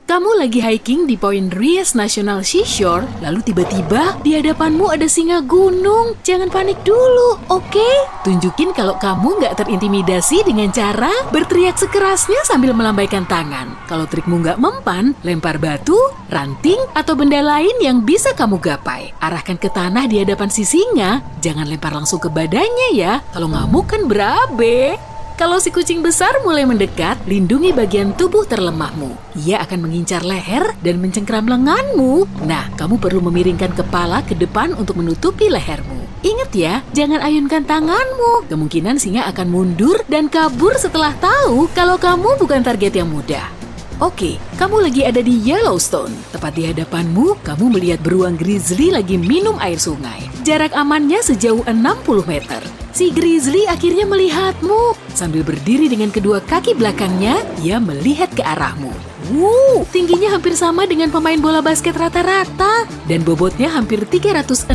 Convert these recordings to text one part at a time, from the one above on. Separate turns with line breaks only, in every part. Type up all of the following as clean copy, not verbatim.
Kamu lagi hiking di Point Reyes National Seashore, lalu tiba-tiba di hadapanmu ada singa gunung. Jangan panik dulu, oke? Tunjukin kalau kamu nggak terintimidasi dengan cara berteriak sekerasnya sambil melambaikan tangan. Kalau trikmu nggak mempan, lempar batu, ranting, atau benda lain yang bisa kamu gapai. Arahkan ke tanah di hadapan si singa, jangan lempar langsung ke badannya ya. Kalau ngamuk kan berabe. Kalau si kucing besar mulai mendekat, lindungi bagian tubuh terlemahmu. Ia akan mengincar leher dan mencengkram lenganmu. Nah, kamu perlu memiringkan kepala ke depan untuk menutupi lehermu. Ingat ya, jangan ayunkan tanganmu. Kemungkinan singa akan mundur dan kabur setelah tahu kalau kamu bukan target yang mudah. Oke, kamu lagi ada di Yellowstone. Tepat di hadapanmu, kamu melihat beruang grizzly lagi minum air sungai. Jarak amannya sejauh 60 meter. Si grizzly akhirnya melihatmu. Sambil berdiri dengan kedua kaki belakangnya, ia melihat ke arahmu. Tingginya hampir sama dengan pemain bola basket rata-rata. Dan bobotnya hampir 360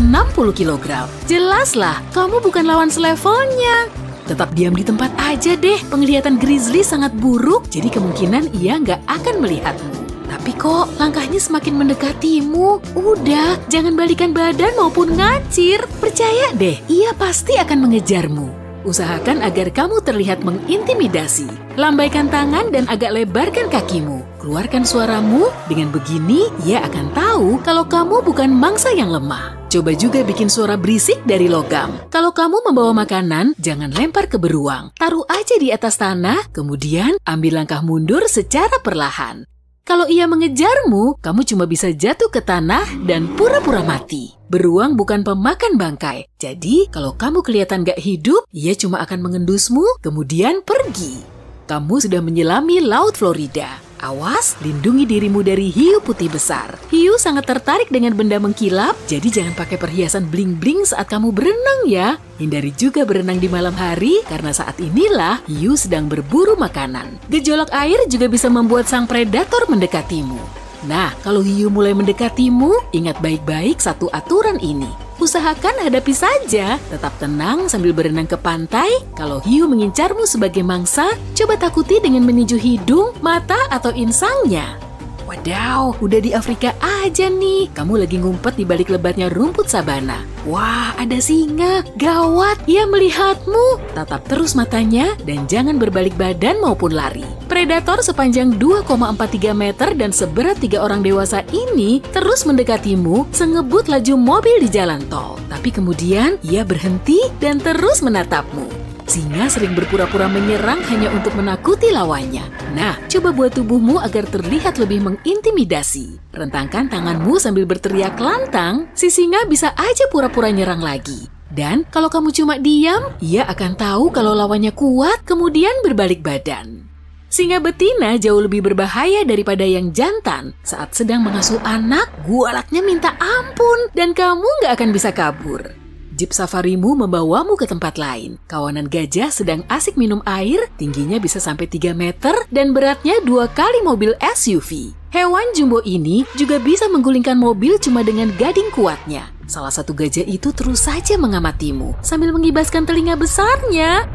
kg. Jelaslah, kamu bukan lawan selevelnya. Tetap diam di tempat aja deh, penglihatan grizzly sangat buruk, jadi kemungkinan ia nggak akan melihatmu. Tapi kok langkahnya semakin mendekatimu? Udah, jangan balikan badan maupun ngacir. Percaya deh, ia pasti akan mengejarmu. Usahakan agar kamu terlihat mengintimidasi. Lambaikan tangan dan agak lebarkan kakimu. Keluarkan suaramu, dengan begini ia akan tahu kalau kamu bukan mangsa yang lemah. Coba juga bikin suara berisik dari logam. Kalau kamu membawa makanan, jangan lempar ke beruang. Taruh aja di atas tanah, kemudian ambil langkah mundur secara perlahan. Kalau ia mengejarmu, kamu cuma bisa jatuh ke tanah dan pura-pura mati. Beruang bukan pemakan bangkai. Jadi, kalau kamu kelihatan gak hidup, ia cuma akan mengendusmu, kemudian pergi. Kamu sudah menyelami Laut Florida. Awas, lindungi dirimu dari hiu putih besar. Hiu sangat tertarik dengan benda mengkilap, jadi jangan pakai perhiasan bling-bling saat kamu berenang ya. Hindari juga berenang di malam hari, karena saat inilah hiu sedang berburu makanan. Gejolak air juga bisa membuat sang predator mendekatimu. Nah, kalau hiu mulai mendekatimu, ingat baik-baik satu aturan ini. Usahakan hadapi saja, tetap tenang sambil berenang ke pantai. Kalau hiu mengincarmu sebagai mangsa, coba takuti dengan meninju hidung, mata, atau insangnya. Wadaw, udah di Afrika aja nih. Kamu lagi ngumpet di balik lebatnya rumput sabana. Wah, ada singa. Gawat, ia melihatmu. Tatap terus matanya dan jangan berbalik badan maupun lari. Predator sepanjang 2,43 meter dan seberat 3 orang dewasa ini terus mendekatimu sengebut laju mobil di jalan tol. Tapi kemudian ia berhenti dan terus menatapmu. Singa sering berpura-pura menyerang hanya untuk menakuti lawannya. Nah, coba buat tubuhmu agar terlihat lebih mengintimidasi. Rentangkan tanganmu sambil berteriak lantang, si singa bisa aja pura-pura nyerang lagi. Dan kalau kamu cuma diam, ia akan tahu kalau lawannya kuat, kemudian berbalik badan. Singa betina jauh lebih berbahaya daripada yang jantan. Saat sedang mengasuh anak, gualaknya minta ampun, dan kamu nggak akan bisa kabur. Jeep safarimu membawamu ke tempat lain. Kawanan gajah sedang asik minum air, tingginya bisa sampai 3 meter dan beratnya 2 kali mobil SUV. Hewan jumbo ini juga bisa menggulingkan mobil cuma dengan gading kuatnya. Salah satu gajah itu terus saja mengamatimu sambil mengibaskan telinga besarnya.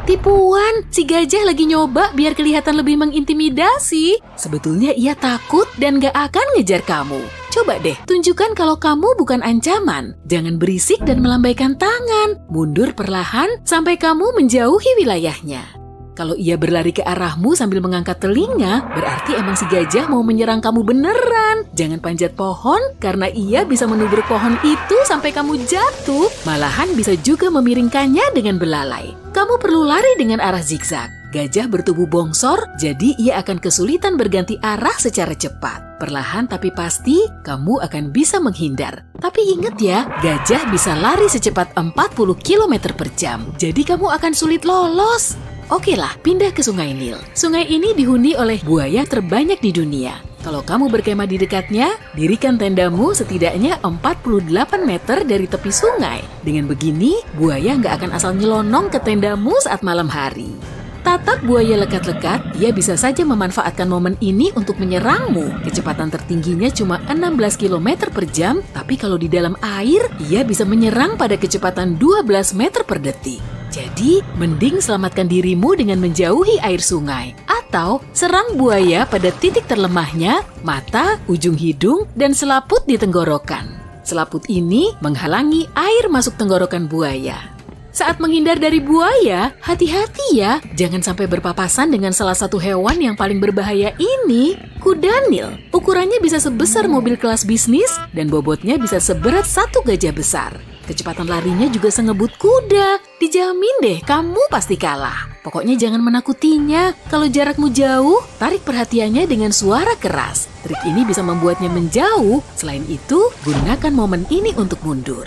Tipuan! Si gajah lagi nyoba biar kelihatan lebih mengintimidasi. Sebetulnya ia takut dan gak akan ngejar kamu. Coba deh, tunjukkan kalau kamu bukan ancaman. Jangan berisik dan melambaikan tangan. Mundur perlahan sampai kamu menjauhi wilayahnya. Kalau ia berlari ke arahmu sambil mengangkat telinga, berarti emang si gajah mau menyerang kamu beneran. Jangan panjat pohon, karena ia bisa menubruk pohon itu sampai kamu jatuh. Malahan bisa juga memiringkannya dengan belalai. Kamu perlu lari dengan arah zigzag. Gajah bertubuh bongsor, jadi ia akan kesulitan berganti arah secara cepat. Perlahan tapi pasti, kamu akan bisa menghindar. Tapi ingat ya, gajah bisa lari secepat 40 km per jam. Jadi kamu akan sulit lolos. Oke lah, pindah ke Sungai Nil. Sungai ini dihuni oleh buaya terbanyak di dunia. Kalau kamu berkemah di dekatnya, dirikan tendamu setidaknya 48 meter dari tepi sungai. Dengan begini, buaya nggak akan asal nyelonong ke tendamu saat malam hari. Tatap buaya lekat-lekat, ia bisa saja memanfaatkan momen ini untuk menyerangmu. Kecepatan tertingginya cuma 16 km per jam, tapi kalau di dalam air, ia bisa menyerang pada kecepatan 12 meter per detik. Jadi, mending selamatkan dirimu dengan menjauhi air sungai. Atau serang buaya pada titik terlemahnya, mata, ujung hidung, dan selaput di tenggorokan. Selaput ini menghalangi air masuk tenggorokan buaya. Saat menghindar dari buaya, hati-hati ya, jangan sampai berpapasan dengan salah satu hewan yang paling berbahaya ini, kuda Nil. Ukurannya bisa sebesar mobil kelas bisnis dan bobotnya bisa seberat 1 gajah besar. Kecepatan larinya juga sengebut kuda. Dijamin deh kamu pasti kalah. Pokoknya jangan menakutinya. Kalau jarakmu jauh, tarik perhatiannya dengan suara keras. Trik ini bisa membuatnya menjauh. Selain itu, gunakan momen ini untuk mundur.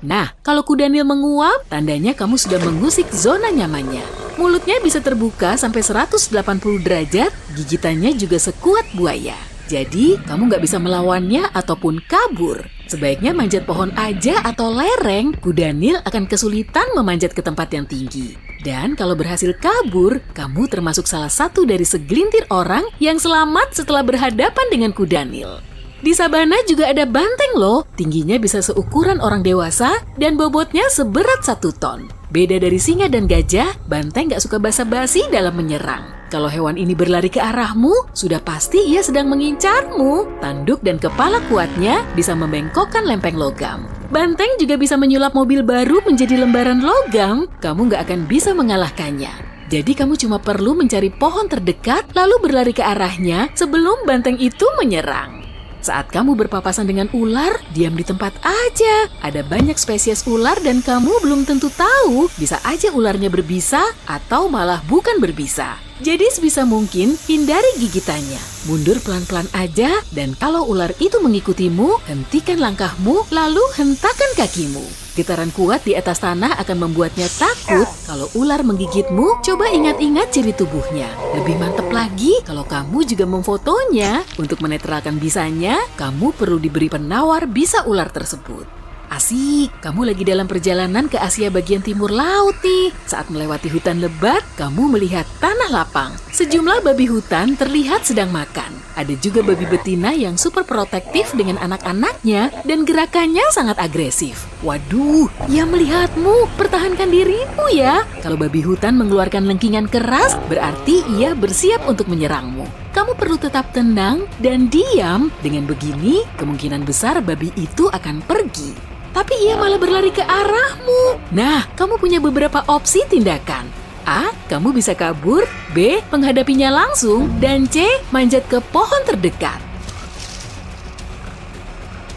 Nah, kalau kuda Nil menguap, tandanya kamu sudah mengusik zona nyamannya. Mulutnya bisa terbuka sampai 180 derajat, gigitannya juga sekuat buaya. Jadi, kamu nggak bisa melawannya ataupun kabur. Sebaiknya manjat pohon aja atau lereng, kuda Nil akan kesulitan memanjat ke tempat yang tinggi. Dan kalau berhasil kabur, kamu termasuk salah satu dari segelintir orang yang selamat setelah berhadapan dengan kuda Nil. Di sabana juga ada banteng loh, tingginya bisa seukuran orang dewasa dan bobotnya seberat 1 ton. Beda dari singa dan gajah, banteng nggak suka basa-basi dalam menyerang. Kalau hewan ini berlari ke arahmu, sudah pasti ia sedang mengincarmu. Tanduk dan kepala kuatnya bisa membengkokkan lempeng logam. Banteng juga bisa menyulap mobil baru menjadi lembaran logam. Kamu nggak akan bisa mengalahkannya. Jadi kamu cuma perlu mencari pohon terdekat lalu berlari ke arahnya sebelum banteng itu menyerang. Saat kamu berpapasan dengan ular, diam di tempat aja. Ada banyak spesies ular dan kamu belum tentu tahu. Bisa aja ularnya berbisa atau malah bukan berbisa. Jadi sebisa mungkin hindari gigitannya. Mundur pelan-pelan aja dan kalau ular itu mengikutimu, hentikan langkahmu lalu hentakan kakimu. Getaran kuat di atas tanah akan membuatnya takut. Kalau ular menggigitmu, coba ingat-ingat ciri tubuhnya. Lebih mantap lagi kalau kamu juga memfotonya. Untuk menetralkan bisanya, kamu perlu diberi penawar bisa ular tersebut. Asik, kamu lagi dalam perjalanan ke Asia bagian timur laut nih. Saat melewati hutan lebat, kamu melihat tanah lapang. Sejumlah babi hutan terlihat sedang makan. Ada juga babi betina yang super protektif dengan anak-anaknya dan gerakannya sangat agresif. Waduh, ia melihatmu. Pertahankan dirimu ya. Kalau babi hutan mengeluarkan lengkingan keras, berarti ia bersiap untuk menyerangmu. Kamu perlu tetap tenang dan diam. Dengan begini, kemungkinan besar babi itu akan pergi. Tapi ia malah berlari ke arahmu. Nah, kamu punya beberapa opsi tindakan. A. Kamu bisa kabur. B. Menghadapinya langsung. Dan C. Manjat ke pohon terdekat.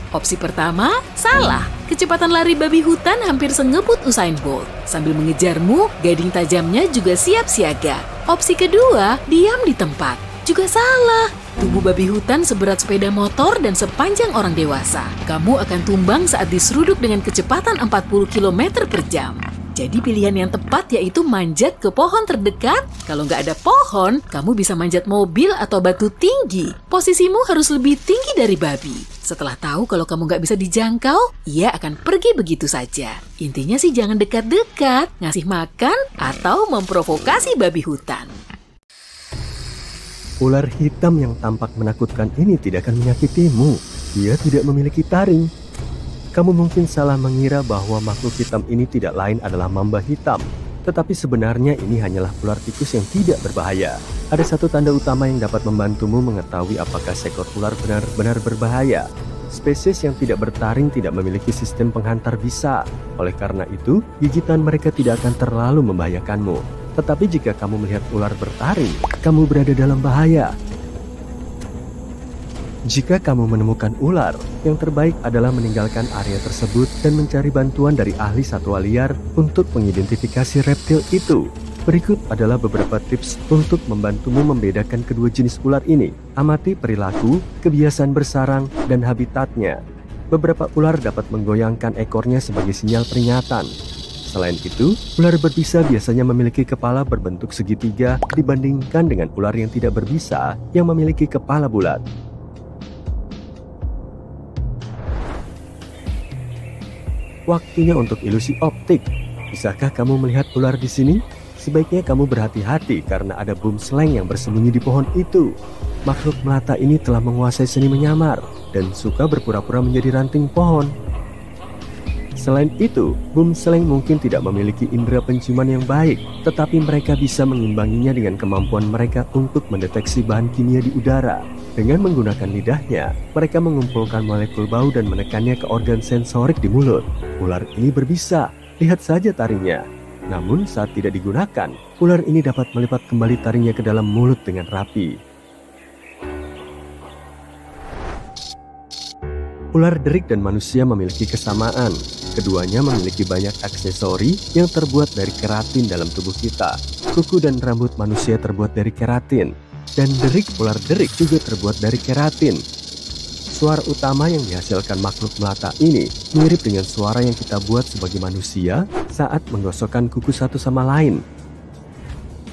Opsi pertama, salah. Kecepatan lari babi hutan hampir sengebut Usain Bolt. Sambil mengejarmu, gading tajamnya juga siap siaga. Opsi kedua, diam di tempat. Juga salah. Tubuh babi hutan seberat sepeda motor dan sepanjang orang dewasa. Kamu akan tumbang saat diseruduk dengan kecepatan 40 km per jam. Jadi pilihan yang tepat yaitu manjat ke pohon terdekat. Kalau nggak ada pohon, kamu bisa manjat mobil atau batu tinggi. Posisimu harus lebih tinggi dari babi. Setelah tahu kalau kamu nggak bisa dijangkau, ia akan pergi begitu saja. Intinya sih jangan dekat-dekat, ngasih makan, atau memprovokasi babi hutan.
Ular hitam yang tampak menakutkan ini tidak akan menyakitimu. Dia tidak memiliki taring. Kamu mungkin salah mengira bahwa makhluk hitam ini tidak lain adalah mamba hitam. Tetapi sebenarnya ini hanyalah ular tikus yang tidak berbahaya. Ada satu tanda utama yang dapat membantumu mengetahui apakah seekor ular benar-benar berbahaya. Spesies yang tidak bertaring tidak memiliki sistem penghantar bisa. Oleh karena itu, gigitan mereka tidak akan terlalu membahayakanmu. Tetapi jika kamu melihat ular bertaring, kamu berada dalam bahaya. Jika kamu menemukan ular, yang terbaik adalah meninggalkan area tersebut dan mencari bantuan dari ahli satwa liar untuk mengidentifikasi reptil itu. Berikut adalah beberapa tips untuk membantumu membedakan kedua jenis ular ini. Amati perilaku, kebiasaan bersarang, dan habitatnya. Beberapa ular dapat menggoyangkan ekornya sebagai sinyal peringatan. Selain itu, ular berbisa biasanya memiliki kepala berbentuk segitiga dibandingkan dengan ular yang tidak berbisa yang memiliki kepala bulat. Waktunya untuk ilusi optik. Bisakah kamu melihat ular di sini? Sebaiknya kamu berhati-hati karena ada boomslang yang bersembunyi di pohon itu. Makhluk melata ini telah menguasai seni menyamar dan suka berpura-pura menjadi ranting pohon. Selain itu, boomslang mungkin tidak memiliki indera penciuman yang baik, tetapi mereka bisa mengimbanginya dengan kemampuan mereka untuk mendeteksi bahan kimia di udara. Dengan menggunakan lidahnya, mereka mengumpulkan molekul bau dan menekannya ke organ sensorik di mulut. Ular ini berbisa, lihat saja taringnya. Namun saat tidak digunakan, ular ini dapat melipat kembali taringnya ke dalam mulut dengan rapi. Ular derik dan manusia memiliki kesamaan. Keduanya memiliki banyak aksesori yang terbuat dari keratin dalam tubuh kita. Kuku dan rambut manusia terbuat dari keratin, dan derik ular derik juga terbuat dari keratin. Suara utama yang dihasilkan makhluk melata ini mirip dengan suara yang kita buat sebagai manusia saat menggosokkan kuku satu sama lain.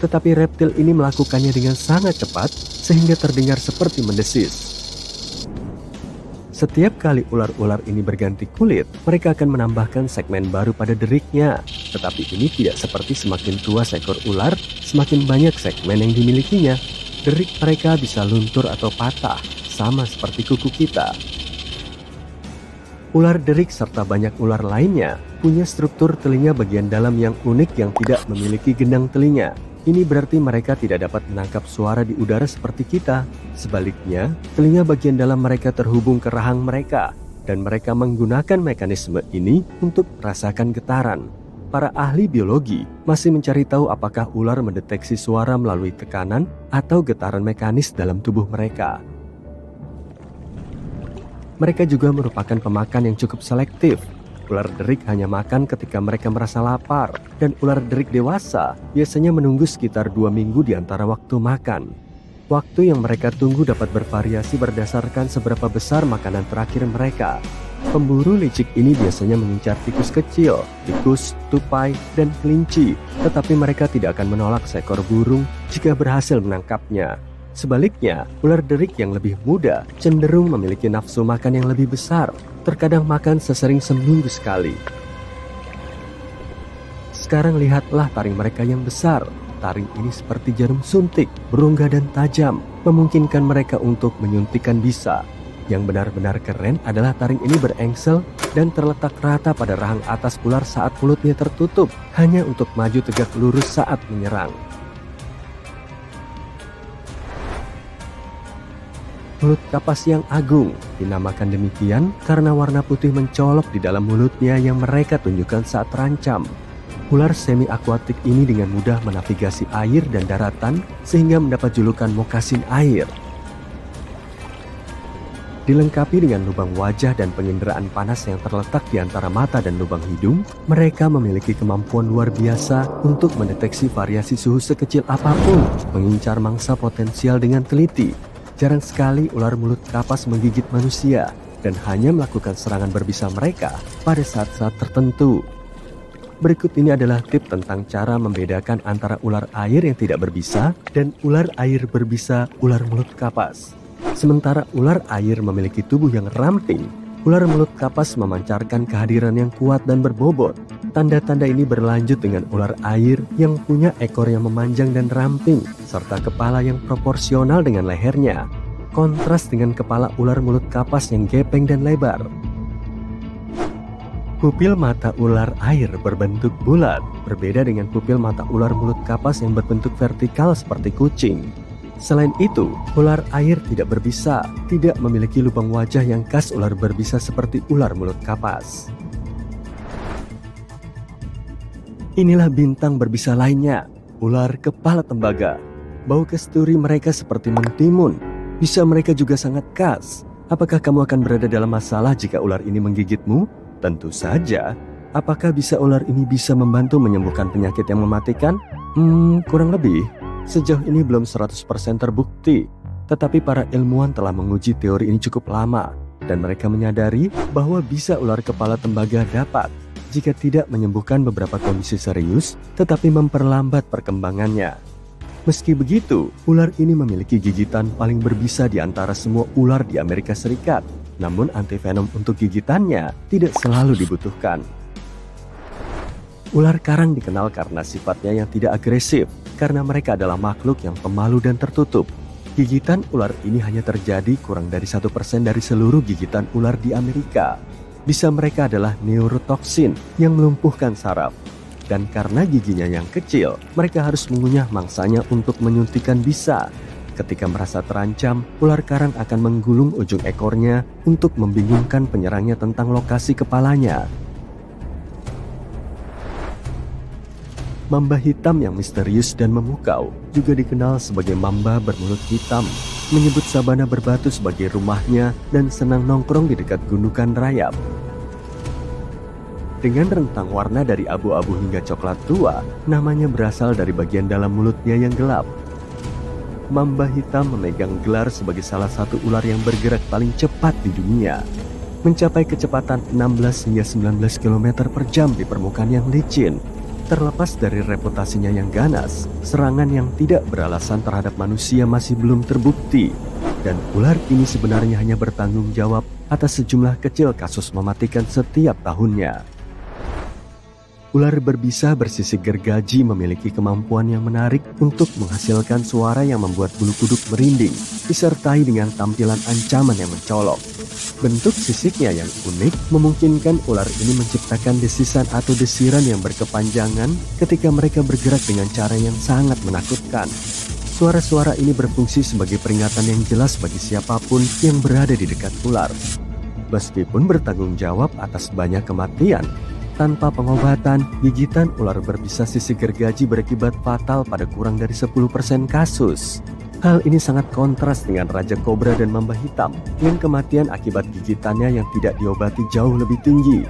Tetapi reptil ini melakukannya dengan sangat cepat sehingga terdengar seperti mendesis. Setiap kali ular-ular ini berganti kulit, mereka akan menambahkan segmen baru pada deriknya. Tetapi ini tidak seperti semakin tua seekor ular, semakin banyak segmen yang dimilikinya. Derik mereka bisa luntur atau patah, sama seperti kuku kita. Ular derik serta banyak ular lainnya punya struktur telinga bagian dalam yang unik yang tidak memiliki gendang telinga. Ini berarti mereka tidak dapat menangkap suara di udara seperti kita. Sebaliknya, telinga bagian dalam mereka terhubung ke rahang mereka, dan mereka menggunakan mekanisme ini untuk merasakan getaran. Para ahli biologi masih mencari tahu apakah ular mendeteksi suara melalui tekanan atau getaran mekanis dalam tubuh mereka. Mereka juga merupakan pemakan yang cukup selektif. Ular derik hanya makan ketika mereka merasa lapar, dan ular derik dewasa biasanya menunggu sekitar 2 minggu di antara waktu makan. Waktu yang mereka tunggu dapat bervariasi berdasarkan seberapa besar makanan terakhir mereka. Pemburu licik ini biasanya mengincar tikus kecil, tikus, tupai, dan kelinci, tetapi mereka tidak akan menolak seekor burung jika berhasil menangkapnya. Sebaliknya, ular derik yang lebih muda cenderung memiliki nafsu makan yang lebih besar, terkadang makan sesering seminggu sekali. Sekarang lihatlah taring mereka yang besar. Taring ini seperti jarum suntik, berongga dan tajam, memungkinkan mereka untuk menyuntikkan bisa. Yang benar-benar keren adalah taring ini berengsel dan terletak rata pada rahang atas ular saat mulutnya tertutup, hanya untuk maju tegak lurus saat menyerang. Mulut kapas yang agung dinamakan demikian karena warna putih mencolok di dalam mulutnya yang mereka tunjukkan saat terancam. Ular semi-akuatik ini dengan mudah menavigasi air dan daratan sehingga mendapat julukan mokasin air. Dilengkapi dengan lubang wajah dan penginderaan panas yang terletak di antara mata dan lubang hidung, mereka memiliki kemampuan luar biasa untuk mendeteksi variasi suhu sekecil apapun, mengincar mangsa potensial dengan teliti. Jarang sekali ular mulut kapas menggigit manusia dan hanya melakukan serangan berbisa mereka pada saat-saat tertentu. Berikut ini adalah tips tentang cara membedakan antara ular air yang tidak berbisa dan ular air berbisa ular mulut kapas. Sementara ular air memiliki tubuh yang ramping, ular mulut kapas memancarkan kehadiran yang kuat dan berbobot. Tanda-tanda ini berlanjut dengan ular air yang punya ekor yang memanjang dan ramping, serta kepala yang proporsional dengan lehernya. Kontras dengan kepala ular mulut kapas yang gepeng dan lebar. Pupil mata ular air berbentuk bulat, berbeda dengan pupil mata ular mulut kapas yang berbentuk vertikal seperti kucing. Selain itu, ular air tidak berbisa, tidak memiliki lubang wajah yang khas ular berbisa seperti ular mulut kapas. Inilah bintang berbisa lainnya, ular kepala tembaga. Bau kasturi mereka seperti mentimun. Bisa mereka juga sangat khas. Apakah kamu akan berada dalam masalah jika ular ini menggigitmu? Tentu saja. Apakah ular ini bisa membantu menyembuhkan penyakit yang mematikan? Kurang lebih. Sejauh ini belum 100% terbukti. Tetapi para ilmuwan telah menguji teori ini cukup lama. Dan mereka menyadari bahwa bisa ular kepala tembaga dapat, jika tidak menyembuhkan beberapa kondisi serius, tetapi memperlambat perkembangannya. Meski begitu, ular ini memiliki gigitan paling berbisa di antara semua ular di Amerika Serikat. Namun antivenom untuk gigitannya tidak selalu dibutuhkan. Ular karang dikenal karena sifatnya yang tidak agresif, karena mereka adalah makhluk yang pemalu dan tertutup. Gigitan ular ini hanya terjadi kurang dari 1% dari seluruh gigitan ular di Amerika. Bisa mereka adalah neurotoksin yang melumpuhkan saraf. Dan karena giginya yang kecil, mereka harus mengunyah mangsanya untuk menyuntikkan bisa. Ketika merasa terancam, ular karang akan menggulung ujung ekornya untuk membingungkan penyerangnya tentang lokasi kepalanya. Mamba hitam yang misterius dan memukau juga dikenal sebagai mamba bermulut hitam, menyebut sabana berbatu sebagai rumahnya dan senang nongkrong di dekat gundukan rayap. Dengan rentang warna dari abu-abu hingga coklat tua, namanya berasal dari bagian dalam mulutnya yang gelap. Mamba hitam memegang gelar sebagai salah satu ular yang bergerak paling cepat di dunia, mencapai kecepatan 16 hingga 19 km per jam di permukaan yang licin. Terlepas dari reputasinya yang ganas, serangan yang tidak beralasan terhadap manusia masih belum terbukti. Dan ular ini sebenarnya hanya bertanggung jawab atas sejumlah kecil kasus mematikan setiap tahunnya. Ular berbisa bersisik gergaji memiliki kemampuan yang menarik untuk menghasilkan suara yang membuat bulu kuduk merinding, disertai dengan tampilan ancaman yang mencolok. Bentuk sisiknya yang unik memungkinkan ular ini menciptakan desisan atau desiran yang berkepanjangan ketika mereka bergerak dengan cara yang sangat menakutkan. Suara-suara ini berfungsi sebagai peringatan yang jelas bagi siapapun yang berada di dekat ular. Meskipun bertanggung jawab atas banyak kematian, tanpa pengobatan, gigitan ular berbisa sisik gergaji berakibat fatal pada kurang dari 10% kasus. Hal ini sangat kontras dengan Raja Kobra dan Mamba Hitam, yang kematian akibat gigitannya yang tidak diobati jauh lebih tinggi.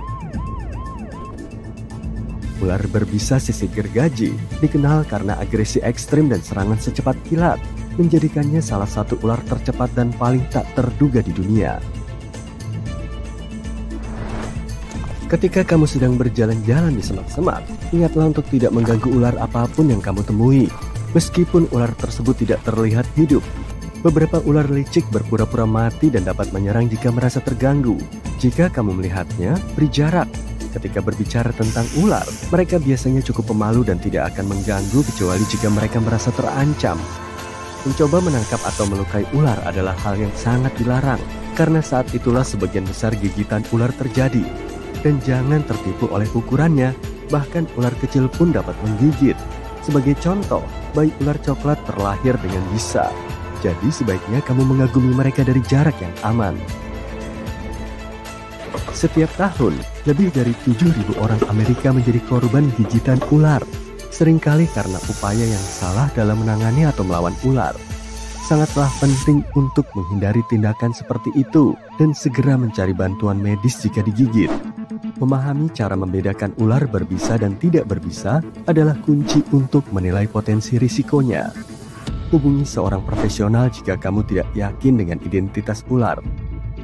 Ular berbisa sisik gergaji dikenal karena agresi ekstrim dan serangan secepat kilat, menjadikannya salah satu ular tercepat dan paling tak terduga di dunia. Ketika kamu sedang berjalan-jalan di semak-semak, ingatlah untuk tidak mengganggu ular apapun yang kamu temui, meskipun ular tersebut tidak terlihat hidup. Beberapa ular licik berpura-pura mati dan dapat menyerang jika merasa terganggu. Jika kamu melihatnya, beri jarak. Ketika berbicara tentang ular, mereka biasanya cukup pemalu dan tidak akan mengganggu kecuali jika mereka merasa terancam. Mencoba menangkap atau melukai ular adalah hal yang sangat dilarang, karena saat itulah sebagian besar gigitan ular terjadi. Dan jangan tertipu oleh ukurannya, bahkan ular kecil pun dapat menggigit. Sebagai contoh, bayi ular coklat terlahir dengan bisa. Jadi sebaiknya kamu mengagumi mereka dari jarak yang aman. Setiap tahun, lebih dari 7.000 orang Amerika menjadi korban gigitan ular. Seringkali karena upaya yang salah dalam menangani atau melawan ular. Sangatlah penting untuk menghindari tindakan seperti itu dan segera mencari bantuan medis jika digigit. Memahami cara membedakan ular berbisa dan tidak berbisa adalah kunci untuk menilai potensi risikonya. Hubungi seorang profesional jika kamu tidak yakin dengan identitas ular.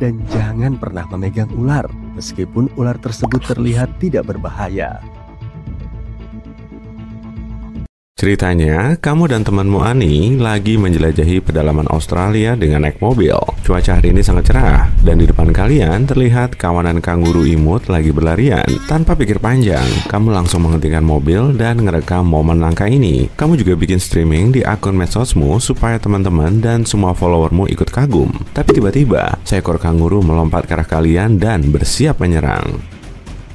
Dan jangan pernah memegang ular, meskipun ular tersebut terlihat tidak berbahaya.
Ceritanya, kamu dan temanmu Ani lagi menjelajahi pedalaman Australia dengan naik mobil. Cuaca hari ini sangat cerah, dan di depan kalian terlihat kawanan kanguru imut lagi berlarian. Tanpa pikir panjang, kamu langsung menghentikan mobil dan ngerekam momen langka ini. Kamu juga bikin streaming di akun medsosmu supaya teman-teman dan semua followermu ikut kagum. Tapi tiba-tiba, seekor kanguru melompat ke arah kalian dan bersiap menyerang.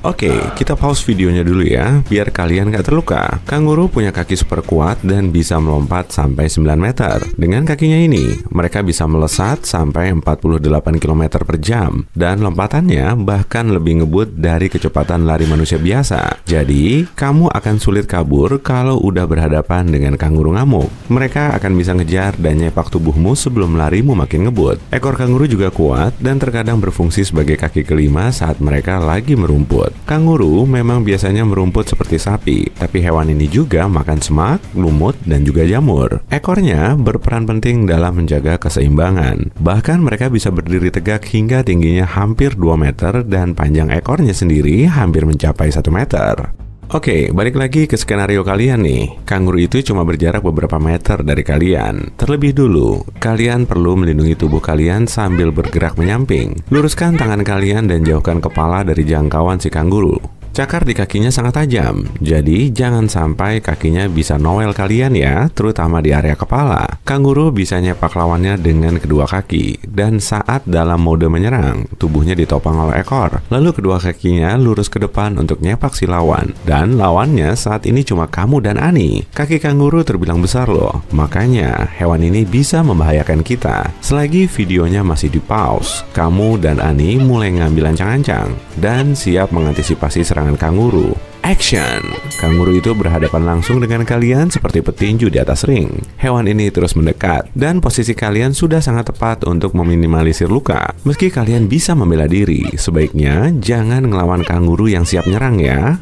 Oke, kita pause videonya dulu ya, biar kalian gak terluka. Kanguru punya kaki super kuat dan bisa melompat sampai 9 meter. Dengan kakinya ini, mereka bisa melesat sampai 48 km per jam. Dan lompatannya bahkan lebih ngebut dari kecepatan lari manusia biasa. Jadi, kamu akan sulit kabur kalau udah berhadapan dengan kanguru ngamuk. Mereka akan bisa ngejar dan nyepak tubuhmu sebelum larimu makin ngebut. Ekor kanguru juga kuat dan terkadang berfungsi sebagai kaki kelima saat mereka lagi merumput. Kanguru memang biasanya merumput seperti sapi, tapi hewan ini juga makan semak, lumut, dan juga jamur. Ekornya berperan penting dalam menjaga keseimbangan. Bahkan mereka bisa berdiri tegak hingga tingginya hampir 2 meter dan panjang ekornya sendiri hampir mencapai 1 meter. Oke, balik lagi ke skenario kalian nih. Kanguru itu cuma berjarak beberapa meter dari kalian. Terlebih dulu, kalian perlu melindungi tubuh kalian sambil bergerak menyamping. Luruskan tangan kalian dan jauhkan kepala dari jangkauan si kanguru. Cakar di kakinya sangat tajam, jadi jangan sampai kakinya bisa noel kalian ya, terutama di area kepala. Kanguru bisa nyepak lawannya dengan kedua kaki, dan saat dalam mode menyerang, tubuhnya ditopang oleh ekor. Lalu kedua kakinya lurus ke depan untuk nyepak si lawan, dan lawannya saat ini cuma kamu dan Ani. Kaki kanguru terbilang besar loh, makanya hewan ini bisa membahayakan kita. Selagi videonya masih di pause, kamu dan Ani mulai ngambil ancang-ancang, dan siap mengantisipasi serangan kanguru. Action! Kanguru itu berhadapan langsung dengan kalian seperti petinju di atas ring. Hewan ini terus mendekat, dan posisi kalian sudah sangat tepat untuk meminimalisir luka. Meski kalian bisa membela diri, sebaiknya jangan ngelawan kanguru yang siap nyerang ya.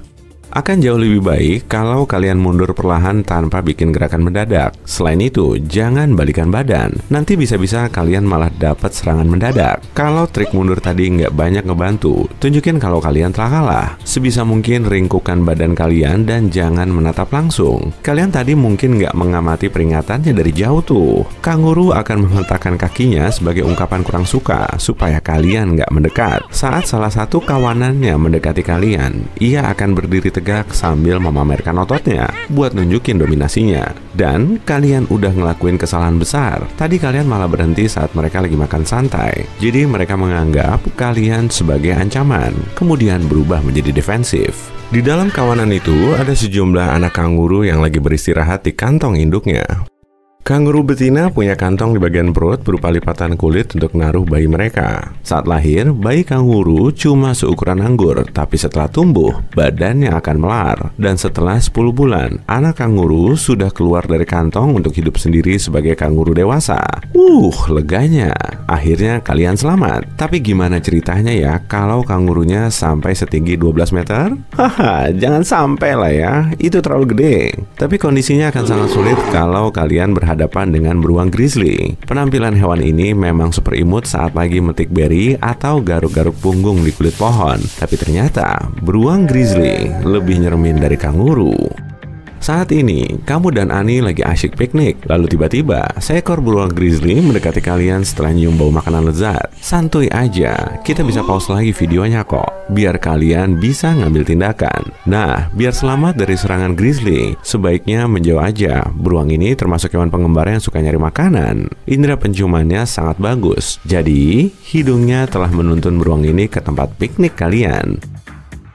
Akan jauh lebih baik kalau kalian mundur perlahan tanpa bikin gerakan mendadak. Selain itu, jangan balikan badan. Nanti bisa-bisa kalian malah dapat serangan mendadak. Kalau trik mundur tadi nggak banyak ngebantu, tunjukin kalau kalian telah kalah. Sebisa mungkin ringkukkan badan kalian dan jangan menatap langsung. Kalian tadi mungkin nggak mengamati peringatannya dari jauh tuh. Kanguru akan menghentakkan kakinya sebagai ungkapan kurang suka supaya kalian nggak mendekat. Saat salah satu kawanannya mendekati kalian, ia akan berdiri tegak sambil memamerkan ototnya buat nunjukin dominasinya. Dan kalian udah ngelakuin kesalahan besar. Tadi kalian malah berhenti saat mereka lagi makan santai. Jadi mereka menganggap kalian sebagai ancaman, kemudian berubah menjadi defensif. Di dalam kawanan itu ada sejumlah anak kanguru yang lagi beristirahat di kantong induknya. Kanguru betina punya kantong di bagian perut berupa lipatan kulit untuk naruh bayi mereka. Saat lahir, bayi kanguru cuma seukuran anggur, tapi setelah tumbuh, badannya akan melar. Dan setelah 10 bulan, anak kanguru sudah keluar dari kantong untuk hidup sendiri sebagai kanguru dewasa. Leganya. Akhirnya kalian selamat. Tapi gimana ceritanya ya kalau kangurunya sampai setinggi 12 meter? Haha, jangan sampai lah ya, itu terlalu gede. Tapi kondisinya akan sangat sulit kalau kalian berhadapan dengan beruang grizzly. Penampilan hewan ini memang super imut saat lagi metik beri atau garuk-garuk punggung di kulit pohon. Tapi ternyata beruang grizzly lebih nyeremin dari kanguru. Saat ini, kamu dan Ani lagi asyik piknik. Lalu tiba-tiba, seekor beruang grizzly mendekati kalian setelah nyium bau makanan lezat. Santuy aja, kita bisa pause lagi videonya kok, biar kalian bisa ngambil tindakan. Nah, biar selamat dari serangan grizzly, sebaiknya menjauh aja. Beruang ini termasuk hewan pengembara yang suka nyari makanan. Indera penciumannya sangat bagus. Jadi, hidungnya telah menuntun beruang ini ke tempat piknik kalian.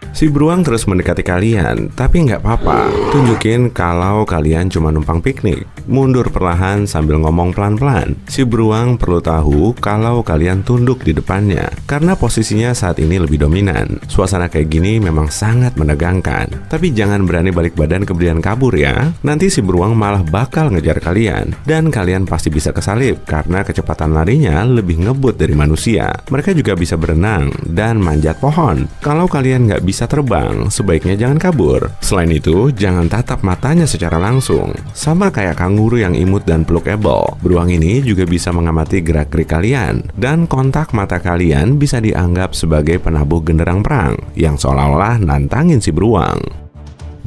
Si beruang terus mendekati kalian, tapi nggak apa-apa. Tunjukin kalau kalian cuma numpang piknik. Mundur perlahan sambil ngomong pelan-pelan. Si beruang perlu tahu kalau kalian tunduk di depannya, karena posisinya saat ini lebih dominan. Suasana kayak gini memang sangat menegangkan. Tapi jangan berani balik badan kemudian kabur ya. Nanti si beruang malah bakal ngejar kalian. Dan kalian pasti bisa kesalip, karena kecepatan larinya lebih ngebut dari manusia. Mereka juga bisa berenang dan manjat pohon. Kalau kalian nggak bisa terbang, sebaiknya jangan kabur. Selain itu, jangan tatap matanya secara langsung. Sama kayak kanguru yang imut dan pelukable, beruang ini juga bisa mengamati gerak-gerik kalian. Dan kontak mata kalian bisa dianggap sebagai penabuh genderang perang yang seolah-olah nantangin si beruang.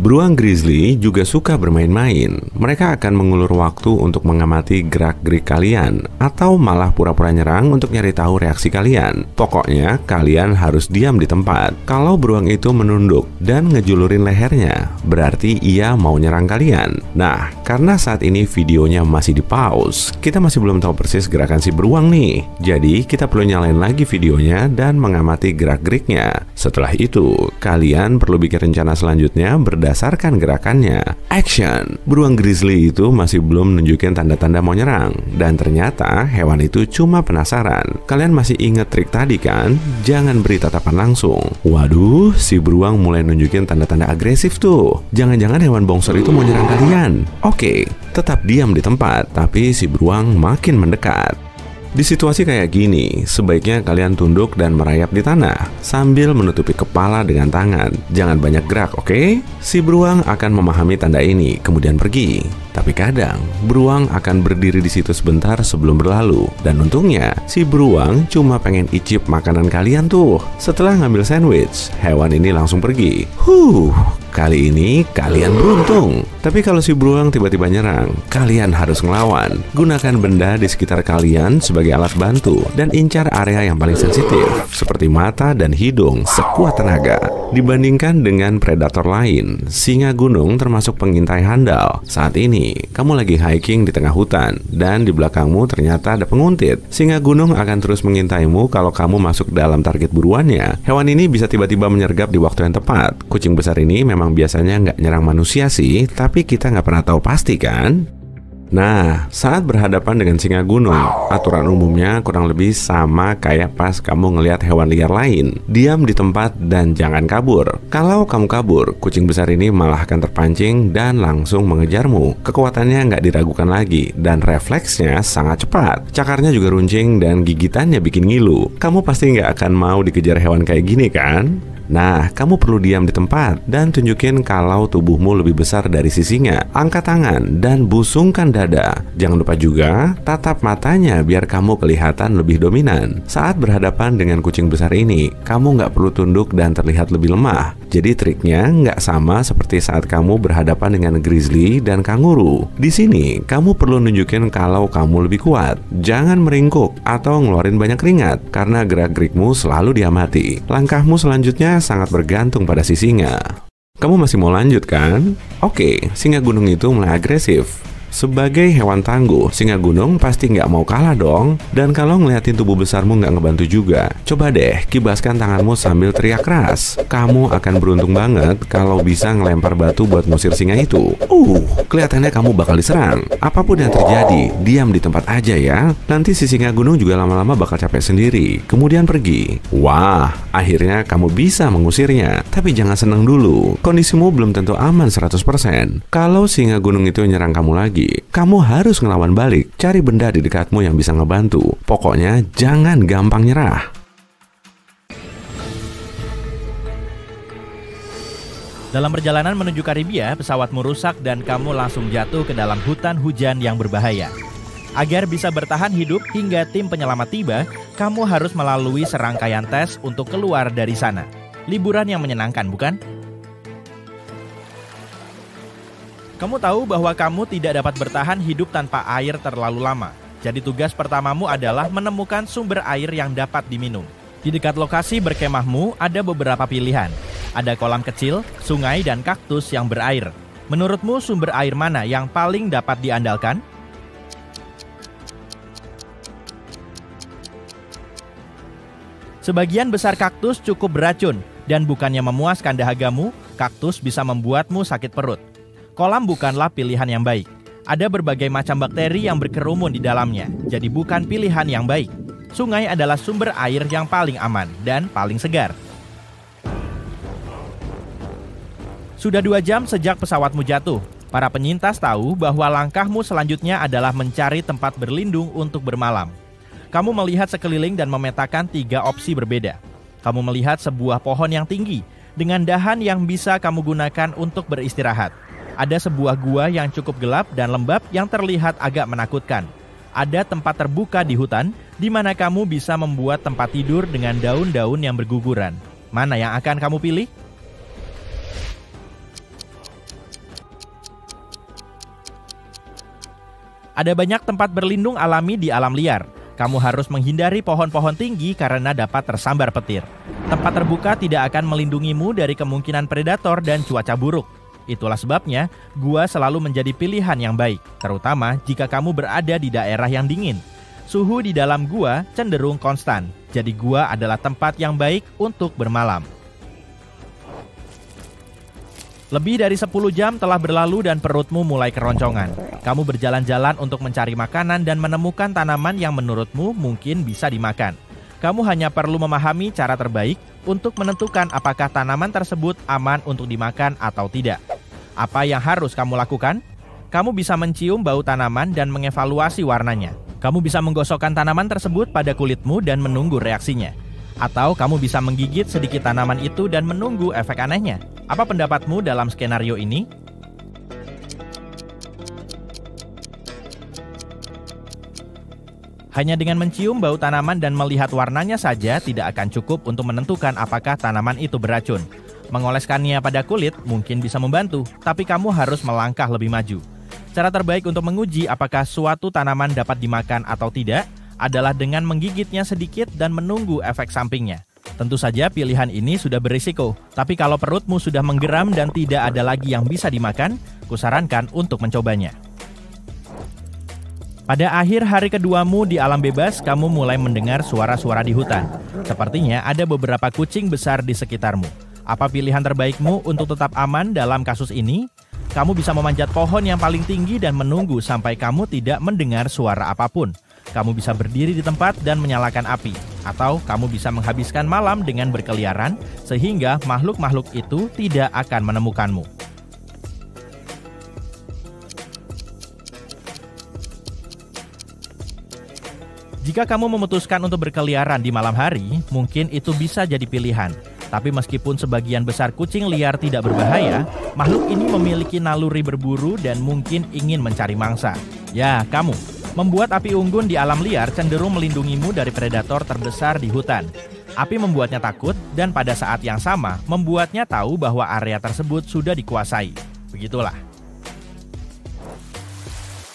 Beruang grizzly juga suka bermain-main. Mereka akan mengulur waktu untuk mengamati gerak-gerik kalian, atau malah pura-pura nyerang untuk nyari tahu reaksi kalian. Pokoknya, kalian harus diam di tempat. Kalau beruang itu menunduk dan ngejulurin lehernya, berarti ia mau nyerang kalian. Nah, karena saat ini videonya masih di pause, kita masih belum tahu persis gerakan si beruang nih. Jadi, kita perlu nyalain lagi videonya dan mengamati gerak-geriknya. Setelah itu, kalian perlu bikin rencana selanjutnya berdasarkan gerakannya. Action! Beruang grizzly itu masih belum nunjukin tanda-tanda mau nyerang, dan ternyata hewan itu cuma penasaran. Kalian masih inget trik tadi kan? Jangan beri tatapan langsung. Waduh, si beruang mulai nunjukin tanda-tanda agresif tuh. Jangan-jangan hewan bongsor itu mau nyerang kalian. Oke, tetap diam di tempat, tapi si beruang makin mendekat. Di situasi kayak gini, sebaiknya kalian tunduk dan merayap di tanah sambil menutupi kepala dengan tangan. Jangan banyak gerak, oke? Si beruang akan memahami tanda ini, kemudian pergi. Tapi kadang, beruang akan berdiri di situ sebentar sebelum berlalu. Dan untungnya, si beruang cuma pengen icip makanan kalian tuh. Setelah ngambil sandwich, hewan ini langsung pergi. kali ini kalian beruntung. Tapi kalau si beruang tiba-tiba nyerang, kalian harus ngelawan. Gunakan benda di sekitar kalian sebagai alat bantu dan incar area yang paling sensitif, seperti mata dan hidung sekuat tenaga. Dibandingkan dengan predator lain, singa gunung termasuk pengintai handal. Saat ini, kamu lagi hiking di tengah hutan, dan di belakangmu ternyata ada penguntit. Singa gunung akan terus mengintaimu kalau kamu masuk dalam target buruannya. Hewan ini bisa tiba-tiba menyergap di waktu yang tepat. Kucing besar ini memang biasanya nggak nyerang manusia sih, tapi kita nggak pernah tahu pasti kan? Nah, saat berhadapan dengan singa gunung, aturan umumnya kurang lebih sama kayak pas kamu ngelihat hewan liar lain. Diam di tempat dan jangan kabur. Kalau kamu kabur, kucing besar ini malah akan terpancing dan langsung mengejarmu. Kekuatannya nggak diragukan lagi dan refleksnya sangat cepat. Cakarnya juga runcing dan gigitannya bikin ngilu. Kamu pasti nggak akan mau dikejar hewan kayak gini kan? Nah, kamu perlu diam di tempat dan tunjukin kalau tubuhmu lebih besar dari sisinya. Angkat tangan dan busungkan dada. Jangan lupa juga tatap matanya biar kamu kelihatan lebih dominan. Saat berhadapan dengan kucing besar ini, kamu nggak perlu tunduk dan terlihat lebih lemah. Jadi triknya nggak sama seperti saat kamu berhadapan dengan grizzly dan kanguru. Di sini, kamu perlu nunjukin kalau kamu lebih kuat. Jangan meringkuk atau ngeluarin banyak keringat, karena gerak-gerikmu selalu diamati. Langkahmu selanjutnya sangat bergantung pada si singa. Kamu masih mau lanjut kan? Oke, singa gunung itu mulai agresif. Sebagai hewan tangguh, singa gunung pasti nggak mau kalah dong. Dan kalau ngeliatin tubuh besarmu nggak ngebantu juga, coba deh kibaskan tanganmu sambil teriak keras. Kamu akan beruntung banget kalau bisa ngelempar batu buat ngusir singa itu. Kelihatannya kamu bakal diserang. Apapun yang terjadi, diam di tempat aja ya. Nanti si singa gunung juga lama-lama bakal capek sendiri, kemudian pergi. Wah, akhirnya kamu bisa mengusirnya. Tapi jangan senang dulu, kondisimu belum tentu aman 100%. Kalau singa gunung itu nyerang kamu lagi, kamu harus ngelawan balik. Cari benda di dekatmu yang bisa ngebantu. Pokoknya jangan gampang nyerah.
Dalam perjalanan menuju Karibia, pesawatmu rusak dan kamu langsung jatuh ke dalam hutan hujan yang berbahaya. Agar bisa bertahan hidup hingga tim penyelamat tiba, kamu harus melalui serangkaian tes untuk keluar dari sana. Liburan yang menyenangkan, bukan? Kamu tahu bahwa kamu tidak dapat bertahan hidup tanpa air terlalu lama. Jadi tugas pertamamu adalah menemukan sumber air yang dapat diminum. Di dekat lokasi berkemahmu ada beberapa pilihan. Ada kolam kecil, sungai, dan kaktus yang berair. Menurutmu sumber air mana yang paling dapat diandalkan? Sebagian besar kaktus cukup beracun, dan bukannya memuaskan dahagamu, kaktus bisa membuatmu sakit perut. Kolam bukanlah pilihan yang baik. Ada berbagai macam bakteri yang berkerumun di dalamnya, jadi bukan pilihan yang baik. Sungai adalah sumber air yang paling aman dan paling segar. Sudah 2 jam sejak pesawatmu jatuh. Para penyintas tahu bahwa langkahmu selanjutnya adalah mencari tempat berlindung untuk bermalam. Kamu melihat sekeliling dan memetakan 3 opsi berbeda. Kamu melihat sebuah pohon yang tinggi dengan dahan yang bisa kamu gunakan untuk beristirahat. Ada sebuah gua yang cukup gelap dan lembab yang terlihat agak menakutkan. Ada tempat terbuka di hutan, di mana kamu bisa membuat tempat tidur dengan daun-daun yang berguguran. Mana yang akan kamu pilih? Ada banyak tempat berlindung alami di alam liar. Kamu harus menghindari pohon-pohon tinggi karena dapat tersambar petir. Tempat terbuka tidak akan melindungimu dari kemungkinan predator dan cuaca buruk. Itulah sebabnya, gua selalu menjadi pilihan yang baik, terutama jika kamu berada di daerah yang dingin. Suhu di dalam gua cenderung konstan, jadi gua adalah tempat yang baik untuk bermalam. Lebih dari 10 jam telah berlalu dan perutmu mulai keroncongan. Kamu berjalan-jalan untuk mencari makanan dan menemukan tanaman yang menurutmu mungkin bisa dimakan. Kamu hanya perlu memahami cara terbaik untuk menentukan apakah tanaman tersebut aman untuk dimakan atau tidak. Apa yang harus kamu lakukan? Kamu bisa mencium bau tanaman dan mengevaluasi warnanya. Kamu bisa menggosokkan tanaman tersebut pada kulitmu dan menunggu reaksinya. Atau kamu bisa menggigit sedikit tanaman itu dan menunggu efek anehnya. Apa pendapatmu dalam skenario ini? Hanya dengan mencium bau tanaman dan melihat warnanya saja tidak akan cukup untuk menentukan apakah tanaman itu beracun. Mengoleskannya pada kulit mungkin bisa membantu, tapi kamu harus melangkah lebih maju. Cara terbaik untuk menguji apakah suatu tanaman dapat dimakan atau tidak adalah dengan menggigitnya sedikit dan menunggu efek sampingnya. Tentu saja pilihan ini sudah berisiko, tapi kalau perutmu sudah menggeram dan tidak ada lagi yang bisa dimakan, kusarankan untuk mencobanya. Pada akhir hari keduamu di alam bebas, kamu mulai mendengar suara-suara di hutan. Sepertinya ada beberapa kucing besar di sekitarmu. Apa pilihan terbaikmu untuk tetap aman dalam kasus ini? Kamu bisa memanjat pohon yang paling tinggi dan menunggu sampai kamu tidak mendengar suara apapun. Kamu bisa berdiri di tempat dan menyalakan api, atau kamu bisa menghabiskan malam dengan berkeliaran sehingga makhluk-makhluk itu tidak akan menemukanmu. Jika kamu memutuskan untuk berkeliaran di malam hari, mungkin itu bisa jadi pilihan. Tapi meskipun sebagian besar kucing liar tidak berbahaya, makhluk ini memiliki naluri berburu dan mungkin ingin mencari mangsa. Ya, kamu. Membuat api unggun di alam liar cenderung melindungimu dari predator terbesar di hutan. Api membuatnya takut dan pada saat yang sama membuatnya tahu bahwa area tersebut sudah dikuasai. Begitulah.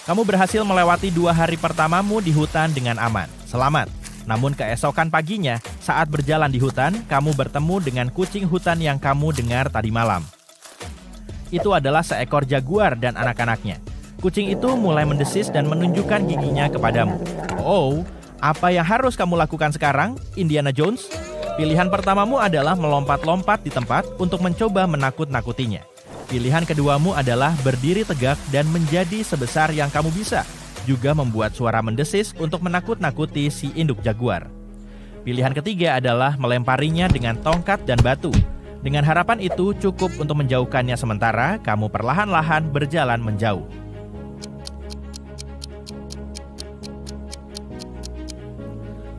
Kamu berhasil melewati 2 hari pertamamu di hutan dengan aman. Selamat. Namun keesokan paginya, saat berjalan di hutan, kamu bertemu dengan kucing hutan yang kamu dengar tadi malam. Itu adalah seekor jaguar dan anak-anaknya. Kucing itu mulai mendesis dan menunjukkan giginya kepadamu. Oh, apa yang harus kamu lakukan sekarang, Indiana Jones? Pilihan pertamamu adalah melompat-lompat di tempat untuk mencoba menakut-nakutinya. Pilihan keduamu adalah berdiri tegak dan menjadi sebesar yang kamu bisa, juga membuat suara mendesis untuk menakut-nakuti si induk jaguar. Pilihan ketiga adalah melemparinya dengan tongkat dan batu. Dengan harapan itu cukup untuk menjauhkannya sementara, kamu perlahan-lahan berjalan menjauh.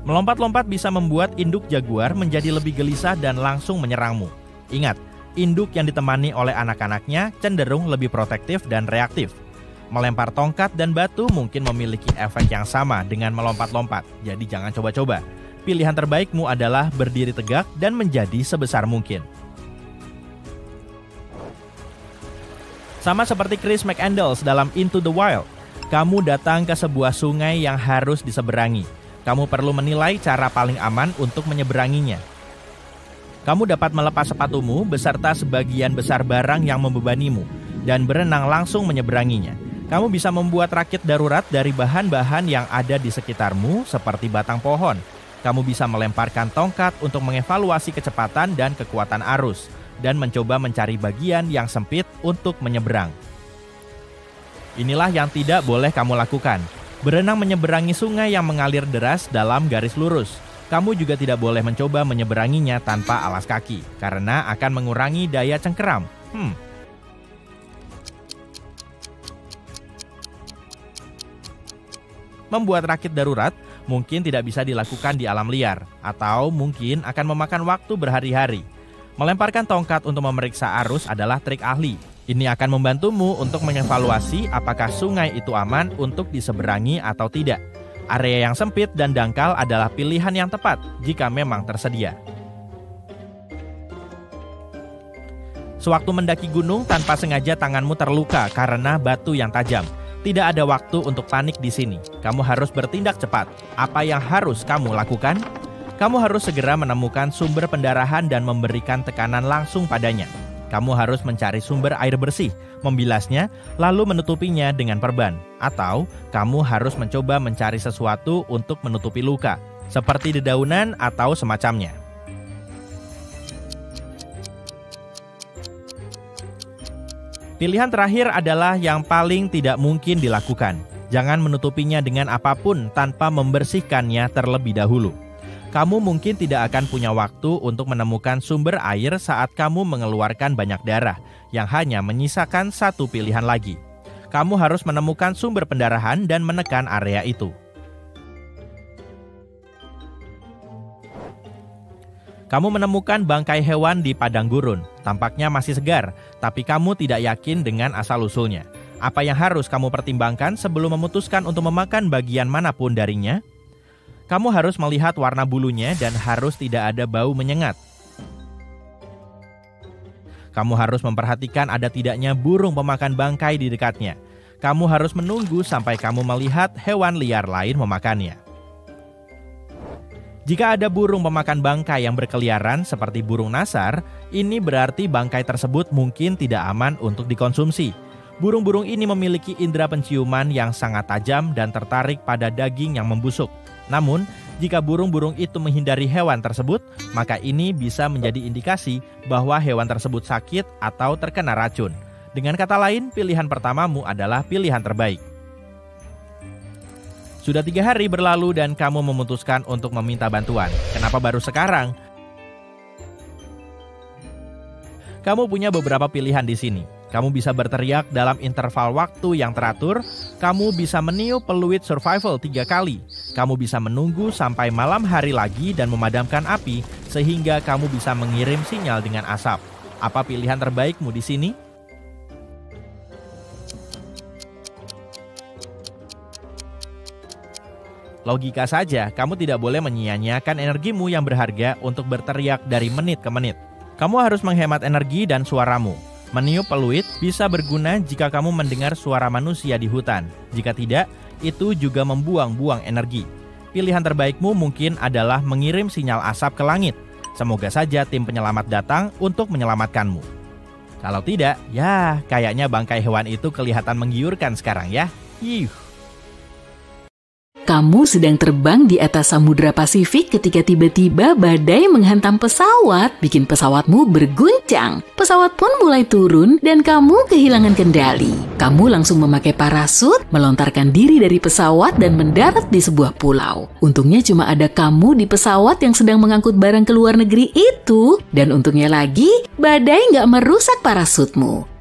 Melompat-lompat bisa membuat induk jaguar menjadi lebih gelisah dan langsung menyerangmu. Ingat, induk yang ditemani oleh anak-anaknya cenderung lebih protektif dan reaktif. Melempar tongkat dan batu mungkin memiliki efek yang sama dengan melompat-lompat, jadi jangan coba-coba. Pilihan terbaikmu adalah berdiri tegak dan menjadi sebesar mungkin. Sama seperti Chris McCandless dalam Into the Wild, kamu datang ke sebuah sungai yang harus diseberangi. Kamu perlu menilai cara paling aman untuk menyeberanginya. Kamu dapat melepas sepatumu beserta sebagian besar barang yang membebanimu dan berenang langsung menyeberanginya. Kamu bisa membuat rakit darurat dari bahan-bahan yang ada di sekitarmu seperti batang pohon. Kamu bisa melemparkan tongkat untuk mengevaluasi kecepatan dan kekuatan arus dan mencoba mencari bagian yang sempit untuk menyeberang. Inilah yang tidak boleh kamu lakukan. Berenang menyeberangi sungai yang mengalir deras dalam garis lurus. Kamu juga tidak boleh mencoba menyeberanginya tanpa alas kaki, karena akan mengurangi daya cengkeram. Membuat rakit darurat mungkin tidak bisa dilakukan di alam liar, atau mungkin akan memakan waktu berhari-hari. Melemparkan tongkat untuk memeriksa arus adalah trik ahli. Ini akan membantumu untuk mengevaluasi apakah sungai itu aman untuk diseberangi atau tidak. Area yang sempit dan dangkal adalah pilihan yang tepat jika memang tersedia. Sewaktu mendaki gunung tanpa sengaja tanganmu terluka karena batu yang tajam. Tidak ada waktu untuk panik di sini. Kamu harus bertindak cepat. Apa yang harus kamu lakukan? Kamu harus segera menemukan sumber pendarahan dan memberikan tekanan langsung padanya. Kamu harus mencari sumber air bersih, membilasnya, lalu menutupinya dengan perban. Atau, kamu harus mencoba mencari sesuatu untuk menutupi luka, seperti dedaunan atau semacamnya. Pilihan terakhir adalah yang paling tidak mungkin dilakukan. Jangan menutupinya dengan apapun tanpa membersihkannya terlebih dahulu. Kamu mungkin tidak akan punya waktu untuk menemukan sumber air saat kamu mengeluarkan banyak darah, yang hanya menyisakan satu pilihan lagi. Kamu harus menemukan sumber pendarahan dan menekan area itu. Kamu menemukan bangkai hewan di padang gurun. Tampaknya masih segar, tapi kamu tidak yakin dengan asal-usulnya. Apa yang harus kamu pertimbangkan sebelum memutuskan untuk memakan bagian manapun darinya? Kamu harus melihat warna bulunya dan harus tidak ada bau menyengat. Kamu harus memperhatikan ada tidaknya burung pemakan bangkai di dekatnya. Kamu harus menunggu sampai kamu melihat hewan liar lain memakannya. Jika ada burung pemakan bangkai yang berkeliaran seperti burung nasar, ini berarti bangkai tersebut mungkin tidak aman untuk dikonsumsi. Burung-burung ini memiliki indera penciuman yang sangat tajam dan tertarik pada daging yang membusuk. Namun, jika burung-burung itu menghindari hewan tersebut, maka ini bisa menjadi indikasi bahwa hewan tersebut sakit atau terkena racun. Dengan kata lain, pilihan pertamamu adalah pilihan terbaik. Sudah 3 hari berlalu dan kamu memutuskan untuk meminta bantuan. Kenapa baru sekarang? Kamu punya beberapa pilihan di sini. Kamu bisa berteriak dalam interval waktu yang teratur. Kamu bisa meniup peluit survival 3 kali. Kamu bisa menunggu sampai malam hari lagi dan memadamkan api sehingga kamu bisa mengirim sinyal dengan asap. Apa pilihan terbaikmu di sini? Logika saja, kamu tidak boleh menyia-nyiakan energimu yang berharga untuk berteriak dari menit ke menit. Kamu harus menghemat energi dan suaramu. Meniup peluit bisa berguna jika kamu mendengar suara manusia di hutan. Jika tidak, itu juga membuang-buang energi. Pilihan terbaikmu mungkin adalah mengirim sinyal asap ke langit. Semoga saja tim penyelamat datang untuk menyelamatkanmu. Kalau tidak, ya kayaknya bangkai hewan itu kelihatan menggiurkan sekarang ya.
Kamu sedang terbang di atas Samudra Pasifik ketika tiba-tiba badai menghantam pesawat, bikin pesawatmu berguncang. Pesawat pun mulai turun dan kamu kehilangan kendali. Kamu langsung memakai parasut, melontarkan diri dari pesawat dan mendarat di sebuah pulau. Untungnya cuma ada kamu di pesawat yang sedang mengangkut barang ke luar negeri itu. Dan untungnya lagi, badai nggak merusak parasutmu.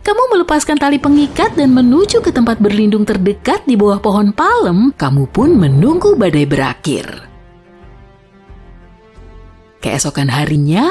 Kamu melepaskan tali pengikat dan menuju ke tempat berlindung terdekat di bawah pohon palem. Kamu pun menunggu badai berakhir. Keesokan harinya,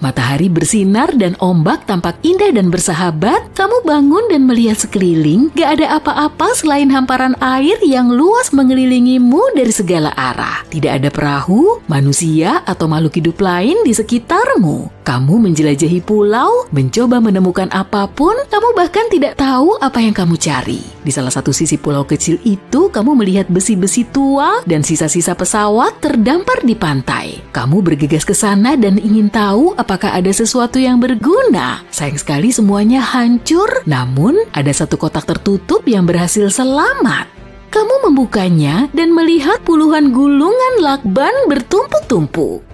matahari bersinar dan ombak tampak indah dan bersahabat. Kamu bangun dan melihat sekeliling. Gak ada apa-apa selain hamparan air yang luas mengelilingimu dari segala arah. Tidak ada perahu, manusia, atau makhluk hidup lain di sekitarmu. Kamu menjelajahi pulau, mencoba menemukan apapun. Kamu bahkan tidak tahu apa yang kamu cari. Di salah satu sisi pulau kecil itu, kamu melihat besi-besi tua dan sisa-sisa pesawat terdampar di pantai. Kamu bergegas ke sana dan ingin tahu apakah ada sesuatu yang berguna. Sayang sekali semuanya hancur, namun ada satu kotak tertutup yang berhasil selamat. Kamu membukanya dan melihat puluhan gulungan lakban bertumpuk-tumpuk.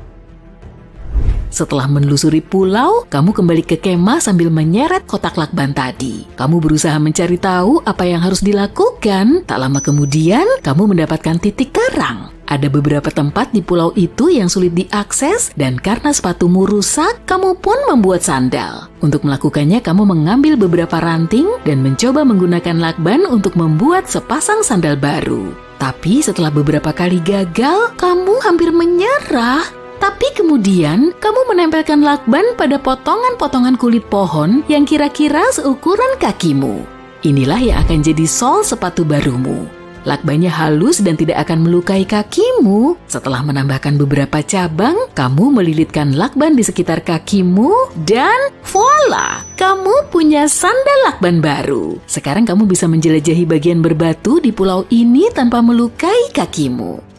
Setelah menelusuri pulau, kamu kembali ke kemah sambil menyeret kotak lakban tadi. Kamu berusaha mencari tahu apa yang harus dilakukan. Tak lama kemudian, kamu mendapatkan titik karang. Ada beberapa tempat di pulau itu yang sulit diakses dan karena sepatumu rusak, kamu pun membuat sandal. Untuk melakukannya, kamu mengambil beberapa ranting dan mencoba menggunakan lakban untuk membuat sepasang sandal baru. Tapi setelah beberapa kali gagal, kamu hampir menyerah. Tapi kemudian, kamu menempelkan lakban pada potongan-potongan kulit pohon yang kira-kira seukuran kakimu. Inilah yang akan jadi sol sepatu barumu. Lakbannya halus dan tidak akan melukai kakimu. Setelah menambahkan beberapa cabang, kamu melilitkan lakban di sekitar kakimu dan voila! Kamu punya sandal lakban baru. Sekarang kamu bisa menjelajahi bagian berbatu di pulau ini tanpa melukai kakimu.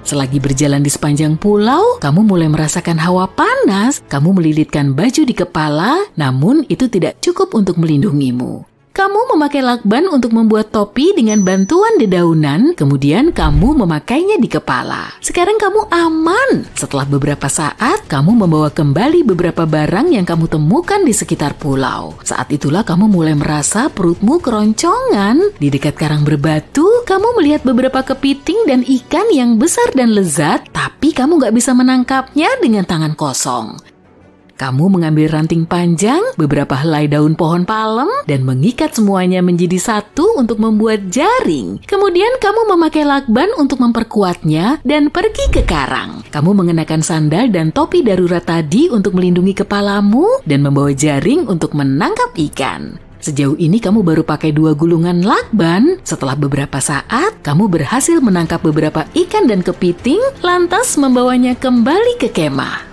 Selagi berjalan di sepanjang pulau, kamu mulai merasakan hawa panas. Kamu melilitkan baju di kepala, namun itu tidak cukup untuk melindungimu. Kamu memakai lakban untuk membuat topi dengan bantuan dedaunan, kemudian kamu memakainya di kepala. Sekarang kamu aman. Setelah beberapa saat, kamu membawa kembali beberapa barang yang kamu temukan di sekitar pulau. Saat itulah kamu mulai merasa perutmu keroncongan. Di dekat karang berbatu, kamu melihat beberapa kepiting dan ikan yang besar dan lezat, tapi kamu gak bisa menangkapnya dengan tangan kosong. Kamu mengambil ranting panjang, beberapa helai daun pohon palem, dan mengikat semuanya menjadi satu untuk membuat jaring. Kemudian kamu memakai lakban untuk memperkuatnya dan pergi ke karang. Kamu mengenakan sandal dan topi darurat tadi untuk melindungi kepalamu dan membawa jaring untuk menangkap ikan. Sejauh ini kamu baru pakai 2 gulungan lakban. Setelah beberapa saat, kamu berhasil menangkap beberapa ikan dan kepiting, lantas membawanya kembali ke kemah.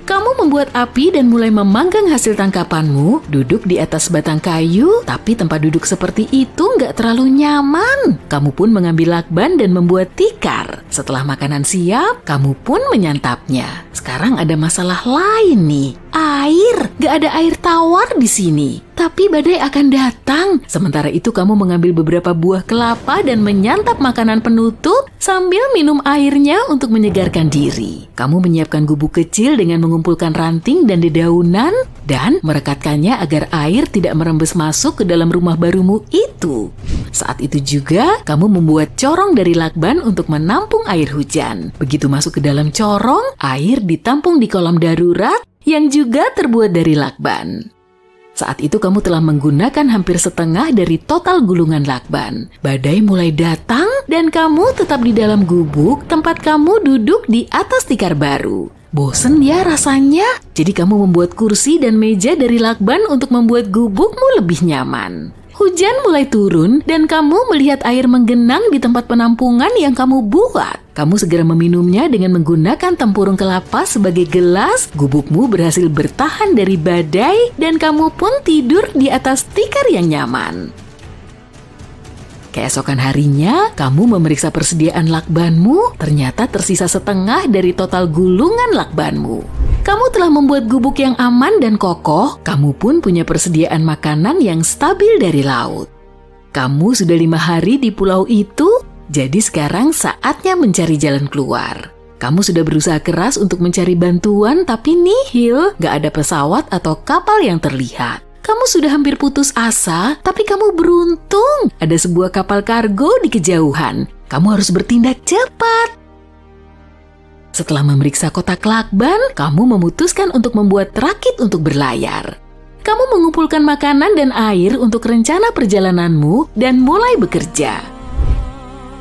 Kamu membuat api dan mulai memanggang hasil tangkapanmu, duduk di atas batang kayu, tapi tempat duduk seperti itu nggak terlalu nyaman. Kamu pun mengambil lakban dan membuat tikar. Setelah makanan siap, kamu pun menyantapnya. Sekarang ada masalah lain nih. Air, gak ada air tawar di sini. Tapi badai akan datang. Sementara itu kamu mengambil beberapa buah kelapa dan menyantap makanan penutup sambil minum airnya untuk menyegarkan diri. Kamu menyiapkan gubuk kecil dengan mengumpulkan ranting dan dedaunan dan merekatkannya agar air tidak merembes masuk ke dalam rumah barumu itu. Saat itu juga kamu membuat corong dari lakban untuk menampung air hujan. Begitu masuk ke dalam corong, air ditampung di kolam darurat yang juga terbuat dari lakban. Saat itu kamu telah menggunakan hampir setengah dari total gulungan lakban. Badai mulai datang dan kamu tetap di dalam gubuk tempat kamu duduk di atas tikar baru. Bosen ya rasanya? Jadi kamu membuat kursi dan meja dari lakban untuk membuat gubukmu lebih nyaman. Hujan mulai turun dan kamu melihat air menggenang di tempat penampungan yang kamu buat. Kamu segera meminumnya dengan menggunakan tempurung kelapa sebagai gelas. Gubukmu berhasil bertahan dari badai dan kamu pun tidur di atas tikar yang nyaman. Keesokan harinya, kamu memeriksa persediaan lakbanmu, ternyata tersisa setengah dari total gulungan lakbanmu. Kamu telah membuat gubuk yang aman dan kokoh, kamu pun punya persediaan makanan yang stabil dari laut. Kamu sudah 5 hari di pulau itu, jadi sekarang saatnya mencari jalan keluar. Kamu sudah berusaha keras untuk mencari bantuan, tapi nihil, gak ada pesawat atau kapal yang terlihat. Kamu sudah hampir putus asa, tapi kamu beruntung. Ada sebuah kapal kargo di kejauhan. Kamu harus bertindak cepat. Setelah memeriksa kotak lakban, kamu memutuskan untuk membuat rakit untuk berlayar. Kamu mengumpulkan makanan dan air untuk rencana perjalananmu dan mulai bekerja.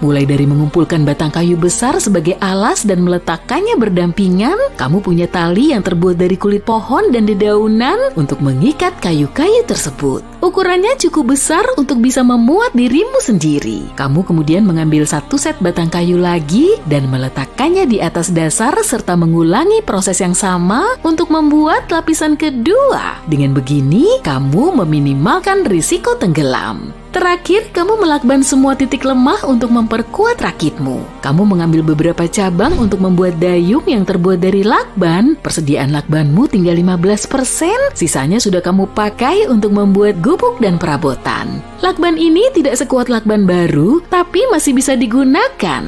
Mulai dari mengumpulkan batang kayu besar sebagai alas dan meletakkannya berdampingan, kamu punya tali yang terbuat dari kulit pohon dan dedaunan untuk mengikat kayu-kayu tersebut. Ukurannya cukup besar untuk bisa memuat dirimu sendiri. Kamu kemudian mengambil 1 set batang kayu lagi dan meletakkannya di atas dasar serta mengulangi proses yang sama untuk membuat lapisan kedua. Dengan begini, kamu meminimalkan risiko tenggelam. Terakhir, kamu melakban semua titik lemah untuk memperkuat rakitmu. Kamu mengambil beberapa cabang untuk membuat dayung yang terbuat dari lakban. Persediaan lakbanmu tinggal 15%, sisanya sudah kamu pakai untuk membuat gubuk dan perabotan. Lakban ini tidak sekuat lakban baru, tapi masih bisa digunakan.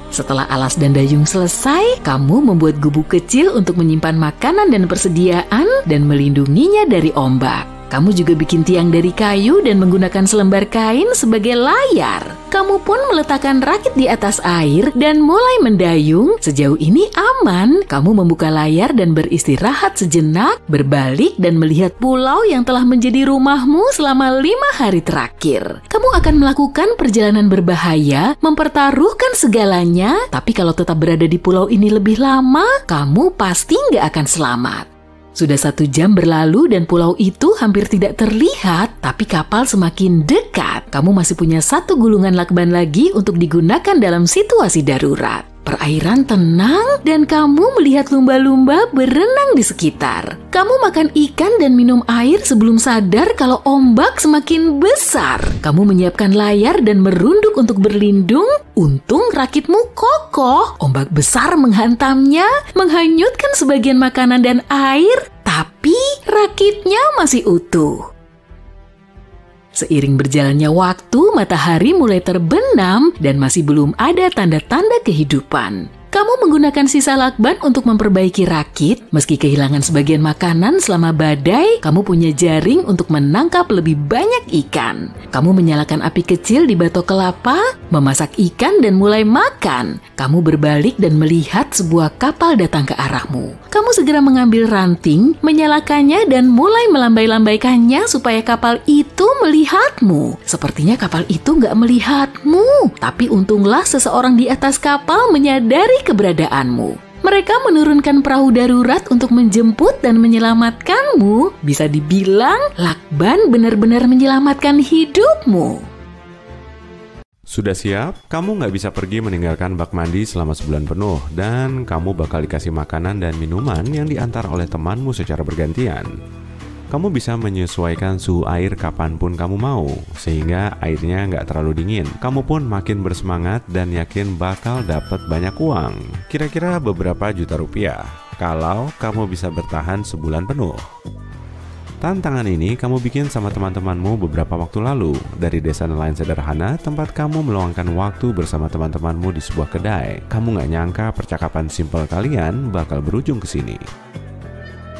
Setelah alas dan dayung selesai, kamu membuat gubuk kecil untuk menyimpan makanan dan persediaan dan melindunginya dari ombak. Kamu juga bikin tiang dari kayu dan menggunakan selembar kain sebagai layar. Kamu pun meletakkan rakit di atas air dan mulai mendayung. Sejauh ini aman. Kamu membuka layar dan beristirahat sejenak, berbalik dan melihat pulau yang telah menjadi rumahmu selama 5 hari terakhir. Kamu akan melakukan perjalanan berbahaya, mempertaruhkan segalanya, tapi kalau tetap berada di pulau ini lebih lama, kamu pasti nggak akan selamat. Sudah 1 jam berlalu dan pulau itu hampir tidak terlihat, tapi kapal semakin dekat. Kamu masih punya 1 gulungan lakban lagi untuk digunakan dalam situasi darurat. Perairan tenang dan kamu melihat lumba-lumba berenang di sekitar. Kamu makan ikan dan minum air sebelum sadar kalau ombak semakin besar. Kamu menyiapkan layar dan merunduk untuk berlindung. Untung rakitmu kokoh. Ombak besar menghantamnya, menghanyutkan sebagian makanan dan air, tapi rakitnya masih utuh. Seiring berjalannya waktu, matahari mulai terbenam dan masih belum ada tanda-tanda kehidupan. Kamu menggunakan sisa lakban untuk memperbaiki rakit. Meski kehilangan sebagian makanan selama badai, kamu punya jaring untuk menangkap lebih banyak ikan. Kamu menyalakan api kecil di batok kelapa, memasak ikan dan mulai makan. Kamu berbalik dan melihat sebuah kapal datang ke arahmu. Kamu segera mengambil ranting, menyalakannya dan mulai melambai-lambaikannya supaya kapal itu melihatmu. Sepertinya kapal itu nggak melihatmu, tapi untunglah seseorang di atas kapal menyadari keberadaanmu. Mereka menurunkan perahu darurat untuk menjemput dan menyelamatkanmu. Bisa dibilang, lakban benar-benar menyelamatkan hidupmu.
Sudah siap? Kamu nggak bisa pergi meninggalkan bak mandi selama sebulan penuh, dan kamu bakal dikasih makanan dan minuman yang diantar oleh temanmu secara bergantian. Kamu bisa menyesuaikan suhu air kapanpun kamu mau, sehingga airnya nggak terlalu dingin. Kamu pun makin bersemangat dan yakin bakal dapat banyak uang, kira-kira beberapa juta rupiah, kalau kamu bisa bertahan sebulan penuh. Tantangan ini kamu bikin sama teman-temanmu beberapa waktu lalu dari desa nelayan sederhana tempat kamu meluangkan waktu bersama teman-temanmu di sebuah kedai. Kamu nggak nyangka percakapan simpel kalian bakal berujung ke sini.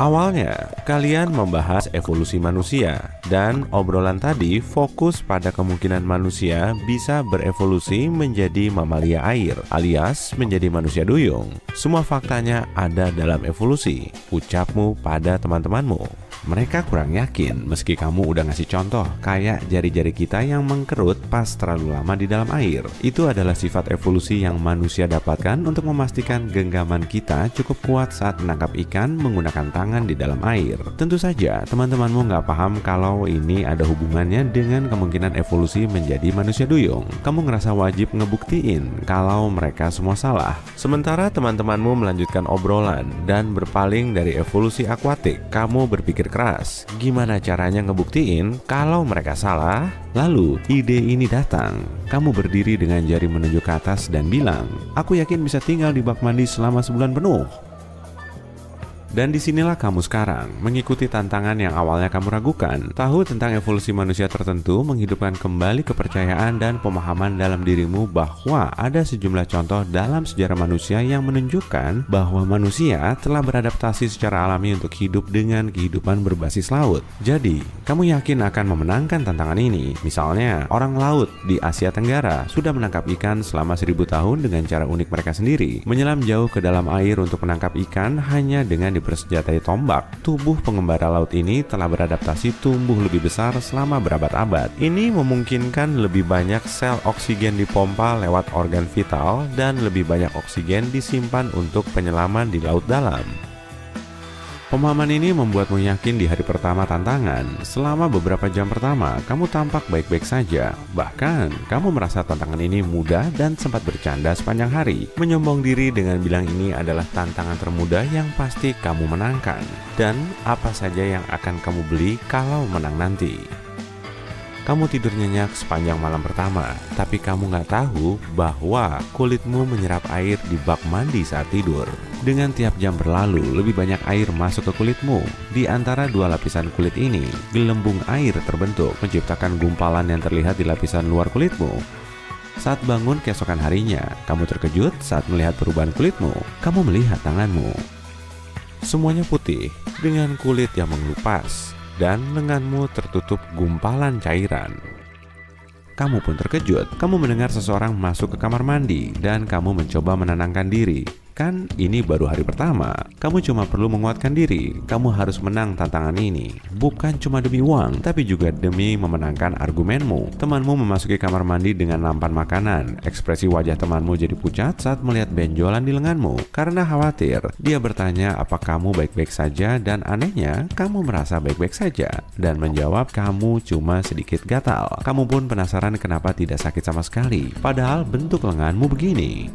Awalnya, kalian membahas evolusi manusia, dan obrolan tadi fokus pada kemungkinan manusia bisa berevolusi menjadi mamalia air, alias menjadi manusia duyung. Semua faktanya ada dalam evolusi, ucapmu pada teman-temanmu. Mereka kurang yakin meski kamu udah ngasih contoh kayak jari-jari kita yang mengkerut pas terlalu lama di dalam air. Itu adalah sifat evolusi yang manusia dapatkan untuk memastikan genggaman kita cukup kuat saat menangkap ikan menggunakan tangan di dalam air. Tentu saja teman-temanmu nggak paham kalau ini ada hubungannya dengan kemungkinan evolusi menjadi manusia duyung. Kamu ngerasa wajib ngebuktiin kalau mereka semua salah. Sementara teman-temanmu melanjutkan obrolan dan berpaling dari evolusi akuatik, kamu berpikir keras, gimana caranya ngebuktiin kalau mereka salah? Lalu ide ini datang. Kamu berdiri dengan jari menunjuk ke atas dan bilang, aku yakin bisa tinggal di bak mandi selama sebulan penuh. Dan disinilah kamu sekarang, mengikuti tantangan yang awalnya kamu ragukan. Tahu tentang evolusi manusia tertentu menghidupkan kembali kepercayaan dan pemahaman dalam dirimu bahwa ada sejumlah contoh dalam sejarah manusia yang menunjukkan bahwa manusia telah beradaptasi secara alami untuk hidup dengan kehidupan berbasis laut. Jadi, kamu yakin akan memenangkan tantangan ini? Misalnya, orang laut di Asia Tenggara sudah menangkap ikan selama 1000 tahun dengan cara unik mereka sendiri. Menyelam jauh ke dalam air untuk menangkap ikan hanya dengan dipersenjatai tombak. Tubuh pengembara laut ini telah beradaptasi tumbuh lebih besar selama berabad-abad. Ini memungkinkan lebih banyak sel oksigen dipompa lewat organ vital dan lebih banyak oksigen disimpan untuk penyelaman di laut dalam. Pemahaman ini membuatmu yakin di hari pertama tantangan. Selama beberapa jam pertama, kamu tampak baik-baik saja. Bahkan, kamu merasa tantangan ini mudah dan sempat bercanda sepanjang hari. Menyombong diri dengan bilang ini adalah tantangan termudah yang pasti kamu menangkan. Dan apa saja yang akan kamu beli kalau menang nanti. Kamu tidur nyenyak sepanjang malam pertama, tapi kamu nggak tahu bahwa kulitmu menyerap air di bak mandi saat tidur. Dengan tiap jam berlalu, lebih banyak air masuk ke kulitmu. Di antara dua lapisan kulit ini, gelembung air terbentuk, menciptakan gumpalan yang terlihat di lapisan luar kulitmu. Saat bangun keesokan harinya, kamu terkejut saat melihat perubahan kulitmu. Kamu melihat tanganmu. Semuanya putih, dengan kulit yang mengelupas, dan lenganmu tertutup gumpalan cairan. Kamu pun terkejut. Kamu mendengar seseorang masuk ke kamar mandi, dan kamu mencoba menenangkan diri. Kan ini baru hari pertama. Kamu cuma perlu menguatkan diri. Kamu harus menang tantangan ini. Bukan cuma demi uang, tapi juga demi memenangkan argumenmu. Temanmu memasuki kamar mandi dengan nampan makanan. Ekspresi wajah temanmu jadi pucat saat melihat benjolan di lenganmu. Karena khawatir, dia bertanya apa kamu baik-baik saja, dan anehnya, kamu merasa baik-baik saja. Dan menjawab kamu cuma sedikit gatal. Kamu pun penasaran kenapa tidak sakit sama sekali, padahal bentuk lenganmu begini.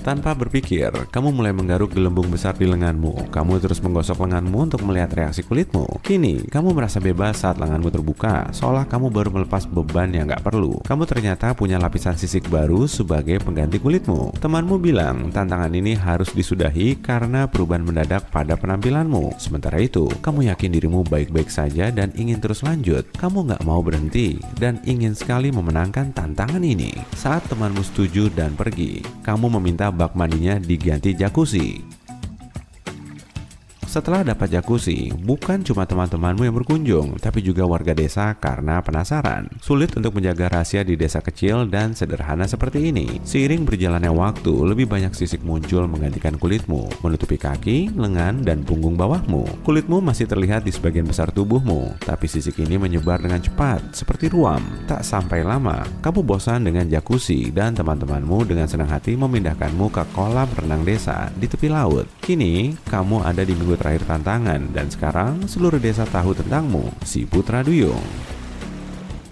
Tanpa berpikir, kamu mulai menggaruk gelembung besar di lenganmu. Kamu terus menggosok lenganmu untuk melihat reaksi kulitmu. Kini, kamu merasa bebas saat lenganmu terbuka, seolah kamu baru melepas beban yang gak perlu. Kamu ternyata punya lapisan sisik baru sebagai pengganti kulitmu. Temanmu bilang, tantangan ini harus disudahi karena perubahan mendadak pada penampilanmu. Sementara itu, kamu yakin dirimu baik-baik saja dan ingin terus lanjut. Kamu gak mau berhenti dan ingin sekali memenangkan tantangan ini. Saat temanmu setuju dan pergi, kamu meminta bak mandinya diganti jacuzzi. Setelah dapat jacuzzi, bukan cuma teman-temanmu yang berkunjung, tapi juga warga desa karena penasaran. Sulit untuk menjaga rahasia di desa kecil dan sederhana seperti ini. Seiring berjalannya waktu, lebih banyak sisik muncul menggantikan kulitmu, menutupi kaki, lengan, dan punggung bawahmu. Kulitmu masih terlihat di sebagian besar tubuhmu, tapi sisik ini menyebar dengan cepat, seperti ruam. Tak sampai lama, kamu bosan dengan jacuzzi dan teman-temanmu dengan senang hati memindahkanmu ke kolam renang desa di tepi laut. Kini, kamu ada di minggu terakhir tantangan, dan sekarang seluruh desa tahu tentangmu, si Putra Duyung.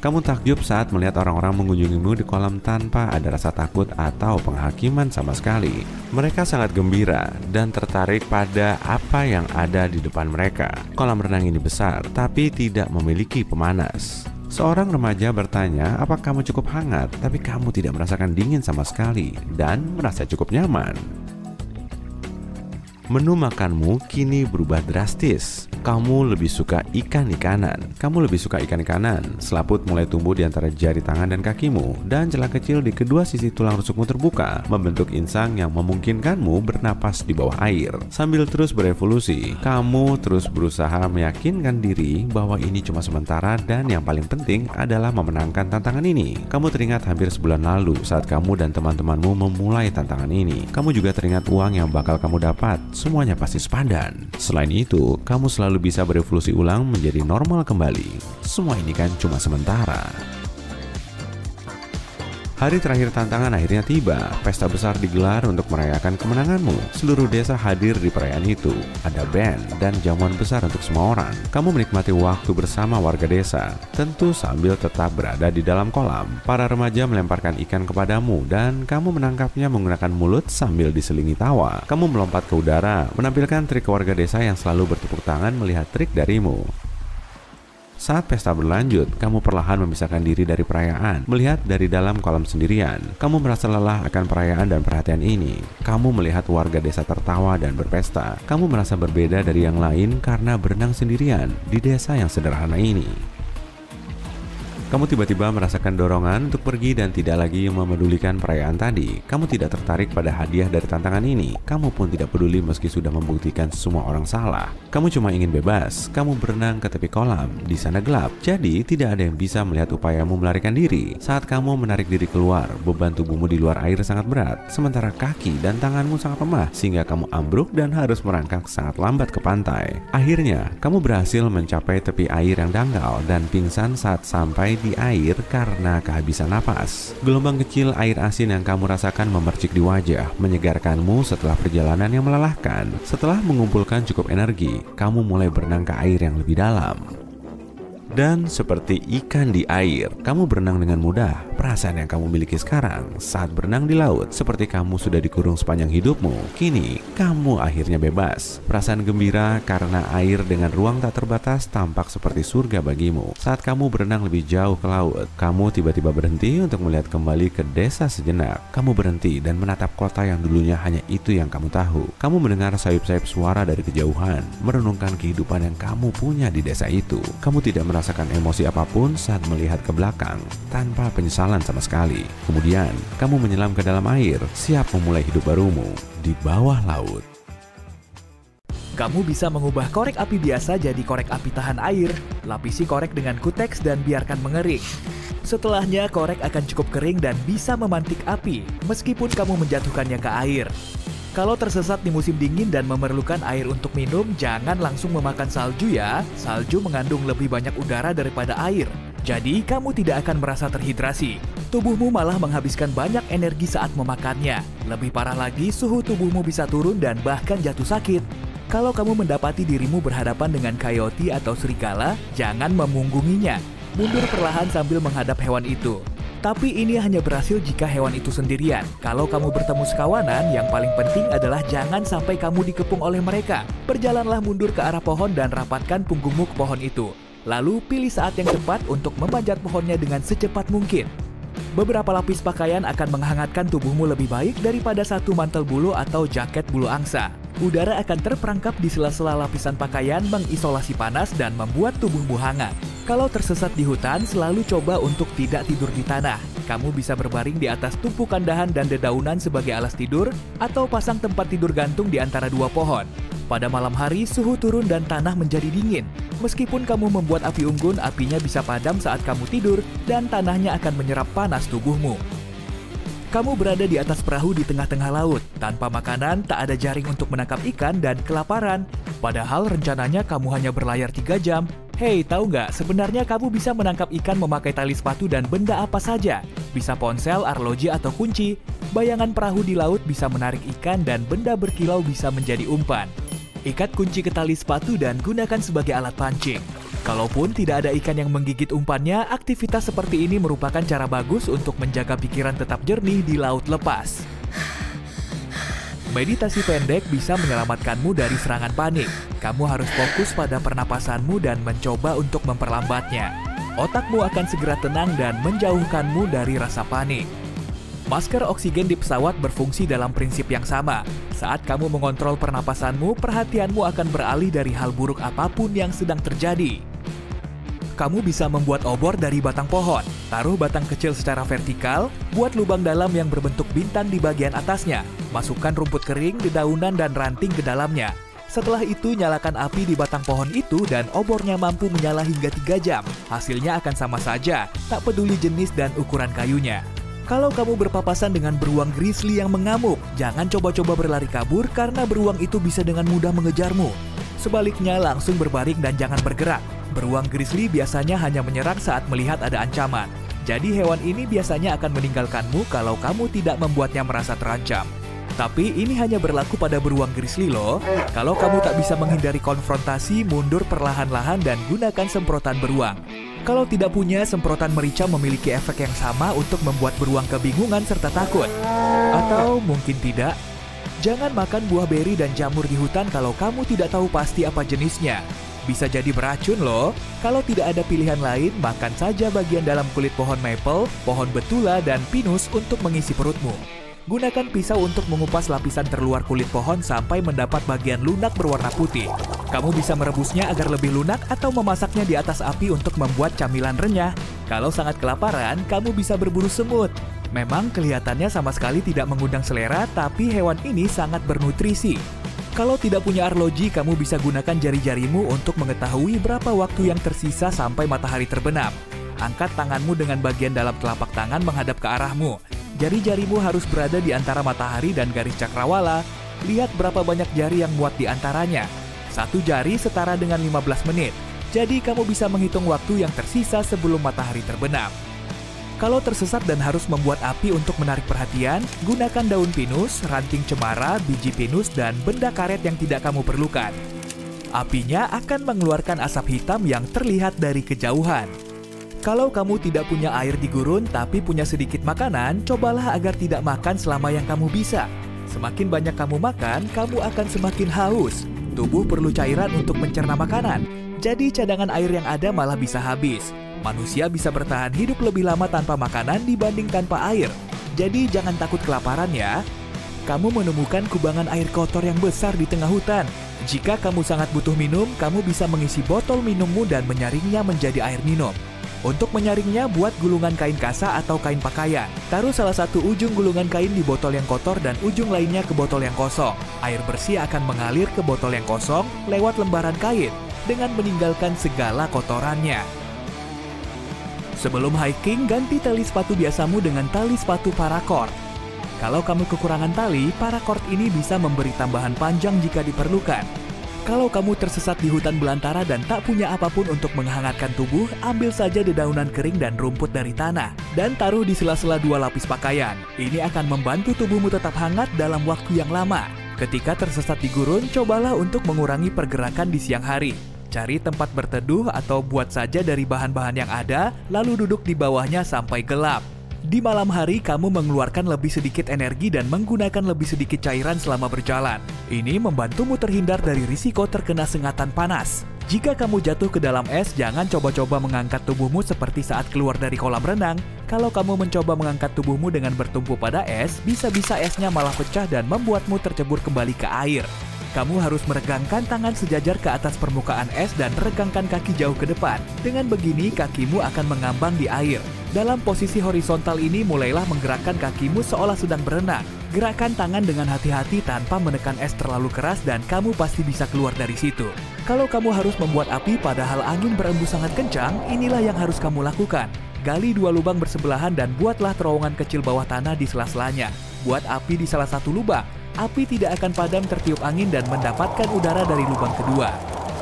Kamu takjub saat melihat orang-orang mengunjungimu di kolam tanpa ada rasa takut atau penghakiman sama sekali. Mereka sangat gembira dan tertarik pada apa yang ada di depan mereka. Kolam renang ini besar, tapi tidak memiliki pemanas. Seorang remaja bertanya, "Apa kamu cukup hangat?" Tapi kamu tidak merasakan dingin sama sekali dan merasa cukup nyaman. Menu makanmu kini berubah drastis. Kamu lebih suka ikan-ikanan. Selaput mulai tumbuh di antara jari tangan dan kakimu, dan celah kecil di kedua sisi tulang rusukmu terbuka, membentuk insang yang memungkinkanmu bernapas di bawah air. Sambil terus berevolusi, kamu terus berusaha meyakinkan diri bahwa ini cuma sementara dan yang paling penting adalah memenangkan tantangan ini. Kamu teringat hampir sebulan lalu saat kamu dan teman-temanmu memulai tantangan ini. Kamu juga teringat uang yang bakal kamu dapat. Semuanya pasti sepadan. Selain itu, kamu selalu bisa berevolusi ulang menjadi normal kembali. Semua ini kan cuma sementara. Hari terakhir tantangan akhirnya tiba. Pesta besar digelar untuk merayakan kemenanganmu. Seluruh desa hadir di perayaan itu. Ada band dan jamuan besar untuk semua orang. Kamu menikmati waktu bersama warga desa, tentu sambil tetap berada di dalam kolam. Para remaja melemparkan ikan kepadamu dan kamu menangkapnya menggunakan mulut sambil diselingi tawa. Kamu melompat ke udara, menampilkan trik warga desa yang selalu bertepuk tangan melihat trik darimu. Saat pesta berlanjut, kamu perlahan memisahkan diri dari perayaan, melihat dari dalam kolam sendirian. Kamu merasa lelah akan perayaan dan perhatian ini. Kamu melihat warga desa tertawa dan berpesta. Kamu merasa berbeda dari yang lain karena berenang sendirian di desa yang sederhana ini. Kamu tiba-tiba merasakan dorongan untuk pergi dan tidak lagi memedulikan perayaan tadi. Kamu tidak tertarik pada hadiah dari tantangan ini. Kamu pun tidak peduli meski sudah membuktikan semua orang salah. Kamu cuma ingin bebas. Kamu berenang ke tepi kolam. Di sana gelap, jadi tidak ada yang bisa melihat upayamu melarikan diri. Saat kamu menarik diri keluar, beban tubuhmu di luar air sangat berat, sementara kaki dan tanganmu sangat lemah, sehingga kamu ambruk dan harus merangkak sangat lambat ke pantai. Akhirnya, kamu berhasil mencapai tepi air yang dangkal dan pingsan saat sampai di air karena kehabisan napas. Gelombang kecil air asin yang kamu rasakan memercik di wajah, menyegarkanmu setelah perjalanan yang melelahkan. Setelah mengumpulkan cukup energi, kamu mulai berenang ke air yang lebih dalam. Dan seperti ikan di air, kamu berenang dengan mudah. Perasaan yang kamu miliki sekarang saat berenang di laut seperti kamu sudah dikurung sepanjang hidupmu. Kini, kamu akhirnya bebas. Perasaan gembira karena air dengan ruang tak terbatas tampak seperti surga bagimu. Saat kamu berenang lebih jauh ke laut, kamu tiba-tiba berhenti untuk melihat kembali ke desa sejenak. Kamu berhenti dan menatap kota yang dulunya hanya itu yang kamu tahu. Kamu mendengar sayup-sayup suara dari kejauhan, merenungkan kehidupan yang kamu punya di desa itu. Kamu tidak merasakan emosi apapun saat melihat ke belakang, tanpa penyesalan sama sekali. Kemudian, kamu menyelam ke dalam air, siap memulai hidup barumu di bawah laut.
Kamu bisa mengubah korek api biasa jadi korek api tahan air. Lapisi korek dengan kuteks dan biarkan mengering. Setelahnya, korek akan cukup kering dan bisa memantik api, meskipun kamu menjatuhkannya ke air. Kalau tersesat di musim dingin dan memerlukan air untuk minum, jangan langsung memakan salju ya. Salju mengandung lebih banyak udara daripada air. Jadi, kamu tidak akan merasa terhidrasi. Tubuhmu malah menghabiskan banyak energi saat memakannya. Lebih parah lagi, suhu tubuhmu bisa turun dan bahkan jatuh sakit. Kalau kamu mendapati dirimu berhadapan dengan coyote atau serigala, jangan memunggunginya. Mundur perlahan sambil menghadap hewan itu. Tapi ini hanya berhasil jika hewan itu sendirian. Kalau kamu bertemu sekawanan, yang paling penting adalah jangan sampai kamu dikepung oleh mereka. Berjalanlah mundur ke arah pohon dan rapatkan punggungmu ke pohon itu. Lalu pilih saat yang tepat untuk memanjat pohonnya dengan secepat mungkin. Beberapa lapis pakaian akan menghangatkan tubuhmu lebih baik daripada satu mantel bulu atau jaket bulu angsa. Udara akan terperangkap di sela-sela lapisan pakaian, mengisolasi panas dan membuat tubuhmu hangat. Kalau tersesat di hutan, selalu coba untuk tidak tidur di tanah. Kamu bisa berbaring di atas tumpukan dahan dan dedaunan sebagai alas tidur, atau pasang tempat tidur gantung di antara dua pohon. Pada malam hari, suhu turun dan tanah menjadi dingin. Meskipun kamu membuat api unggun, apinya bisa padam saat kamu tidur, dan tanahnya akan menyerap panas tubuhmu. Kamu berada di atas perahu di tengah-tengah laut. Tanpa makanan, tak ada jaring untuk menangkap ikan dan kelaparan. Padahal rencananya kamu hanya berlayar 3 jam. Hei, tahu nggak? Sebenarnya kamu bisa menangkap ikan memakai tali sepatu dan benda apa saja. Bisa ponsel, arloji, atau kunci. Bayangan perahu di laut bisa menarik ikan dan benda berkilau bisa menjadi umpan. Ikat kunci ke tali sepatu dan gunakan sebagai alat pancing. Kalaupun tidak ada ikan yang menggigit umpannya, aktivitas seperti ini merupakan cara bagus untuk menjaga pikiran tetap jernih di laut lepas. Meditasi pendek bisa menyelamatkanmu dari serangan panik. Kamu harus fokus pada pernapasanmu dan mencoba untuk memperlambatnya. Otakmu akan segera tenang dan menjauhkanmu dari rasa panik. Masker oksigen di pesawat berfungsi dalam prinsip yang sama. Saat kamu mengontrol pernapasanmu, perhatianmu akan beralih dari hal buruk apapun yang sedang terjadi. Kamu bisa membuat obor dari batang pohon. Taruh batang kecil secara vertikal, buat lubang dalam yang berbentuk bintang di bagian atasnya. Masukkan rumput kering, dedaunan, dan ranting ke dalamnya. Setelah itu, nyalakan api di batang pohon itu dan obornya mampu menyala hingga 3 jam. Hasilnya akan sama saja, tak peduli jenis dan ukuran kayunya. Kalau kamu berpapasan dengan beruang grizzly yang mengamuk, jangan coba-coba berlari kabur karena beruang itu bisa dengan mudah mengejarmu. Sebaliknya, langsung berbaring dan jangan bergerak. Beruang grizzly biasanya hanya menyerang saat melihat ada ancaman. Jadi hewan ini biasanya akan meninggalkanmu kalau kamu tidak membuatnya merasa terancam. Tapi ini hanya berlaku pada beruang grizzly loh. Kalau kamu tak bisa menghindari konfrontasi, mundur perlahan-lahan dan gunakan semprotan beruang. Kalau tidak punya, semprotan merica memiliki efek yang sama untuk membuat beruang kebingungan serta takut. Atau mungkin tidak. Jangan makan buah beri dan jamur di hutan kalau kamu tidak tahu pasti apa jenisnya. Bisa jadi beracun loh. Kalau tidak ada pilihan lain, makan saja bagian dalam kulit pohon maple, pohon betula, dan pinus untuk mengisi perutmu. Gunakan pisau untuk mengupas lapisan terluar kulit pohon sampai mendapat bagian lunak berwarna putih. Kamu bisa merebusnya agar lebih lunak atau memasaknya di atas api untuk membuat camilan renyah. Kalau sangat kelaparan, kamu bisa berburu semut. Memang kelihatannya sama sekali tidak mengundang selera, tapi hewan ini sangat bernutrisi. Kalau tidak punya arloji, kamu bisa gunakan jari-jarimu untuk mengetahui berapa waktu yang tersisa sampai matahari terbenam. Angkat tanganmu dengan bagian dalam telapak tangan menghadap ke arahmu. Jari-jarimu harus berada di antara matahari dan garis cakrawala. Lihat berapa banyak jari yang muat di antaranya. 1 jari setara dengan 15 menit. Jadi kamu bisa menghitung waktu yang tersisa sebelum matahari terbenam. Kalau tersesat dan harus membuat api untuk menarik perhatian, gunakan daun pinus, ranting cemara, biji pinus, dan benda karet yang tidak kamu perlukan. Apinya akan mengeluarkan asap hitam yang terlihat dari kejauhan. Kalau kamu tidak punya air di gurun tapi punya sedikit makanan, cobalah agar tidak makan selama yang kamu bisa. Semakin banyak kamu makan, kamu akan semakin haus. Tubuh perlu cairan untuk mencerna makanan, jadi cadangan air yang ada malah bisa habis. Manusia bisa bertahan hidup lebih lama tanpa makanan dibanding tanpa air. Jadi jangan takut kelaparan ya. Kamu menemukan kubangan air kotor yang besar di tengah hutan. Jika kamu sangat butuh minum, kamu bisa mengisi botol minummu dan menyaringnya menjadi air minum. Untuk menyaringnya, buat gulungan kain kasa atau kain pakaian. Taruh salah satu ujung gulungan kain di botol yang kotor dan ujung lainnya ke botol yang kosong. Air bersih akan mengalir ke botol yang kosong lewat lembaran kain dengan meninggalkan segala kotorannya. Sebelum hiking, ganti tali sepatu biasamu dengan tali sepatu paracord. Kalau kamu kekurangan tali, paracord ini bisa memberi tambahan panjang jika diperlukan. Kalau kamu tersesat di hutan belantara dan tak punya apapun untuk menghangatkan tubuh, ambil saja dedaunan kering dan rumput dari tanah, dan taruh di sela-sela 2 lapis pakaian. Ini akan membantu tubuhmu tetap hangat dalam waktu yang lama. Ketika tersesat di gurun, cobalah untuk mengurangi pergerakan di siang hari. Cari tempat berteduh atau buat saja dari bahan-bahan yang ada, lalu duduk di bawahnya sampai gelap. Di malam hari, kamu mengeluarkan lebih sedikit energi dan menggunakan lebih sedikit cairan selama berjalan. Ini membantumu terhindar dari risiko terkena sengatan panas. Jika kamu jatuh ke dalam es, jangan coba-coba mengangkat tubuhmu seperti saat keluar dari kolam renang. Kalau kamu mencoba mengangkat tubuhmu dengan bertumpu pada es, bisa-bisa esnya malah pecah dan membuatmu tercebur kembali ke air. Kamu harus meregangkan tangan sejajar ke atas permukaan es dan regangkan kaki jauh ke depan. Dengan begini, kakimu akan mengambang di air. Dalam posisi horizontal ini, mulailah menggerakkan kakimu seolah sedang berenang. Gerakkan tangan dengan hati-hati tanpa menekan es terlalu keras dan kamu pasti bisa keluar dari situ. Kalau kamu harus membuat api padahal angin berembus sangat kencang, inilah yang harus kamu lakukan. Gali 2 lubang bersebelahan dan buatlah terowongan kecil bawah tanah di sela-selanya. Buat api di salah satu lubang. Api tidak akan padam tertiup angin dan mendapatkan udara dari lubang kedua.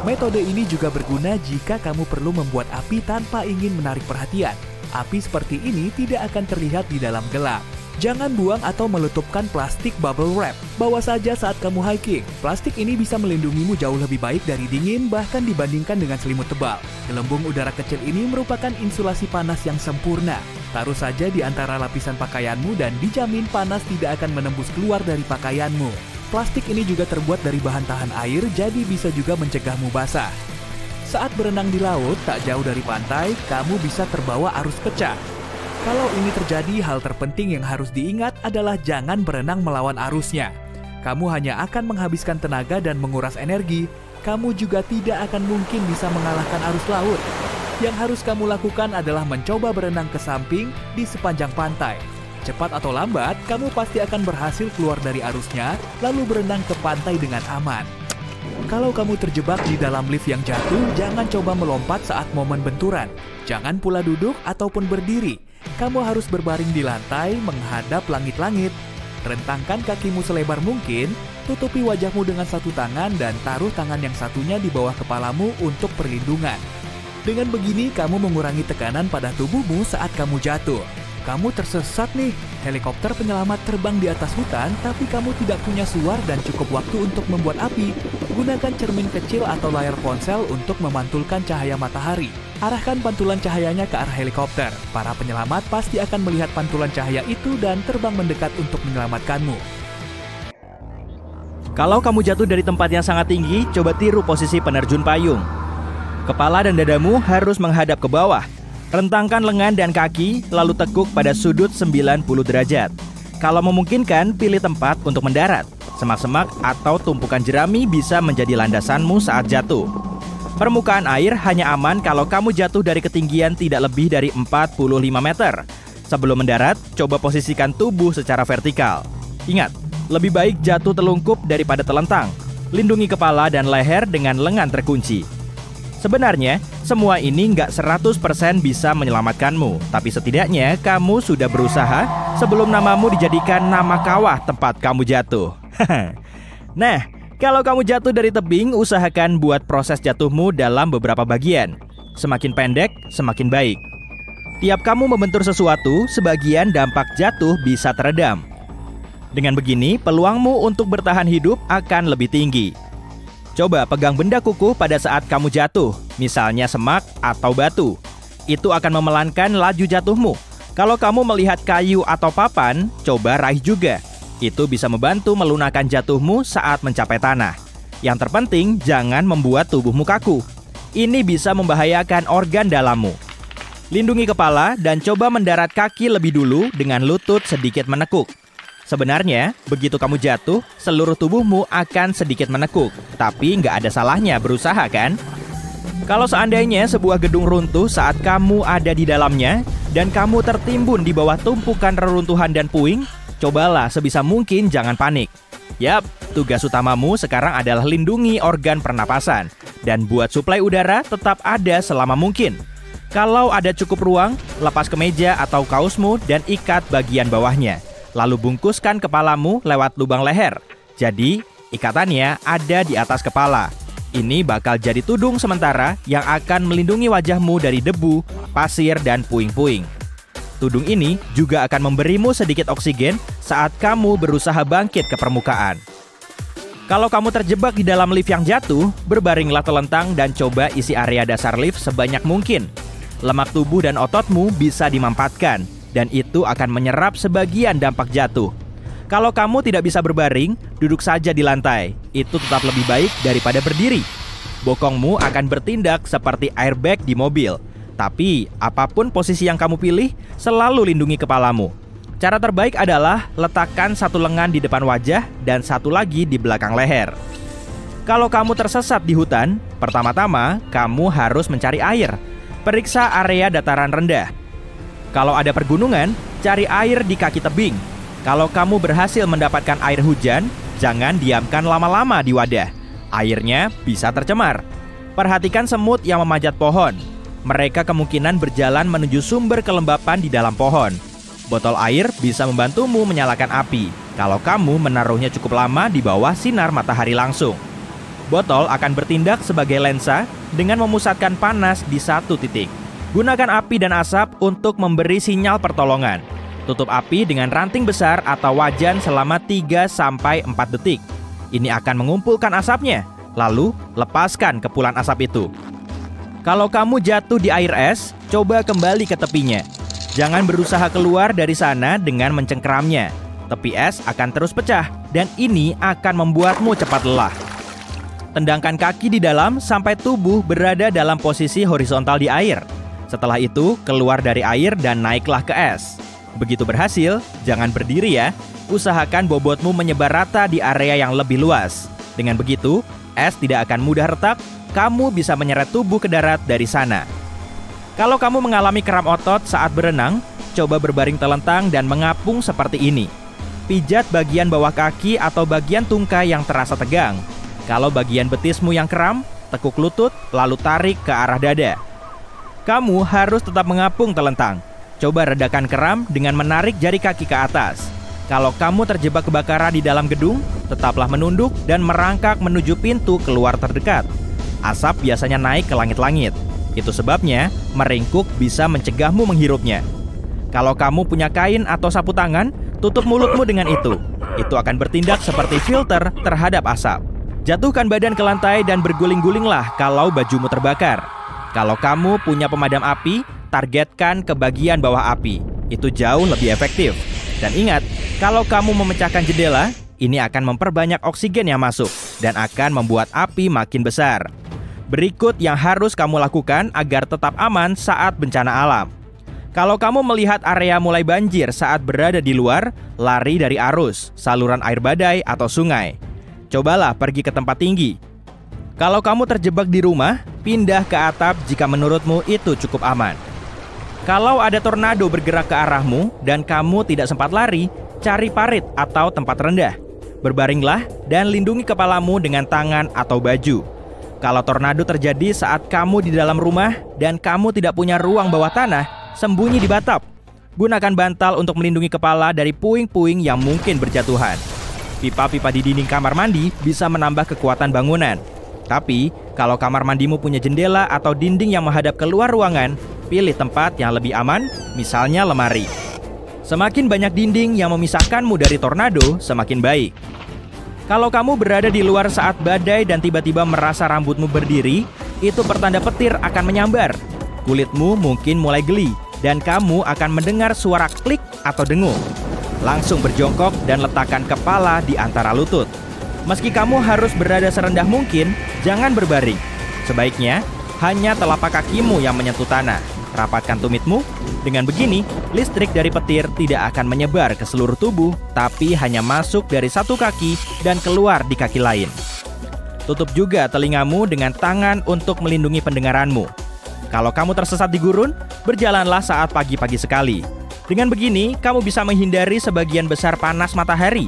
Metode ini juga berguna jika kamu perlu membuat api tanpa ingin menarik perhatian. Api seperti ini tidak akan terlihat di dalam gelap. Jangan buang atau meletupkan plastik bubble wrap. Bawa saja saat kamu hiking. Plastik ini bisa melindungimu jauh lebih baik dari dingin bahkan dibandingkan dengan selimut tebal. Gelembung udara kecil ini merupakan insulasi panas yang sempurna. Taruh saja di antara lapisan pakaianmu dan dijamin panas tidak akan menembus keluar dari pakaianmu. Plastik ini juga terbuat dari bahan tahan air, jadi bisa juga mencegahmu basah. Saat berenang di laut, tak jauh dari pantai, kamu bisa terbawa arus pecah. Kalau ini terjadi, hal terpenting yang harus diingat adalah jangan berenang melawan arusnya. Kamu hanya akan menghabiskan tenaga dan menguras energi. Kamu juga tidak akan mungkin bisa mengalahkan arus laut. Yang harus kamu lakukan adalah mencoba berenang ke samping di sepanjang pantai. Cepat atau lambat, kamu pasti akan berhasil keluar dari arusnya, lalu berenang ke pantai dengan aman. Kalau kamu terjebak di dalam lift yang jatuh, jangan coba melompat saat momen benturan. Jangan pula duduk ataupun berdiri. Kamu harus berbaring di lantai, menghadap langit-langit. Rentangkan kakimu selebar mungkin, tutupi wajahmu dengan satu tangan dan taruh tangan yang satunya di bawah kepalamu untuk perlindungan. Dengan begini, kamu mengurangi tekanan pada tubuhmu saat kamu jatuh. Kamu tersesat nih, helikopter penyelamat terbang di atas hutan, tapi kamu tidak punya suar dan cukup waktu untuk membuat api. Gunakan cermin kecil atau layar ponsel untuk memantulkan cahaya matahari. Arahkan pantulan cahayanya ke arah helikopter. Para penyelamat pasti akan melihat pantulan cahaya itu dan terbang mendekat untuk menyelamatkanmu.
Kalau kamu jatuh dari tempat yang sangat tinggi, coba tiru posisi penerjun payung. Kepala dan dadamu harus menghadap ke bawah. Rentangkan lengan dan kaki, lalu tekuk pada sudut 90 derajat. Kalau memungkinkan, pilih tempat untuk mendarat. Semak-semak atau tumpukan jerami bisa menjadi landasanmu saat jatuh. Permukaan air hanya aman kalau kamu jatuh dari ketinggian tidak lebih dari 45 meter. Sebelum mendarat, coba posisikan tubuh secara vertikal. Ingat, lebih baik jatuh telungkup daripada telentang. Lindungi kepala dan leher dengan lengan terkunci. Sebenarnya, semua ini nggak 100% bisa menyelamatkanmu, tapi setidaknya kamu sudah berusaha sebelum namamu dijadikan nama kawah tempat kamu jatuh. Nah, kalau kamu jatuh dari tebing, usahakan buat proses jatuhmu dalam beberapa bagian. Semakin pendek, semakin baik. Tiap kamu membentur sesuatu, sebagian dampak jatuh bisa teredam. Dengan begini, peluangmu untuk bertahan hidup akan lebih tinggi. Coba pegang benda kukuh pada saat kamu jatuh, misalnya semak atau batu. Itu akan memelankan laju jatuhmu. Kalau kamu melihat kayu atau papan, coba raih juga. Itu bisa membantu melunakkan jatuhmu saat mencapai tanah. Yang terpenting, jangan membuat tubuhmu kaku. Ini bisa membahayakan organ dalammu. Lindungi kepala dan coba mendarat kaki lebih dulu dengan lutut sedikit menekuk. Sebenarnya, begitu kamu jatuh, seluruh tubuhmu akan sedikit menekuk. Tapi nggak ada salahnya berusaha kan? Kalau seandainya sebuah gedung runtuh saat kamu ada di dalamnya, dan kamu tertimbun di bawah tumpukan reruntuhan dan puing, cobalah sebisa mungkin jangan panik. Yap, tugas utamamu sekarang adalah lindungi organ pernapasan, dan buat suplai udara tetap ada selama mungkin. Kalau ada cukup ruang, lepas kemeja atau kaosmu dan ikat bagian bawahnya. Lalu bungkuskan kepalamu lewat lubang leher. Jadi, ikatannya ada di atas kepala. Ini bakal jadi tudung sementara yang akan melindungi wajahmu dari debu, pasir, dan puing-puing. Tudung ini juga akan memberimu sedikit oksigen saat kamu berusaha bangkit ke permukaan. Kalau kamu terjebak di dalam lift yang jatuh, berbaringlah telentang dan coba isi area dasar lift sebanyak mungkin. Lemak tubuh dan ototmu bisa dimanfaatkan, dan itu akan menyerap sebagian dampak jatuh. Kalau kamu tidak bisa berbaring, duduk saja di lantai. Itu tetap lebih baik daripada berdiri. Bokongmu akan bertindak seperti airbag di mobil. Tapi, apapun posisi yang kamu pilih, selalu lindungi kepalamu. Cara terbaik adalah letakkan satu lengan di depan wajah dan satu lagi di belakang leher. Kalau kamu tersesat di hutan, pertama-tama kamu harus mencari air. Periksa area dataran rendah. Kalau ada pergunungan, cari air di kaki tebing. Kalau kamu berhasil mendapatkan air hujan, jangan diamkan lama-lama di wadah. Airnya bisa tercemar. Perhatikan semut yang memanjat pohon. Mereka kemungkinan berjalan menuju sumber kelembapan di dalam pohon. Botol air bisa membantumu menyalakan api kalau kamu menaruhnya cukup lama di bawah sinar matahari langsung. Botol akan bertindak sebagai lensa dengan memusatkan panas di satu titik. Gunakan api dan asap untuk memberi sinyal pertolongan. Tutup api dengan ranting besar atau wajan selama 3-4 detik. Ini akan mengumpulkan asapnya, lalu lepaskan kepulan asap itu. Kalau kamu jatuh di air es, coba kembali ke tepinya. Jangan berusaha keluar dari sana dengan mencengkeramnya. Tepi es akan terus pecah, dan ini akan membuatmu cepat lelah. Tendangkan kaki di dalam sampai tubuh berada dalam posisi horizontal di air. Setelah itu, keluar dari air dan naiklah ke es. Begitu berhasil, jangan berdiri ya. Usahakan bobotmu menyebar rata di area yang lebih luas. Dengan begitu, es tidak akan mudah retak, kamu bisa menyeret tubuh ke darat dari sana. Kalau kamu mengalami kram otot saat berenang, coba berbaring telentang dan mengapung seperti ini. Pijat bagian bawah kaki atau bagian tungkai yang terasa tegang. Kalau bagian betismu yang kram, tekuk lutut, lalu tarik ke arah dada. Kamu harus tetap mengapung telentang. Coba redakan kram dengan menarik jari kaki ke atas. Kalau kamu terjebak kebakaran di dalam gedung, tetaplah menunduk dan merangkak menuju pintu keluar terdekat. Asap biasanya naik ke langit-langit. Itu sebabnya meringkuk bisa mencegahmu menghirupnya. Kalau kamu punya kain atau sapu tangan, tutup mulutmu dengan itu. Itu akan bertindak seperti filter terhadap asap. Jatuhkan badan ke lantai dan berguling-gulinglah kalau bajumu terbakar. Kalau kamu punya pemadam api, targetkan ke bagian bawah api. Itu jauh lebih efektif. Dan ingat, kalau kamu memecahkan jendela, ini akan memperbanyak oksigen yang masuk dan akan membuat api makin besar. Berikut yang harus kamu lakukan agar tetap aman saat bencana alam. Kalau kamu melihat area mulai banjir saat berada di luar, lari dari arus, saluran air badai atau sungai. Cobalah pergi ke tempat tinggi. Kalau kamu terjebak di rumah, pindah ke atap jika menurutmu itu cukup aman. Kalau ada tornado bergerak ke arahmu dan kamu tidak sempat lari, cari parit atau tempat rendah. Berbaringlah dan lindungi kepalamu dengan tangan atau baju. Kalau tornado terjadi saat kamu di dalam rumah dan kamu tidak punya ruang bawah tanah, sembunyi di batap. Gunakan bantal untuk melindungi kepala dari puing-puing yang mungkin berjatuhan. Pipa-pipa di dinding kamar mandi bisa menambah kekuatan bangunan. Tapi, kalau kamar mandimu punya jendela atau dinding yang menghadap keluar ruangan, pilih tempat yang lebih aman, misalnya lemari. Semakin banyak dinding yang memisahkanmu dari tornado, semakin baik. Kalau kamu berada di luar saat badai dan tiba-tiba merasa rambutmu berdiri, itu pertanda petir akan menyambar. Kulitmu mungkin mulai geli, dan kamu akan mendengar suara klik atau dengung. Langsung berjongkok dan letakkan kepala di antara lutut. Meski kamu harus berada serendah mungkin, jangan berbaring. Sebaiknya, hanya telapak kakimu yang menyentuh tanah. Rapatkan tumitmu. Dengan begini, listrik dari petir tidak akan menyebar ke seluruh tubuh, tapi hanya masuk dari satu kaki dan keluar di kaki lain. Tutup juga telingamu dengan tangan untuk melindungi pendengaranmu. Kalau kamu tersesat di gurun, berjalanlah saat pagi-pagi sekali. Dengan begini, kamu bisa menghindari sebagian besar panas matahari.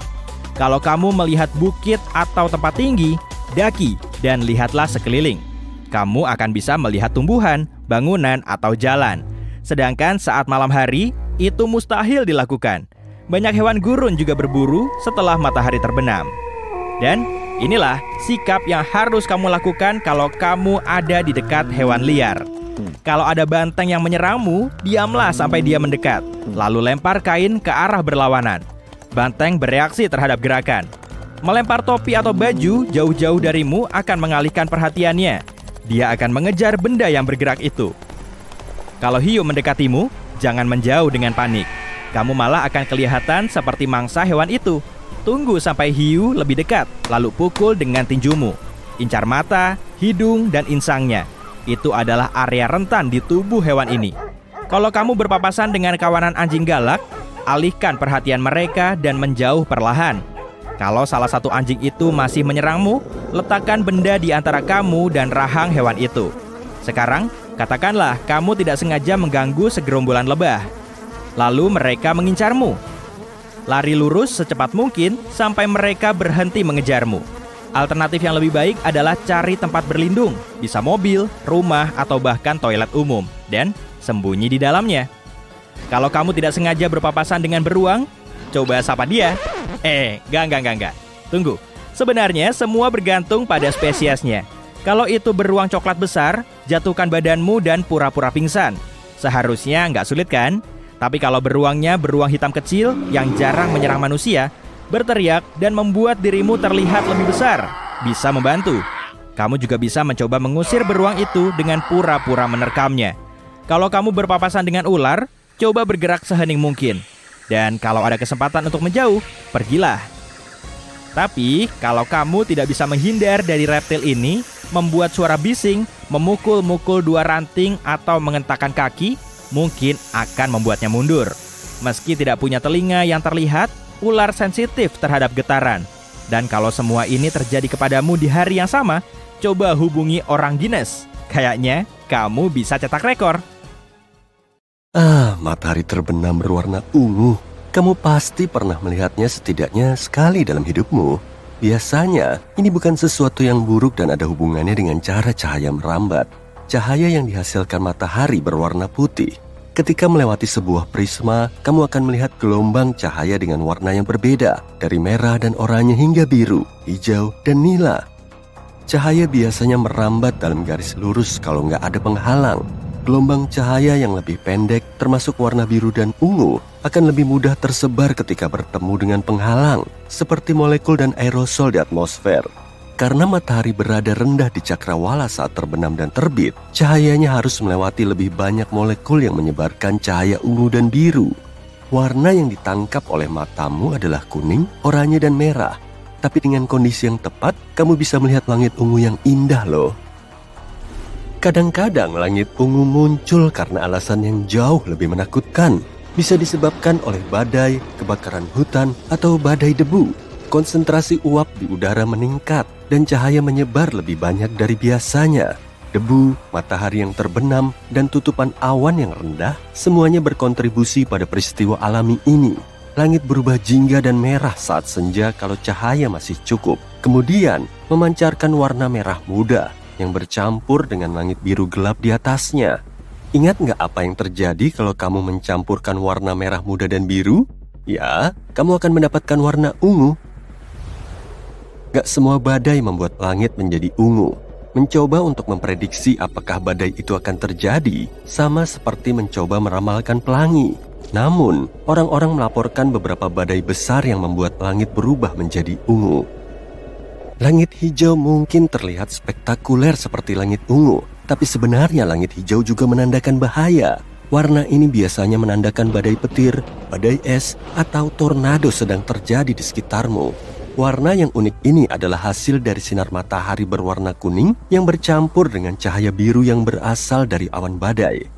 Kalau kamu melihat bukit atau tempat tinggi, daki dan lihatlah sekeliling. Kamu akan bisa melihat tumbuhan, bangunan, atau jalan. Sedangkan saat malam hari, itu mustahil dilakukan. Banyak hewan gurun juga berburu setelah matahari terbenam. Dan inilah sikap yang harus kamu lakukan kalau kamu ada di dekat hewan liar. Kalau ada banteng yang menyerangmu, diamlah sampai dia mendekat. Lalu lempar kain ke arah berlawanan. Banteng bereaksi terhadap gerakan. Melempar topi atau baju jauh-jauh darimu akan mengalihkan perhatiannya. Dia akan mengejar benda yang bergerak itu. Kalau hiu mendekatimu, jangan menjauh dengan panik. Kamu malah akan kelihatan seperti mangsa hewan itu. Tunggu sampai hiu lebih dekat, lalu pukul dengan tinjumu. Incar mata, hidung, dan insangnya. Itu adalah area rentan di tubuh hewan ini. Kalau kamu berpapasan dengan kawanan anjing galak, alihkan perhatian mereka dan menjauh perlahan. Kalau salah satu anjing itu masih menyerangmu, letakkan benda di antara kamu dan rahang hewan itu. Sekarang, katakanlah kamu tidak sengaja mengganggu segerombolan lebah. Lalu mereka mengincarmu. Lari lurus secepat mungkin sampai mereka berhenti mengejarmu. Alternatif yang lebih baik adalah cari tempat berlindung, bisa mobil, rumah, atau bahkan toilet umum, dan sembunyi di dalamnya. Kalau kamu tidak sengaja berpapasan dengan beruang, coba sapa dia. Enggak. Tunggu, sebenarnya semua bergantung pada spesiesnya. Kalau itu beruang coklat besar, jatuhkan badanmu dan pura-pura pingsan. Seharusnya nggak sulit kan? Tapi kalau beruangnya beruang hitam kecil yang jarang menyerang manusia, berteriak dan membuat dirimu terlihat lebih besar, bisa membantu. Kamu juga bisa mencoba mengusir beruang itu dengan pura-pura menerkamnya. Kalau kamu berpapasan dengan ular, coba bergerak sehening mungkin. Dan kalau ada kesempatan untuk menjauh, pergilah. Tapi kalau kamu tidak bisa menghindar dari reptil ini, membuat suara bising, memukul-mukul dua ranting atau mengentakkan kaki, mungkin akan membuatnya mundur. Meski tidak punya telinga yang terlihat, ular sensitif terhadap getaran. Dan kalau semua ini terjadi kepadamu di hari yang sama, coba hubungi orang Guinness. Kayaknya kamu bisa cetak rekor.
Matahari terbenam berwarna ungu. Kamu pasti pernah melihatnya setidaknya sekali dalam hidupmu. Biasanya, ini bukan sesuatu yang buruk dan ada hubungannya dengan cara cahaya merambat. Cahaya yang dihasilkan matahari berwarna putih. Ketika melewati sebuah prisma, kamu akan melihat gelombang cahaya dengan warna yang berbeda, dari merah dan oranye hingga biru, hijau, dan nila. Cahaya biasanya merambat dalam garis lurus kalau nggak ada penghalang. Gelombang cahaya yang lebih pendek, termasuk warna biru dan ungu, akan lebih mudah tersebar ketika bertemu dengan penghalang, seperti molekul dan aerosol di atmosfer. Karena matahari berada rendah di cakrawala saat terbenam dan terbit, cahayanya harus melewati lebih banyak molekul yang menyebarkan cahaya ungu dan biru. Warna yang ditangkap oleh matamu adalah kuning, oranye, dan merah. Tapi dengan kondisi yang tepat, kamu bisa melihat langit ungu yang indah loh. Kadang-kadang langit ungu muncul karena alasan yang jauh lebih menakutkan. Bisa disebabkan oleh badai, kebakaran hutan, atau badai debu. Konsentrasi uap di udara meningkat dan cahaya menyebar lebih banyak dari biasanya. Debu, matahari yang terbenam, dan tutupan awan yang rendah semuanya berkontribusi pada peristiwa alami ini. Langit berubah jingga dan merah saat senja kalau cahaya masih cukup. Kemudian memancarkan warna merah muda yang bercampur dengan langit biru gelap di atasnya. Ingat nggak apa yang terjadi kalau kamu mencampurkan warna merah muda dan biru? Ya, kamu akan mendapatkan warna ungu. Gak semua badai membuat langit menjadi ungu. Mencoba untuk memprediksi apakah badai itu akan terjadi sama seperti mencoba meramalkan pelangi. Namun, orang-orang melaporkan beberapa badai besar yang membuat langit berubah menjadi ungu. Langit hijau mungkin terlihat spektakuler seperti langit ungu, tapi sebenarnya langit hijau juga menandakan bahaya. Warna ini biasanya menandakan badai petir, badai es, atau tornado sedang terjadi di sekitarmu. Warna yang unik ini adalah hasil dari sinar matahari berwarna kuning yang bercampur dengan cahaya biru yang berasal dari awan badai.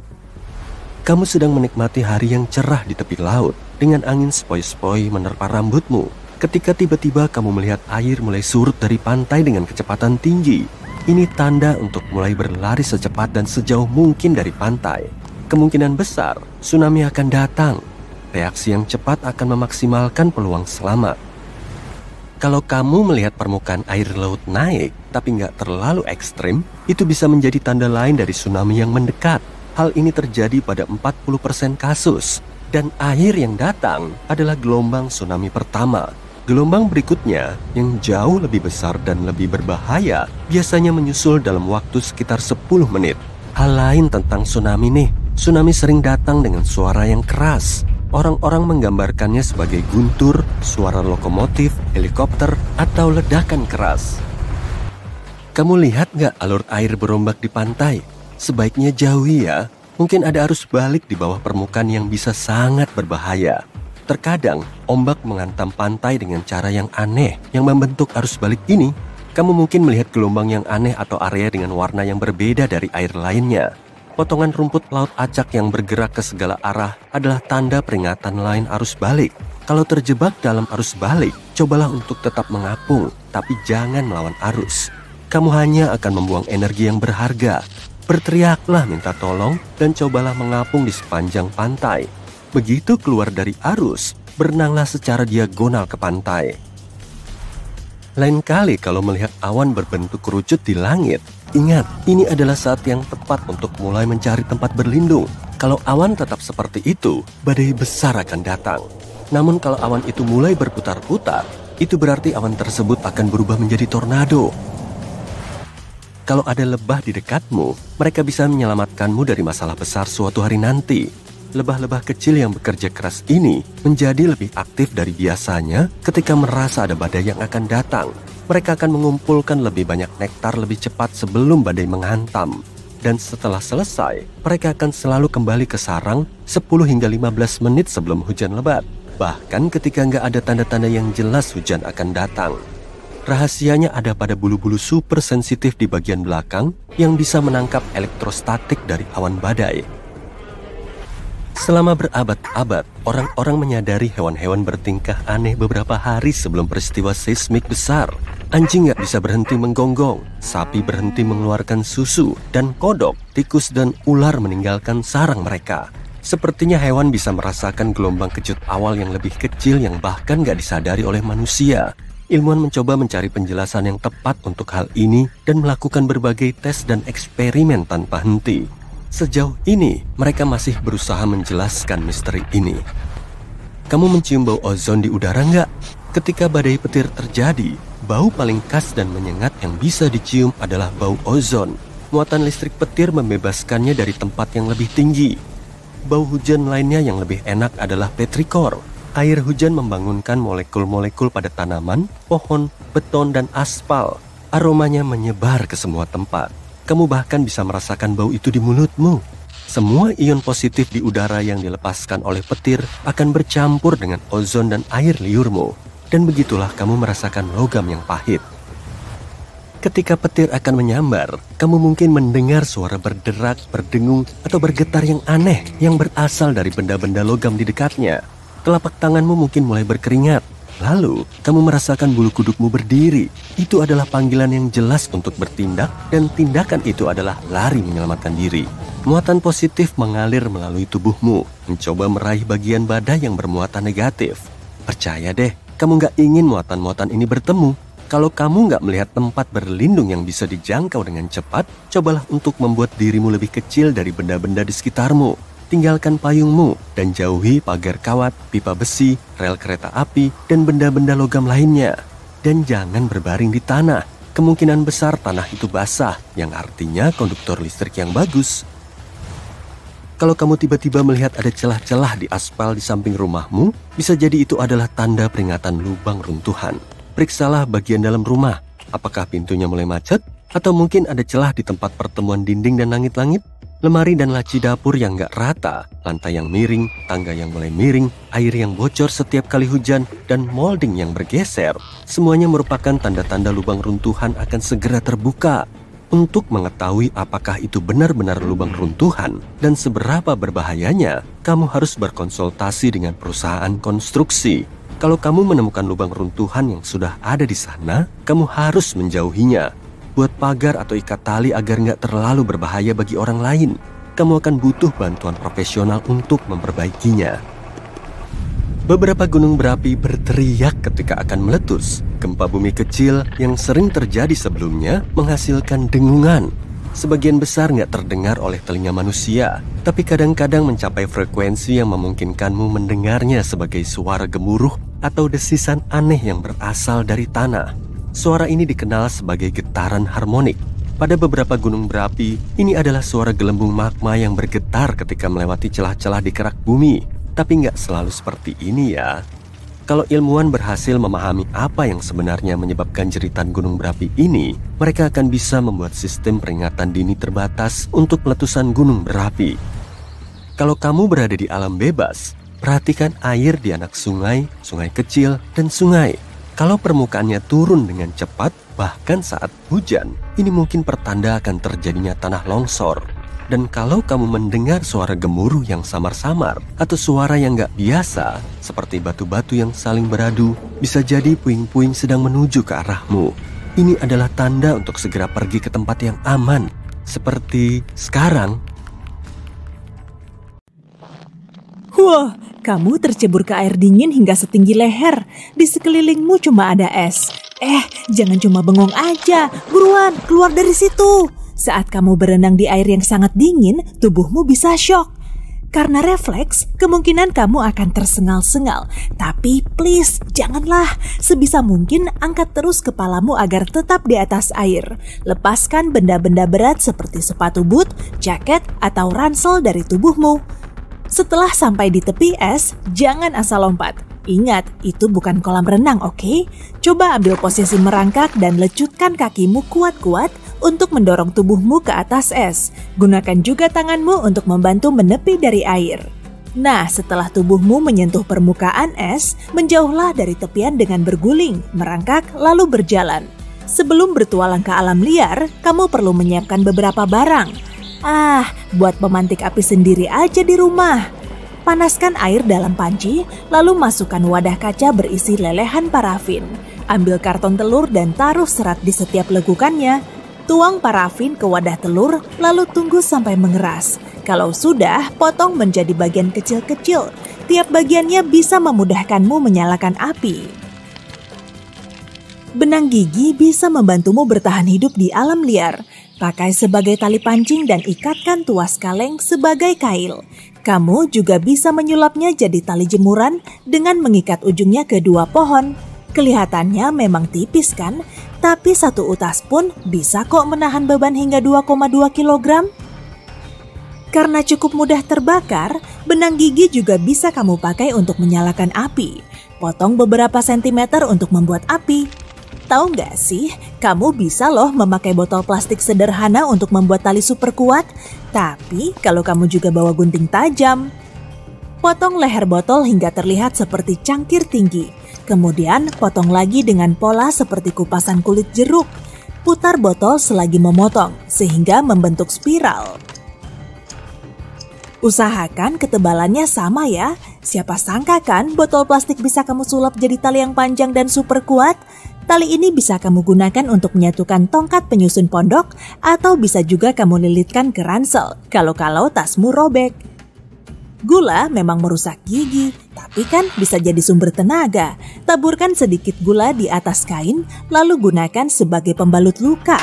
Kamu sedang menikmati hari yang cerah di tepi laut dengan angin sepoi-sepoi menerpa rambutmu. Ketika tiba-tiba kamu melihat air mulai surut dari pantai dengan kecepatan tinggi. Ini tanda untuk mulai berlari secepat dan sejauh mungkin dari pantai. Kemungkinan besar tsunami akan datang. Reaksi yang cepat akan memaksimalkan peluang selamat. Kalau kamu melihat permukaan air laut naik, tapi nggak terlalu ekstrim, itu bisa menjadi tanda lain dari tsunami yang mendekat. Hal ini terjadi pada 40% kasus. Dan air yang datang adalah gelombang tsunami pertama. Gelombang berikutnya, yang jauh lebih besar dan lebih berbahaya, biasanya menyusul dalam waktu sekitar 10 menit. Hal lain tentang tsunami nih, tsunami sering datang dengan suara yang keras. Orang-orang menggambarkannya sebagai guntur, suara lokomotif, helikopter, atau ledakan keras. Kamu lihat nggak alur air berombak di pantai? Sebaiknya jauhi ya. Mungkin ada arus balik di bawah permukaan yang bisa sangat berbahaya. Terkadang, ombak menghantam pantai dengan cara yang aneh yang membentuk arus balik ini. Kamu mungkin melihat gelombang yang aneh atau area dengan warna yang berbeda dari air lainnya. Potongan rumput laut acak yang bergerak ke segala arah adalah tanda peringatan lain arus balik. Kalau terjebak dalam arus balik, cobalah untuk tetap mengapung, tapi jangan melawan arus. Kamu hanya akan membuang energi yang berharga. Berteriaklah minta tolong dan cobalah mengapung di sepanjang pantai. Begitu keluar dari arus, berenanglah secara diagonal ke pantai. Lain kali kalau melihat awan berbentuk kerucut di langit, ingat, ini adalah saat yang tepat untuk mulai mencari tempat berlindung. Kalau awan tetap seperti itu, badai besar akan datang. Namun kalau awan itu mulai berputar-putar, itu berarti awan tersebut akan berubah menjadi tornado. Kalau ada lebah di dekatmu, mereka bisa menyelamatkanmu dari masalah besar suatu hari nanti. Lebah-lebah kecil yang bekerja keras ini menjadi lebih aktif dari biasanya ketika merasa ada badai yang akan datang. Mereka akan mengumpulkan lebih banyak nektar lebih cepat sebelum badai menghantam. Dan setelah selesai, mereka akan selalu kembali ke sarang 10 hingga 15 menit sebelum hujan lebat. Bahkan ketika nggak ada tanda-tanda yang jelas hujan akan datang. Rahasianya ada pada bulu-bulu super sensitif di bagian belakang yang bisa menangkap elektrostatik dari awan badai. Selama berabad-abad, orang-orang menyadari hewan-hewan bertingkah aneh beberapa hari sebelum peristiwa seismik besar. Anjing nggak bisa berhenti menggonggong, sapi berhenti mengeluarkan susu, dan kodok, tikus, dan ular meninggalkan sarang mereka. Sepertinya hewan bisa merasakan gelombang kejut awal yang lebih kecil yang bahkan nggak disadari oleh manusia. Ilmuwan mencoba mencari penjelasan yang tepat untuk hal ini dan melakukan berbagai tes dan eksperimen tanpa henti. Sejauh ini, mereka masih berusaha menjelaskan misteri ini. Kamu mencium bau ozon di udara nggak? Ketika badai petir terjadi, bau paling khas dan menyengat yang bisa dicium adalah bau ozon. Muatan listrik petir membebaskannya dari tempat yang lebih tinggi. Bau hujan lainnya yang lebih enak adalah petrikor. Air hujan membangunkan molekul-molekul pada tanaman, pohon, beton, dan aspal. Aromanya menyebar ke semua tempat. Kamu bahkan bisa merasakan bau itu di mulutmu. Semua ion positif di udara yang dilepaskan oleh petir akan bercampur dengan ozon dan air liurmu. Dan begitulah kamu merasakan logam yang pahit. Ketika petir akan menyambar, kamu mungkin mendengar suara berderak, berdengung, atau bergetar yang aneh yang berasal dari benda-benda logam di dekatnya. Telapak tanganmu mungkin mulai berkeringat. Lalu, kamu merasakan bulu kudukmu berdiri. Itu adalah panggilan yang jelas untuk bertindak, dan tindakan itu adalah lari menyelamatkan diri. Muatan positif mengalir melalui tubuhmu, mencoba meraih bagian badai yang bermuatan negatif. Percaya deh, kamu nggak ingin muatan-muatan ini bertemu. Kalau kamu nggak melihat tempat berlindung yang bisa dijangkau dengan cepat, cobalah untuk membuat dirimu lebih kecil dari benda-benda di sekitarmu. Tinggalkan payungmu dan jauhi pagar kawat, pipa besi, rel kereta api, dan benda-benda logam lainnya. Dan jangan berbaring di tanah. Kemungkinan besar tanah itu basah, yang artinya konduktor listrik yang bagus. Kalau kamu tiba-tiba melihat ada celah-celah di aspal di samping rumahmu, bisa jadi itu adalah tanda peringatan lubang runtuhan. Periksalah bagian dalam rumah. Apakah pintunya mulai macet? Atau mungkin ada celah di tempat pertemuan dinding dan langit-langit? Lemari dan laci dapur yang gak rata, lantai yang miring, tangga yang mulai miring, air yang bocor setiap kali hujan, dan molding yang bergeser. Semuanya merupakan tanda-tanda lubang runtuhan akan segera terbuka. Untuk mengetahui apakah itu benar-benar lubang runtuhan dan seberapa berbahayanya, kamu harus berkonsultasi dengan perusahaan konstruksi. Kalau kamu menemukan lubang runtuhan yang sudah ada di sana, kamu harus menjauhinya. Buat pagar atau ikat tali agar nggak terlalu berbahaya bagi orang lain. Kamu akan butuh bantuan profesional untuk memperbaikinya. Beberapa gunung berapi berteriak ketika akan meletus. Gempa bumi kecil yang sering terjadi sebelumnya menghasilkan dengungan. Sebagian besar nggak terdengar oleh telinga manusia, tapi kadang-kadang mencapai frekuensi yang memungkinkanmu mendengarnya sebagai suara gemuruh atau desisan aneh yang berasal dari tanah. Suara ini dikenal sebagai getaran harmonik. Pada beberapa gunung berapi, ini adalah suara gelembung magma yang bergetar ketika melewati celah-celah di kerak bumi. Tapi nggak selalu seperti ini ya. Kalau ilmuwan berhasil memahami apa yang sebenarnya menyebabkan jeritan gunung berapi ini, mereka akan bisa membuat sistem peringatan dini terbatas untuk letusan gunung berapi. Kalau kamu berada di alam bebas, perhatikan air di anak sungai, sungai kecil, dan sungai. Kalau permukaannya turun dengan cepat, bahkan saat hujan, ini mungkin pertanda akan terjadinya tanah longsor. Dan kalau kamu mendengar suara gemuruh yang samar-samar atau suara yang gak biasa, seperti batu-batu yang saling beradu, bisa jadi puing-puing sedang menuju ke arahmu. Ini adalah tanda untuk segera pergi ke tempat yang aman, seperti sekarang.
Wah, kamu tercebur ke air dingin hingga setinggi leher. Di sekelilingmu cuma ada es. Jangan cuma bengong aja. Buruan, keluar dari situ. Saat kamu berenang di air yang sangat dingin, tubuhmu bisa syok. Karena refleks, kemungkinan kamu akan tersengal-sengal. Tapi please, janganlah. Sebisa mungkin angkat terus kepalamu agar tetap di atas air. Lepaskan benda-benda berat seperti sepatu boot, jaket, atau ransel dari tubuhmu. Setelah sampai di tepi es, jangan asal lompat. Ingat, itu bukan kolam renang, oke? Coba ambil posisi merangkak dan lecutkan kakimu kuat-kuat untuk mendorong tubuhmu ke atas es. Gunakan juga tanganmu untuk membantu menepi dari air. Nah, setelah tubuhmu menyentuh permukaan es, menjauhlah dari tepian dengan berguling, merangkak, lalu berjalan. Sebelum bertualang ke alam liar, kamu perlu menyiapkan beberapa barang. Buat pemantik api sendiri aja di rumah. Panaskan air dalam panci, lalu masukkan wadah kaca berisi lelehan parafin. Ambil karton telur dan taruh serat di setiap lekukannya. Tuang parafin ke wadah telur, lalu tunggu sampai mengeras. Kalau sudah, potong menjadi bagian kecil-kecil. Tiap bagiannya bisa memudahkanmu menyalakan api. Benang gigi bisa membantumu bertahan hidup di alam liar. Pakai sebagai tali pancing dan ikatkan tuas kaleng sebagai kail. Kamu juga bisa menyulapnya jadi tali jemuran dengan mengikat ujungnya ke dua pohon. Kelihatannya memang tipis kan? Tapi satu utas pun bisa kok menahan beban hingga 2,2 kg. Karena cukup mudah terbakar, benang gigi juga bisa kamu pakai untuk menyalakan api. Potong beberapa sentimeter untuk membuat api. Tahu nggak sih, kamu bisa loh memakai botol plastik sederhana untuk membuat tali super kuat. Tapi kalau kamu juga bawa gunting tajam. Potong leher botol hingga terlihat seperti cangkir tinggi. Kemudian potong lagi dengan pola seperti kupasan kulit jeruk. Putar botol selagi memotong, sehingga membentuk spiral. Usahakan ketebalannya sama ya. Siapa sangka kan botol plastik bisa kamu sulap jadi tali yang panjang dan super kuat? Tali ini bisa kamu gunakan untuk menyatukan tongkat penyusun pondok atau bisa juga kamu lilitkan ke ransel kalau-kalau tasmu robek. Gula memang merusak gigi, tapi kan bisa jadi sumber tenaga. Taburkan sedikit gula di atas kain lalu gunakan sebagai pembalut luka.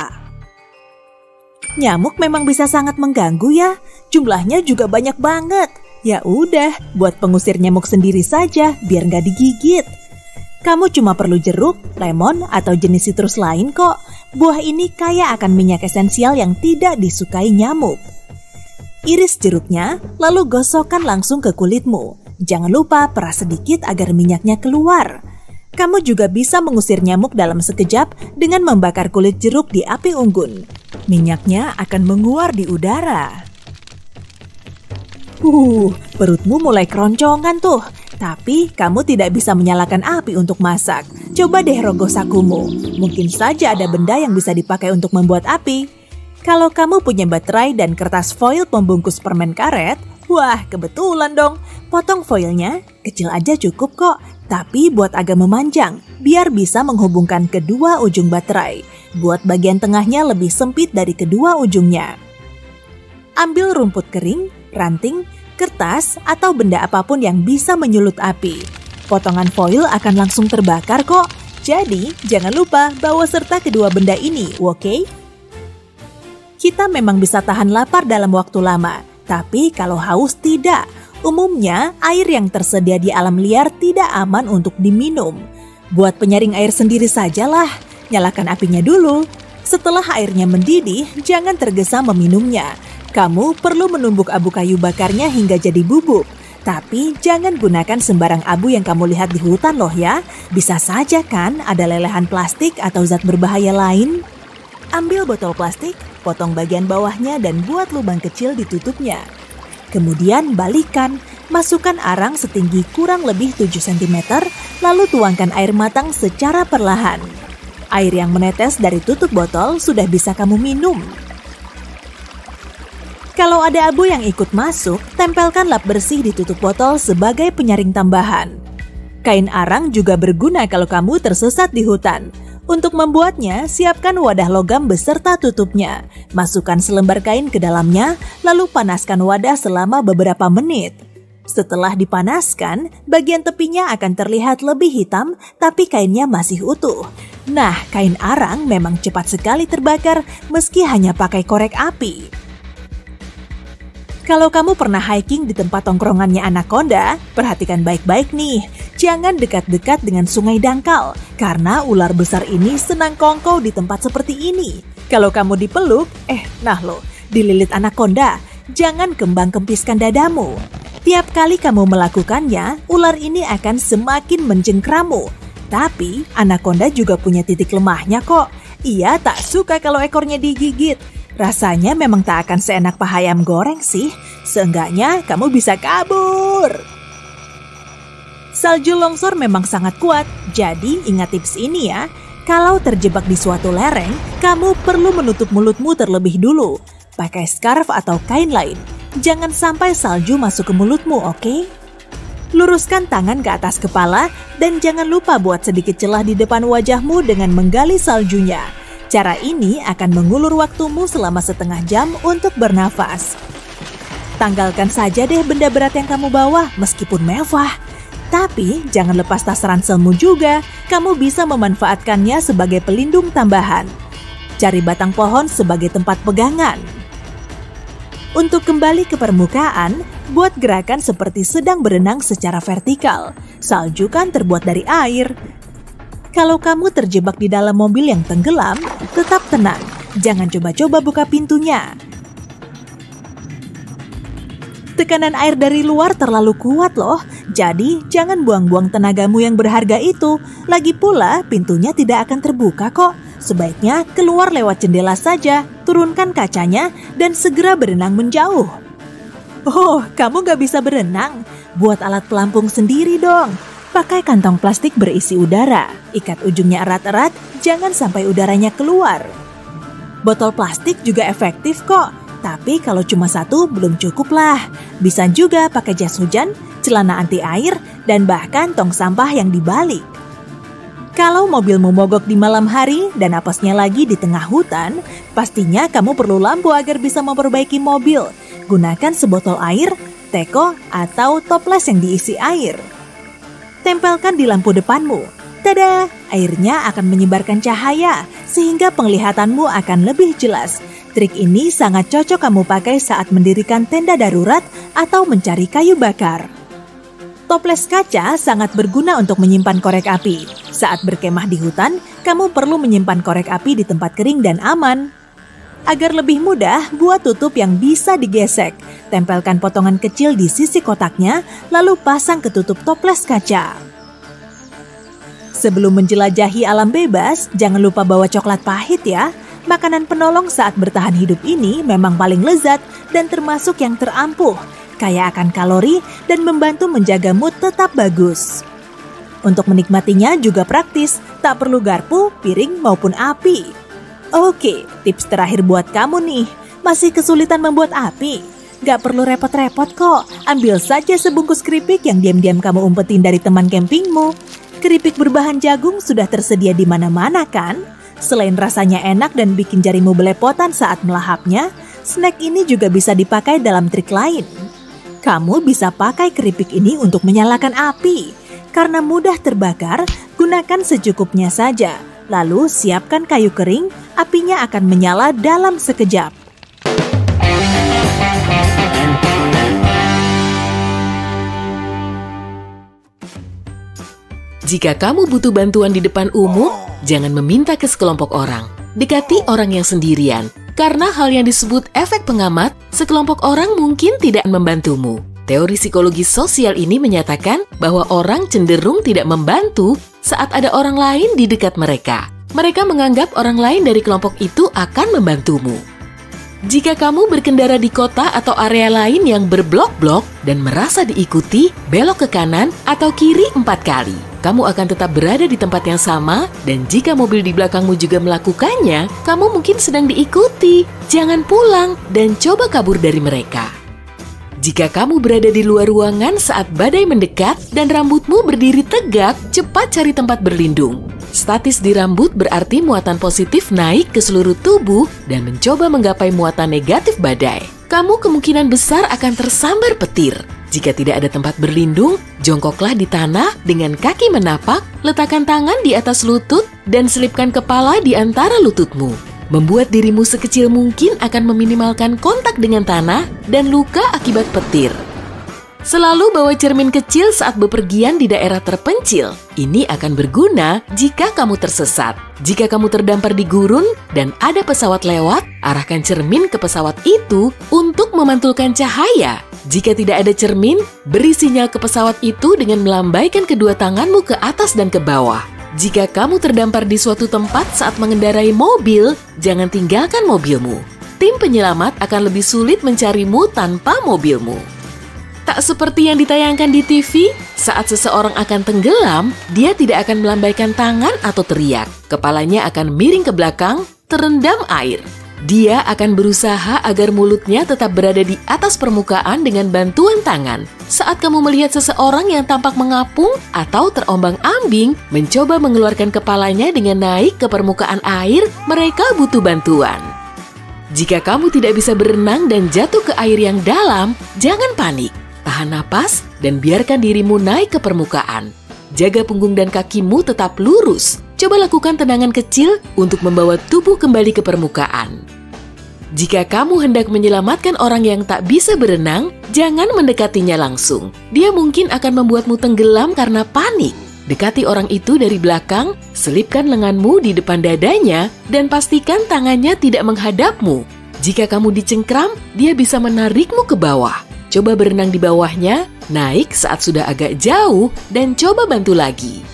Nyamuk memang bisa sangat mengganggu ya, jumlahnya juga banyak banget. Ya udah, buat pengusir nyamuk sendiri saja biar nggak digigit. Kamu cuma perlu jeruk, lemon, atau jenis sitrus lain kok. Buah ini kaya akan minyak esensial yang tidak disukai nyamuk. Iris jeruknya, lalu gosokkan langsung ke kulitmu. Jangan lupa peras sedikit agar minyaknya keluar. Kamu juga bisa mengusir nyamuk dalam sekejap dengan membakar kulit jeruk di api unggun. Minyaknya akan menguar di udara. Perutmu mulai keroncongan tuh. Tapi kamu tidak bisa menyalakan api untuk masak. Coba deh rogoh sakumu. Mungkin saja ada benda yang bisa dipakai untuk membuat api. Kalau kamu punya baterai dan kertas foil pembungkus permen karet, wah kebetulan dong. Potong foilnya, kecil aja cukup kok. Tapi buat agak memanjang, biar bisa menghubungkan kedua ujung baterai. Buat bagian tengahnya lebih sempit dari kedua ujungnya. Ambil rumput kering, ranting, kertas, atau benda apapun yang bisa menyulut api. Potongan foil akan langsung terbakar kok. Jadi, jangan lupa bawa serta kedua benda ini, oke? Kita memang bisa tahan lapar dalam waktu lama, tapi kalau haus tidak. Umumnya, air yang tersedia di alam liar tidak aman untuk diminum. Buat penyaring air sendiri sajalah. Nyalakan apinya dulu. Setelah airnya mendidih, jangan tergesa meminumnya. Kamu perlu menumbuk abu kayu bakarnya hingga jadi bubuk. Tapi jangan gunakan sembarang abu yang kamu lihat di hutan loh ya. Bisa saja kan ada lelehan plastik atau zat berbahaya lain. Ambil botol plastik, potong bagian bawahnya dan buat lubang kecil di tutupnya. Kemudian balikkan, masukkan arang setinggi kurang lebih 7 cm, lalu tuangkan air matang secara perlahan. Air yang menetes dari tutup botol sudah bisa kamu minum. Kalau ada abu yang ikut masuk, tempelkan lap bersih di tutup botol sebagai penyaring tambahan. Kain arang juga berguna kalau kamu tersesat di hutan. Untuk membuatnya, siapkan wadah logam beserta tutupnya. Masukkan selembar kain ke dalamnya, lalu panaskan wadah selama beberapa menit. Setelah dipanaskan, bagian tepinya akan terlihat lebih hitam, tapi kainnya masih utuh. Nah, kain arang memang cepat sekali terbakar meski hanya pakai korek api. Kalau kamu pernah hiking di tempat tongkrongannya anaconda, perhatikan baik-baik nih. Jangan dekat-dekat dengan sungai dangkal, karena ular besar ini senang kongkow di tempat seperti ini. Kalau kamu dipeluk, dililit anaconda, jangan kembang-kempiskan dadamu. Tiap kali kamu melakukannya, ular ini akan semakin mencengkramu. Tapi, anaconda juga punya titik lemahnya kok. Ia tak suka kalau ekornya digigit. Rasanya memang tak akan seenak paha ayam goreng sih. Seenggaknya kamu bisa kabur. Salju longsor memang sangat kuat, jadi ingat tips ini ya. Kalau terjebak di suatu lereng, kamu perlu menutup mulutmu terlebih dulu. Pakai scarf atau kain lain. Jangan sampai salju masuk ke mulutmu, oke? Luruskan tangan ke atas kepala dan jangan lupa buat sedikit celah di depan wajahmu dengan menggali saljunya. Cara ini akan mengulur waktumu selama setengah jam untuk bernafas. Tanggalkan saja deh benda berat yang kamu bawa meskipun mewah. Tapi jangan lepas tas ranselmu juga, kamu bisa memanfaatkannya sebagai pelindung tambahan. Cari batang pohon sebagai tempat pegangan. Untuk kembali ke permukaan, buat gerakan seperti sedang berenang secara vertikal. Salju kan terbuat dari air. Kalau kamu terjebak di dalam mobil yang tenggelam, tetap tenang. Jangan coba-coba buka pintunya. Tekanan air dari luar terlalu kuat loh. Jadi, jangan buang-buang tenagamu yang berharga itu. Lagi pula, pintunya tidak akan terbuka kok. Sebaiknya keluar lewat jendela saja, turunkan kacanya, dan segera berenang menjauh. Oh, kamu gak bisa berenang? Buat alat pelampung sendiri dong. Pakai kantong plastik berisi udara. Ikat ujungnya erat-erat, jangan sampai udaranya keluar. Botol plastik juga efektif kok. Tapi kalau cuma satu belum cukup lah. Bisa juga pakai jas hujan, celana anti air, dan bahkan tong sampah yang dibalik. Kalau mobilmu mogok di malam hari dan apesnya lagi di tengah hutan, pastinya kamu perlu lampu agar bisa memperbaiki mobil. Gunakan sebotol air, teko, atau toples yang diisi air. Tempelkan di lampu depanmu. Tada! Airnya akan menyebarkan cahaya, sehingga penglihatanmu akan lebih jelas. Trik ini sangat cocok kamu pakai saat mendirikan tenda darurat atau mencari kayu bakar. Toples kaca sangat berguna untuk menyimpan korek api. Saat berkemah di hutan, kamu perlu menyimpan korek api di tempat kering dan aman. Agar lebih mudah, buat tutup yang bisa digesek. Tempelkan potongan kecil di sisi kotaknya, lalu pasang ke tutup toples kaca. Sebelum menjelajahi alam bebas, jangan lupa bawa coklat pahit ya. Makanan penolong saat bertahan hidup ini memang paling lezat dan termasuk yang terampuh, kaya akan kalori dan membantu menjaga mood tetap bagus. Untuk menikmatinya juga praktis, tak perlu garpu, piring maupun api. Oke, tips terakhir buat kamu nih, masih kesulitan membuat api? Gak perlu repot-repot kok, ambil saja sebungkus keripik yang diam-diam kamu umpetin dari teman campingmu. Keripik berbahan jagung sudah tersedia di mana-mana kan? Selain rasanya enak dan bikin jarimu belepotan saat melahapnya, snack ini juga bisa dipakai dalam trik lain. Kamu bisa pakai keripik ini untuk menyalakan api. Karena mudah terbakar, gunakan secukupnya saja. Lalu siapkan kayu kering, apinya akan menyala dalam sekejap.
Jika kamu butuh bantuan di depan umum, jangan meminta ke sekelompok orang. Dekati orang yang sendirian. Karena hal yang disebut efek pengamat, sekelompok orang mungkin tidak membantumu. Teori psikologi sosial ini menyatakan bahwa orang cenderung tidak membantu saat ada orang lain di dekat mereka. Mereka menganggap orang lain dari kelompok itu akan membantumu. Jika kamu berkendara di kota atau area lain yang berblok-blok dan merasa diikuti, belok ke kanan atau kiri 4 kali. Kamu akan tetap berada di tempat yang sama, dan jika mobil di belakangmu juga melakukannya, kamu mungkin sedang diikuti. Jangan pulang dan coba kabur dari mereka. Jika kamu berada di luar ruangan saat badai mendekat dan rambutmu berdiri tegak, cepat cari tempat berlindung. Statis di rambut berarti muatan positif naik ke seluruh tubuh dan mencoba menggapai muatan negatif badai. Kamu kemungkinan besar akan tersambar petir. Jika tidak ada tempat berlindung, jongkoklah di tanah dengan kaki menapak, letakkan tangan di atas lutut, dan selipkan kepala di antara lututmu. Membuat dirimu sekecil mungkin akan meminimalkan kontak dengan tanah dan luka akibat petir. Selalu bawa cermin kecil saat bepergian di daerah terpencil. Ini akan berguna jika kamu tersesat. Jika kamu terdampar di gurun dan ada pesawat lewat, arahkan cermin ke pesawat itu untuk memantulkan cahaya. Jika tidak ada cermin, beri sinyal ke pesawat itu dengan melambaikan kedua tanganmu ke atas dan ke bawah. Jika kamu terdampar di suatu tempat saat mengendarai mobil, jangan tinggalkan mobilmu. Tim penyelamat akan lebih sulit mencarimu tanpa mobilmu. Tak seperti yang ditayangkan di TV, saat seseorang akan tenggelam, dia tidak akan melambaikan tangan atau teriak. Kepalanya akan miring ke belakang, terendam air. Dia akan berusaha agar mulutnya tetap berada di atas permukaan dengan bantuan tangan. Saat kamu melihat seseorang yang tampak mengapung atau terombang-ambing, mencoba mengeluarkan kepalanya dengan naik ke permukaan air, mereka butuh bantuan. Jika kamu tidak bisa berenang dan jatuh ke air yang dalam, jangan panik. Tahan napas dan biarkan dirimu naik ke permukaan. Jaga punggung dan kakimu tetap lurus. Coba lakukan tendangan kecil untuk membawa tubuh kembali ke permukaan. Jika kamu hendak menyelamatkan orang yang tak bisa berenang, jangan mendekatinya langsung. Dia mungkin akan membuatmu tenggelam karena panik. Dekati orang itu dari belakang, selipkan lenganmu di depan dadanya, dan pastikan tangannya tidak menghadapmu. Jika kamu dicengkram, dia bisa menarikmu ke bawah. Coba berenang di bawahnya, naik saat sudah agak jauh, dan coba bantu lagi.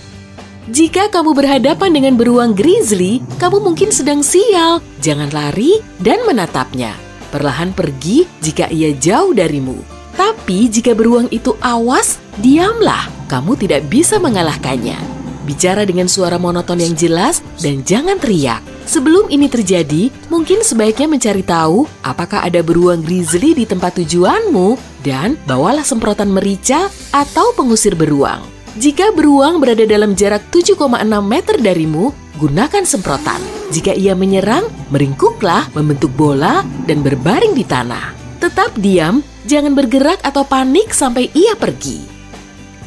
Jika kamu berhadapan dengan beruang grizzly, kamu mungkin sedang sial. Jangan lari dan menatapnya. Perlahan pergi jika ia jauh darimu. Tapi jika beruang itu awas, diamlah. Kamu tidak bisa mengalahkannya. Bicara dengan suara monoton yang jelas dan jangan teriak. Sebelum ini terjadi, mungkin sebaiknya mencari tahu apakah ada beruang grizzly di tempat tujuanmu dan bawalah semprotan merica atau pengusir beruang. Jika beruang berada dalam jarak 7,6 meter darimu, gunakan semprotan. Jika ia menyerang, meringkuklah, membentuk bola, dan berbaring di tanah. Tetap diam, jangan bergerak atau panik sampai ia pergi.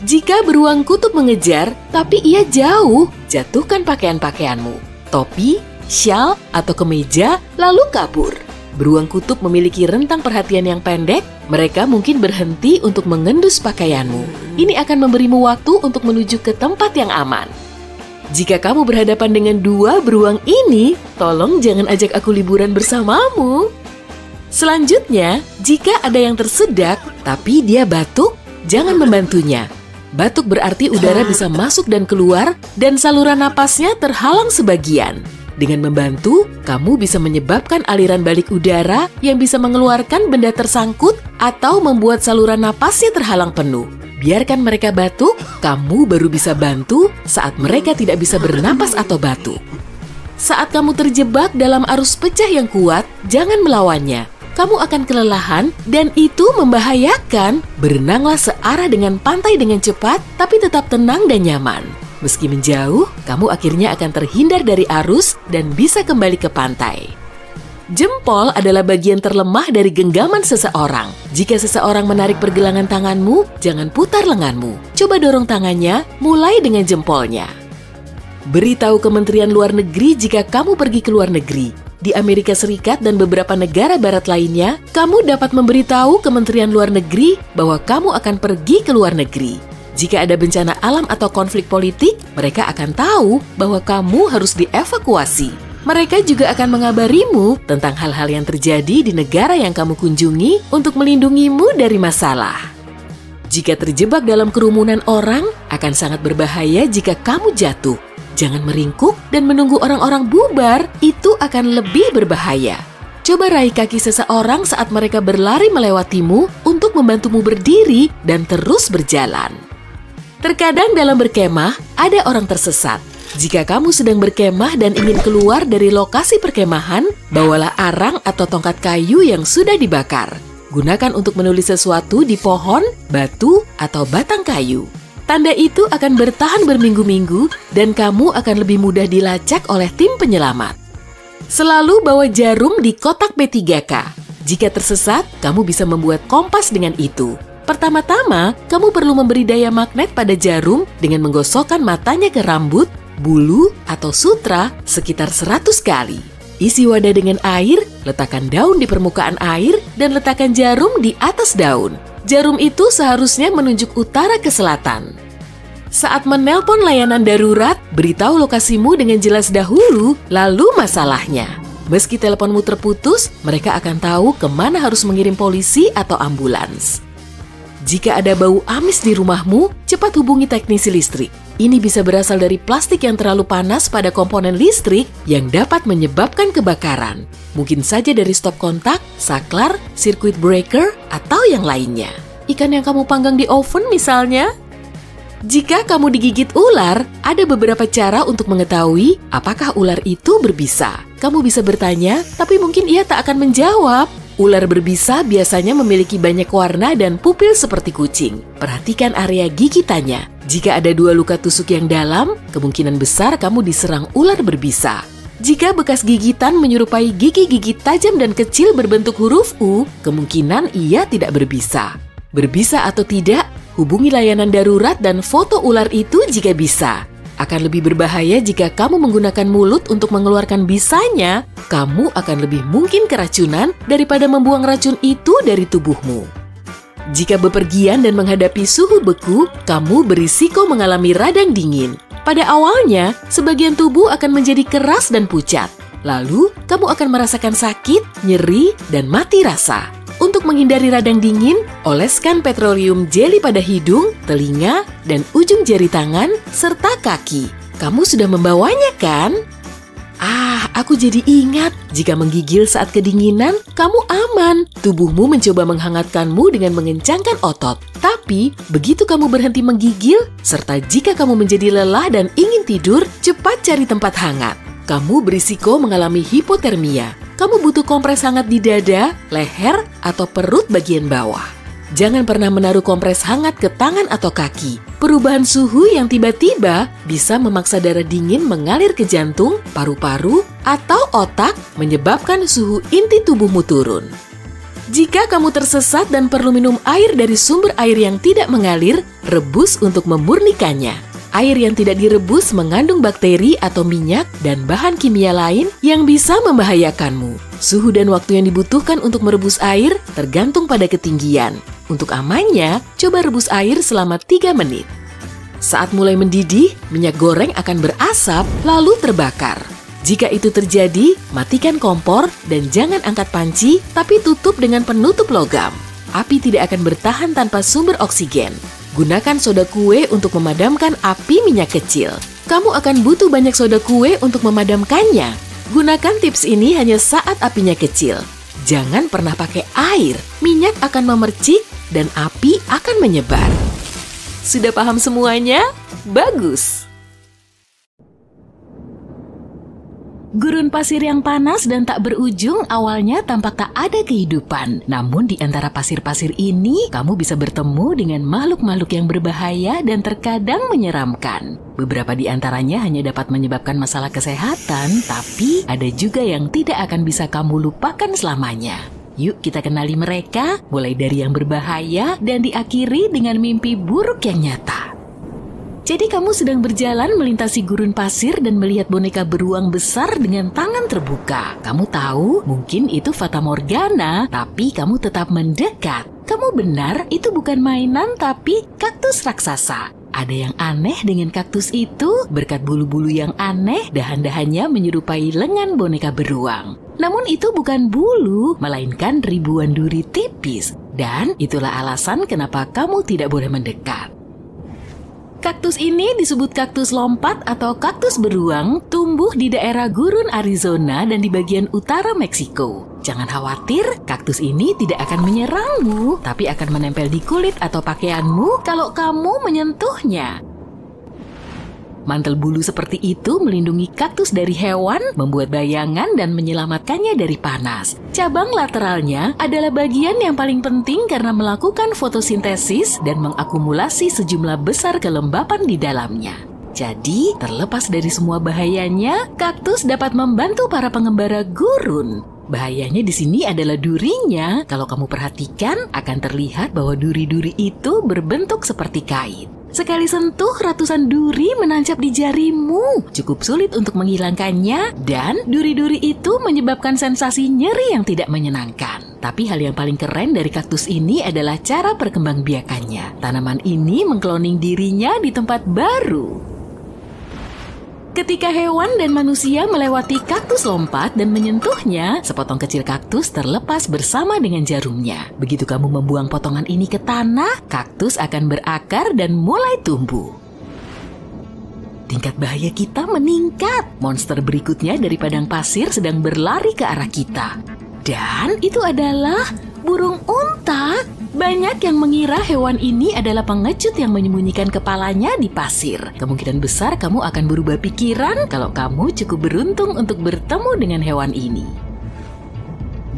Jika beruang kutub mengejar, tapi ia jauh, jatuhkan pakaian-pakaianmu, topi, syal, atau kemeja, lalu kabur. Beruang kutub memiliki rentang perhatian yang pendek, mereka mungkin berhenti untuk mengendus pakaianmu. Ini akan memberimu waktu untuk menuju ke tempat yang aman. Jika kamu berhadapan dengan dua beruang ini, tolong jangan ajak aku liburan bersamamu. Selanjutnya, jika ada yang tersedak, tapi dia batuk, jangan membantunya. Batuk berarti udara bisa masuk dan keluar, dan saluran napasnya terhalang sebagian. Dengan membantu, kamu bisa menyebabkan aliran balik udara yang bisa mengeluarkan benda tersangkut atau membuat saluran napasnya terhalang penuh. Biarkan mereka batuk, kamu baru bisa bantu saat mereka tidak bisa bernapas atau batuk. Saat kamu terjebak dalam arus pecah yang kuat, jangan melawannya. Kamu akan kelelahan dan itu membahayakan. Berenanglah searah dengan pantai dengan cepat, tapi tetap tenang dan nyaman. Meski menjauh, kamu akhirnya akan terhindar dari arus dan bisa kembali ke pantai. Jempol adalah bagian terlemah dari genggaman seseorang. Jika seseorang menarik pergelangan tanganmu, jangan putar lenganmu. Coba dorong tangannya, mulai dengan jempolnya. Beritahu Kementerian Luar Negeri jika kamu pergi ke luar negeri. Di Amerika Serikat dan beberapa negara barat lainnya, kamu dapat memberitahu Kementerian Luar Negeri bahwa kamu akan pergi ke luar negeri. Jika ada bencana alam atau konflik politik, mereka akan tahu bahwa kamu harus dievakuasi. Mereka juga akan mengabarimu tentang hal-hal yang terjadi di negara yang kamu kunjungi untuk melindungimu dari masalah. Jika terjebak dalam kerumunan orang, akan sangat berbahaya jika kamu jatuh. Jangan meringkuk dan menunggu orang-orang bubar, itu akan lebih berbahaya. Coba raih kaki seseorang saat mereka berlari melewatimu untuk membantumu berdiri dan terus berjalan. Terkadang dalam berkemah, ada orang tersesat. Jika kamu sedang berkemah dan ingin keluar dari lokasi perkemahan, bawalah arang atau tongkat kayu yang sudah dibakar. Gunakan untuk menulis sesuatu di pohon, batu, atau batang kayu. Tanda itu akan bertahan berminggu-minggu dan kamu akan lebih mudah dilacak oleh tim penyelamat. Selalu bawa jarum di kotak B3K. Jika tersesat, kamu bisa membuat kompas dengan itu. Pertama-tama, kamu perlu memberi daya magnet pada jarum dengan menggosokkan matanya ke rambut, bulu, atau sutra sekitar 100 kali. Isi wadah dengan air, letakkan daun di permukaan air, dan letakkan jarum di atas daun. Jarum itu seharusnya menunjuk utara ke selatan. Saat menelpon layanan darurat, beritahu lokasimu dengan jelas dahulu, lalu masalahnya. Meski teleponmu terputus, mereka akan tahu kemana harus mengirim polisi atau ambulans. Jika ada bau amis di rumahmu, cepat hubungi teknisi listrik. Ini bisa berasal dari plastik yang terlalu panas pada komponen listrik yang dapat menyebabkan kebakaran. Mungkin saja dari stop kontak, saklar, circuit breaker, atau yang lainnya. Ikan yang kamu panggang di oven misalnya. Jika kamu digigit ular, ada beberapa cara untuk mengetahui apakah ular itu berbisa. Kamu bisa bertanya, tapi mungkin ia tak akan menjawab. Ular berbisa biasanya memiliki banyak warna dan pupil seperti kucing. Perhatikan area gigitannya. Jika ada 2 luka tusuk yang dalam, kemungkinan besar kamu diserang ular berbisa. Jika bekas gigitan menyerupai gigi-gigi tajam dan kecil berbentuk huruf U, kemungkinan ia tidak berbisa. Berbisa atau tidak, hubungi layanan darurat dan foto ular itu jika bisa. Akan lebih berbahaya jika kamu menggunakan mulut untuk mengeluarkan bisanya, kamu akan lebih mungkin keracunan daripada membuang racun itu dari tubuhmu. Jika bepergian dan menghadapi suhu beku, kamu berisiko mengalami radang dingin. Pada awalnya, sebagian tubuh akan menjadi keras dan pucat. Lalu, kamu akan merasakan sakit, nyeri, dan mati rasa. Untuk menghindari radang dingin, oleskan petroleum jelly pada hidung, telinga, dan ujung jari tangan, serta kaki. Kamu sudah membawanya kan? Aku jadi ingat, jika menggigil saat kedinginan, kamu aman. Tubuhmu mencoba menghangatkanmu dengan mengencangkan otot. Tapi, begitu kamu berhenti menggigil, serta jika kamu menjadi lelah dan ingin tidur, cepat cari tempat hangat. Kamu berisiko mengalami hipotermia. Kamu butuh kompres hangat di dada, leher, atau perut bagian bawah. Jangan pernah menaruh kompres hangat ke tangan atau kaki. Perubahan suhu yang tiba-tiba bisa memaksa darah dingin mengalir ke jantung, paru-paru, atau otak, menyebabkan suhu inti tubuhmu turun. Jika kamu tersesat dan perlu minum air dari sumber air yang tidak mengalir, rebus untuk memurnikannya. Air yang tidak direbus mengandung bakteri atau minyak dan bahan kimia lain yang bisa membahayakanmu. Suhu dan waktu yang dibutuhkan untuk merebus air tergantung pada ketinggian. Untuk amannya, coba rebus air selama 3 menit. Saat mulai mendidih, minyak goreng akan berasap lalu terbakar. Jika itu terjadi, matikan kompor dan jangan angkat panci, tapi tutup dengan penutup logam. Api tidak akan bertahan tanpa sumber oksigen. Gunakan soda kue untuk memadamkan api minyak kecil. Kamu akan butuh banyak soda kue untuk memadamkannya. Gunakan tips ini hanya saat apinya kecil. Jangan pernah pakai air, minyak akan memercik dan api akan menyebar. Sudah paham semuanya? Bagus! Gurun pasir yang panas dan tak berujung awalnya tampak tak ada kehidupan. Namun di antara pasir-pasir ini, kamu bisa bertemu dengan makhluk-makhluk yang berbahaya dan terkadang menyeramkan. Beberapa di antaranya hanya dapat menyebabkan masalah kesehatan, tapi ada juga yang tidak akan bisa kamu lupakan selamanya. Yuk kita kenali mereka, mulai dari yang berbahaya dan diakhiri dengan mimpi buruk yang nyata. Jadi kamu sedang berjalan melintasi gurun pasir dan melihat boneka beruang besar dengan tangan terbuka. Kamu tahu, mungkin itu Fata Morgana, tapi kamu tetap mendekat. Kamu benar, itu bukan mainan tapi kaktus raksasa. Ada yang aneh dengan kaktus itu, berkat bulu-bulu yang aneh, dahan-dahannya menyerupai lengan boneka beruang. Namun itu bukan bulu, melainkan ribuan duri tipis. Dan itulah alasan kenapa kamu tidak boleh mendekat. Kaktus ini disebut kaktus lompat atau kaktus beruang, tumbuh di daerah gurun Arizona dan di bagian utara Meksiko. Jangan khawatir, kaktus ini tidak akan menyerangmu, tapi akan menempel di kulit atau pakaianmu kalau kamu menyentuhnya. Mantel bulu seperti itu melindungi kaktus dari hewan, membuat bayangan dan menyelamatkannya dari panas. Cabang lateralnya adalah bagian yang paling penting karena melakukan fotosintesis dan mengakumulasi sejumlah besar kelembapan di dalamnya. Jadi, terlepas dari semua bahayanya, kaktus dapat membantu para pengembara gurun. Bahayanya di sini adalah durinya. Kalau kamu perhatikan, akan terlihat bahwa duri-duri itu berbentuk seperti kain. Sekali sentuh, ratusan duri menancap di jarimu. Cukup sulit untuk menghilangkannya, dan duri-duri itu menyebabkan sensasi nyeri yang tidak menyenangkan. Tapi hal yang paling keren dari kaktus ini adalah cara perkembangbiakannya. Tanaman ini mengkloning dirinya di tempat baru. Ketika hewan dan manusia melewati kaktus lompat dan menyentuhnya, sepotong kecil kaktus terlepas bersama dengan jarumnya. Begitu kamu membuang potongan ini ke tanah, kaktus akan berakar dan mulai tumbuh. Tingkat bahaya kita meningkat. Monster berikutnya dari padang pasir sedang berlari ke arah kita. Dan itu adalah burung unta. Banyak yang mengira hewan ini adalah pengecut yang menyembunyikan kepalanya di pasir. Kemungkinan besar kamu akan berubah pikiran kalau kamu cukup beruntung untuk bertemu dengan hewan ini.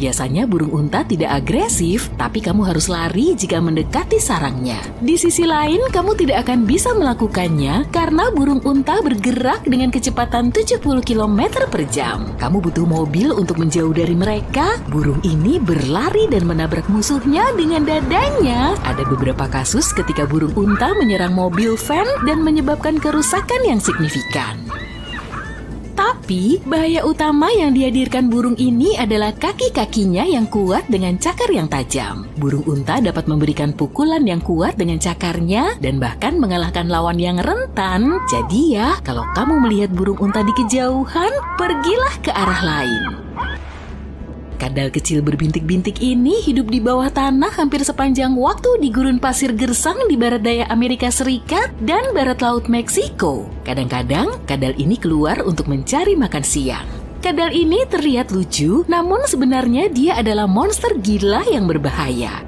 Biasanya burung unta tidak agresif, tapi kamu harus lari jika mendekati sarangnya. Di sisi lain, kamu tidak akan bisa melakukannya karena burung unta bergerak dengan kecepatan 70 km per jam. Kamu butuh mobil untuk menjauh dari mereka. Burung ini berlari dan menabrak musuhnya dengan dadanya. Ada beberapa kasus ketika burung unta menyerang mobil van dan menyebabkan kerusakan yang signifikan. Tapi, bahaya utama yang dihadirkan burung ini adalah kaki-kakinya yang kuat dengan cakar yang tajam. Burung unta dapat memberikan pukulan yang kuat dengan cakarnya dan bahkan mengalahkan lawan yang rentan. Jadi ya, kalau kamu melihat burung unta di kejauhan, pergilah ke arah lain. Kadal kecil berbintik-bintik ini hidup di bawah tanah hampir sepanjang waktu di gurun pasir gersang di barat daya Amerika Serikat dan barat laut Meksiko. Kadang-kadang, kadal ini keluar untuk mencari makan siang. Kadal ini terlihat lucu, namun sebenarnya dia adalah monster gila yang berbahaya.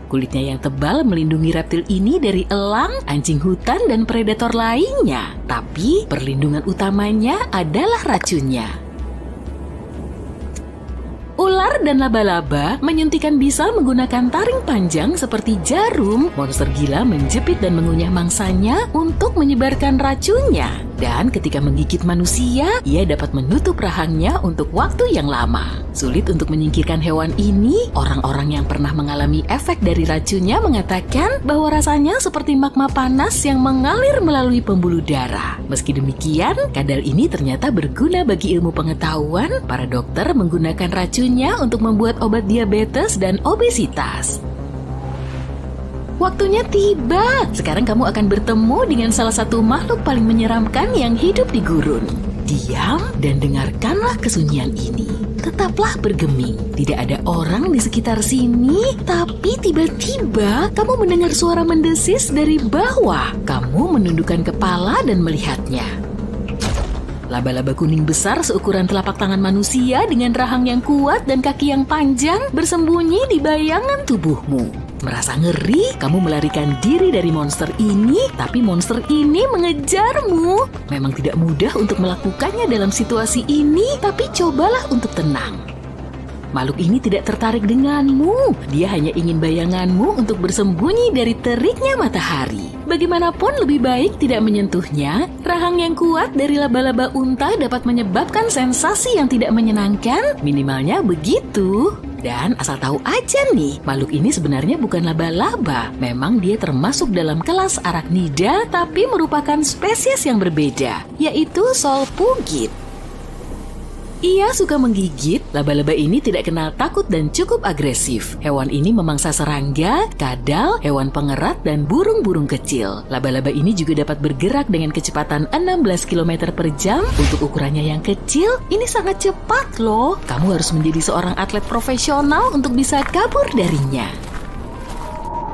Kulitnya yang tebal melindungi reptil ini dari elang, anjing hutan, dan predator lainnya. Tapi, perlindungan utamanya adalah racunnya. Ular dan laba-laba menyuntikkan bisa menggunakan taring panjang seperti jarum. Monster gila menjepit dan mengunyah mangsanya untuk menyebarkan racunnya. Dan ketika menggigit manusia, ia dapat menutup rahangnya untuk waktu yang lama. Sulit untuk menyingkirkan hewan ini, orang-orang yang pernah mengalami efek dari racunnya mengatakan bahwa rasanya seperti magma panas yang mengalir melalui pembuluh darah. Meski demikian, kadal ini ternyata berguna bagi ilmu pengetahuan. Para dokter menggunakan racunnya untuk membuat obat diabetes dan obesitas. Waktunya tiba. Sekarang kamu akan bertemu dengan salah satu makhluk paling menyeramkan yang hidup di gurun. Diam dan dengarkanlah kesunyian ini. Tetaplah bergeming. Tidak ada orang di sekitar sini, tapi tiba-tiba kamu mendengar suara mendesis dari bawah. Kamu menundukkan kepala dan melihatnya. Laba-laba kuning besar seukuran telapak tangan manusia dengan rahang yang kuat dan kaki yang panjang bersembunyi di bayangan tubuhmu. Merasa ngeri, kamu melarikan diri dari monster ini, tapi monster ini mengejarmu. Memang tidak mudah untuk melakukannya dalam situasi ini, tapi cobalah untuk tenang. Makhluk ini tidak tertarik denganmu. Dia hanya ingin bayanganmu untuk bersembunyi dari teriknya matahari. Bagaimanapun lebih baik tidak menyentuhnya. Rahang yang kuat dari laba-laba unta dapat menyebabkan sensasi yang tidak menyenangkan. Minimalnya begitu. Dan asal tahu aja nih, makhluk ini sebenarnya bukan laba-laba. Memang dia termasuk dalam kelas arachnida, tapi merupakan spesies yang berbeda, yaitu solpugid. Ia suka menggigit. Laba-laba ini tidak kenal takut dan cukup agresif. Hewan ini memangsa serangga, kadal, hewan pengerat, dan burung-burung kecil. Laba-laba ini juga dapat bergerak dengan kecepatan 16 km per jam. Untuk ukurannya yang kecil, ini sangat cepat loh. Kamu harus menjadi seorang atlet profesional untuk bisa kabur darinya.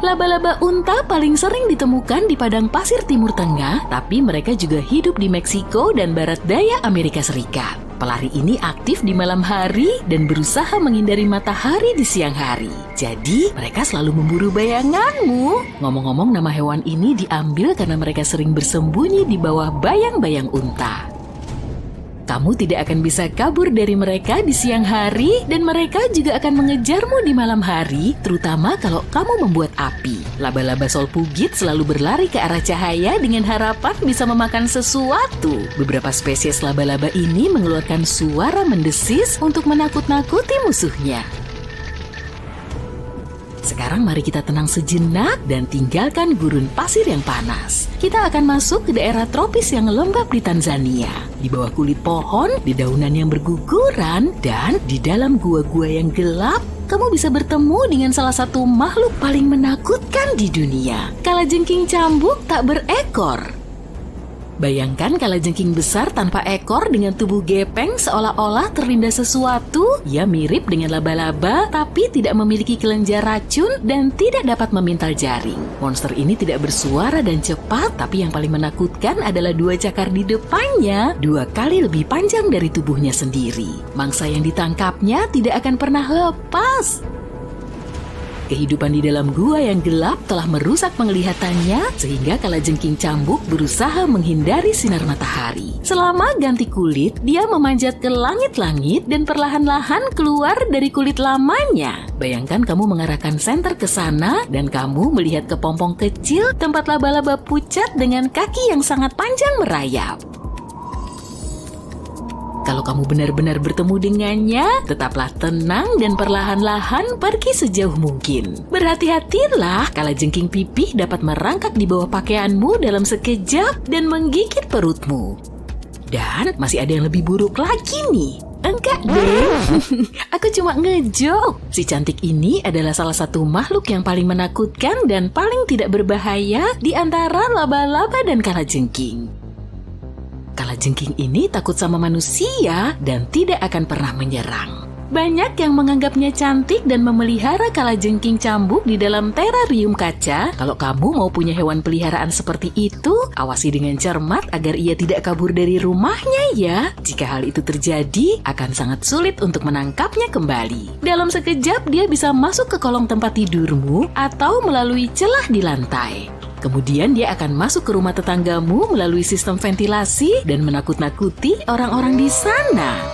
Laba-laba unta paling sering ditemukan di padang pasir Timur Tengah, tapi mereka juga hidup di Meksiko dan barat daya Amerika Serikat. Pelari ini aktif di malam hari dan berusaha menghindari matahari di siang hari. Jadi, mereka selalu memburu bayanganmu. Ngomong-ngomong, nama hewan ini diambil karena mereka sering bersembunyi di bawah bayang-bayang unta. Kamu tidak akan bisa kabur dari mereka di siang hari, dan mereka juga akan mengejarmu di malam hari, terutama kalau kamu membuat api. Laba-laba solpugid selalu berlari ke arah cahaya dengan harapan bisa memakan sesuatu. Beberapa spesies laba-laba ini mengeluarkan suara mendesis untuk menakut-nakuti musuhnya. Sekarang mari kita tenang sejenak dan tinggalkan gurun pasir yang panas. Kita akan masuk ke daerah tropis yang lembab di Tanzania. Di bawah kulit pohon, di daunan yang berguguran, dan di dalam gua-gua yang gelap, kamu bisa bertemu dengan salah satu makhluk paling menakutkan di dunia. Kalajengking cambuk tak berekor. Bayangkan kalajengking besar tanpa ekor dengan tubuh gepeng seolah-olah terlindas sesuatu. Ia mirip dengan laba-laba tapi tidak memiliki kelenjar racun dan tidak dapat memintal jaring. Monster ini tidak bersuara dan cepat, tapi yang paling menakutkan adalah 2 cakar di depannya 2 kali lebih panjang dari tubuhnya sendiri. Mangsa yang ditangkapnya tidak akan pernah lepas. Kehidupan di dalam gua yang gelap telah merusak penglihatannya sehingga kalajengking cambuk berusaha menghindari sinar matahari. Selama ganti kulit, dia memanjat ke langit-langit dan perlahan-lahan keluar dari kulit lamanya. Bayangkan kamu mengarahkan senter ke sana dan kamu melihat kepompong kecil tempat laba-laba pucat dengan kaki yang sangat panjang merayap. Kalau kamu benar-benar bertemu dengannya, tetaplah tenang dan perlahan-lahan pergi sejauh mungkin. Berhati-hatilah, kalajengking pipih dapat merangkak di bawah pakaianmu dalam sekejap dan menggigit perutmu. Dan masih ada yang lebih buruk lagi nih. Enggak deh, aku cuma ngejok. Si cantik ini adalah salah satu makhluk yang paling menakutkan dan paling tidak berbahaya di antara laba-laba dan kalajengking. Kalajengking ini takut sama manusia dan tidak akan pernah menyerang. Banyak yang menganggapnya cantik dan memelihara kalajengking cambuk di dalam terarium kaca. Kalau kamu mau punya hewan peliharaan seperti itu, awasi dengan cermat agar ia tidak kabur dari rumahnya ya. Jika hal itu terjadi, akan sangat sulit untuk menangkapnya kembali. Dalam sekejap dia bisa masuk ke kolong tempat tidurmu atau melalui celah di lantai. Kemudian dia akan masuk ke rumah tetanggamu melalui sistem ventilasi dan menakut-nakuti orang-orang di sana.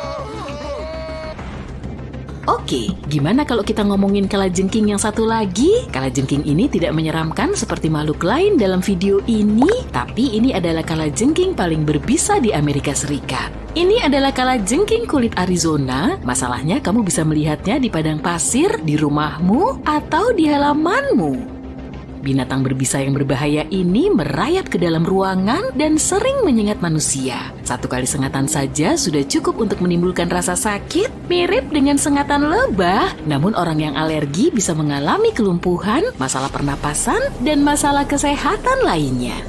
Oke, gimana kalau kita ngomongin kalajengking yang satu lagi? Kalajengking ini tidak menyeramkan seperti makhluk lain dalam video ini, tapi ini adalah kalajengking paling berbisa di Amerika Serikat. Ini adalah kalajengking kulit Arizona. Masalahnya kamu bisa melihatnya di padang pasir, di rumahmu, atau di halamanmu. Binatang berbisa yang berbahaya ini merayap ke dalam ruangan dan sering menyengat manusia. 1 kali sengatan saja sudah cukup untuk menimbulkan rasa sakit, mirip dengan sengatan lebah. Namun orang yang alergi bisa mengalami kelumpuhan, masalah pernapasan, dan masalah kesehatan lainnya.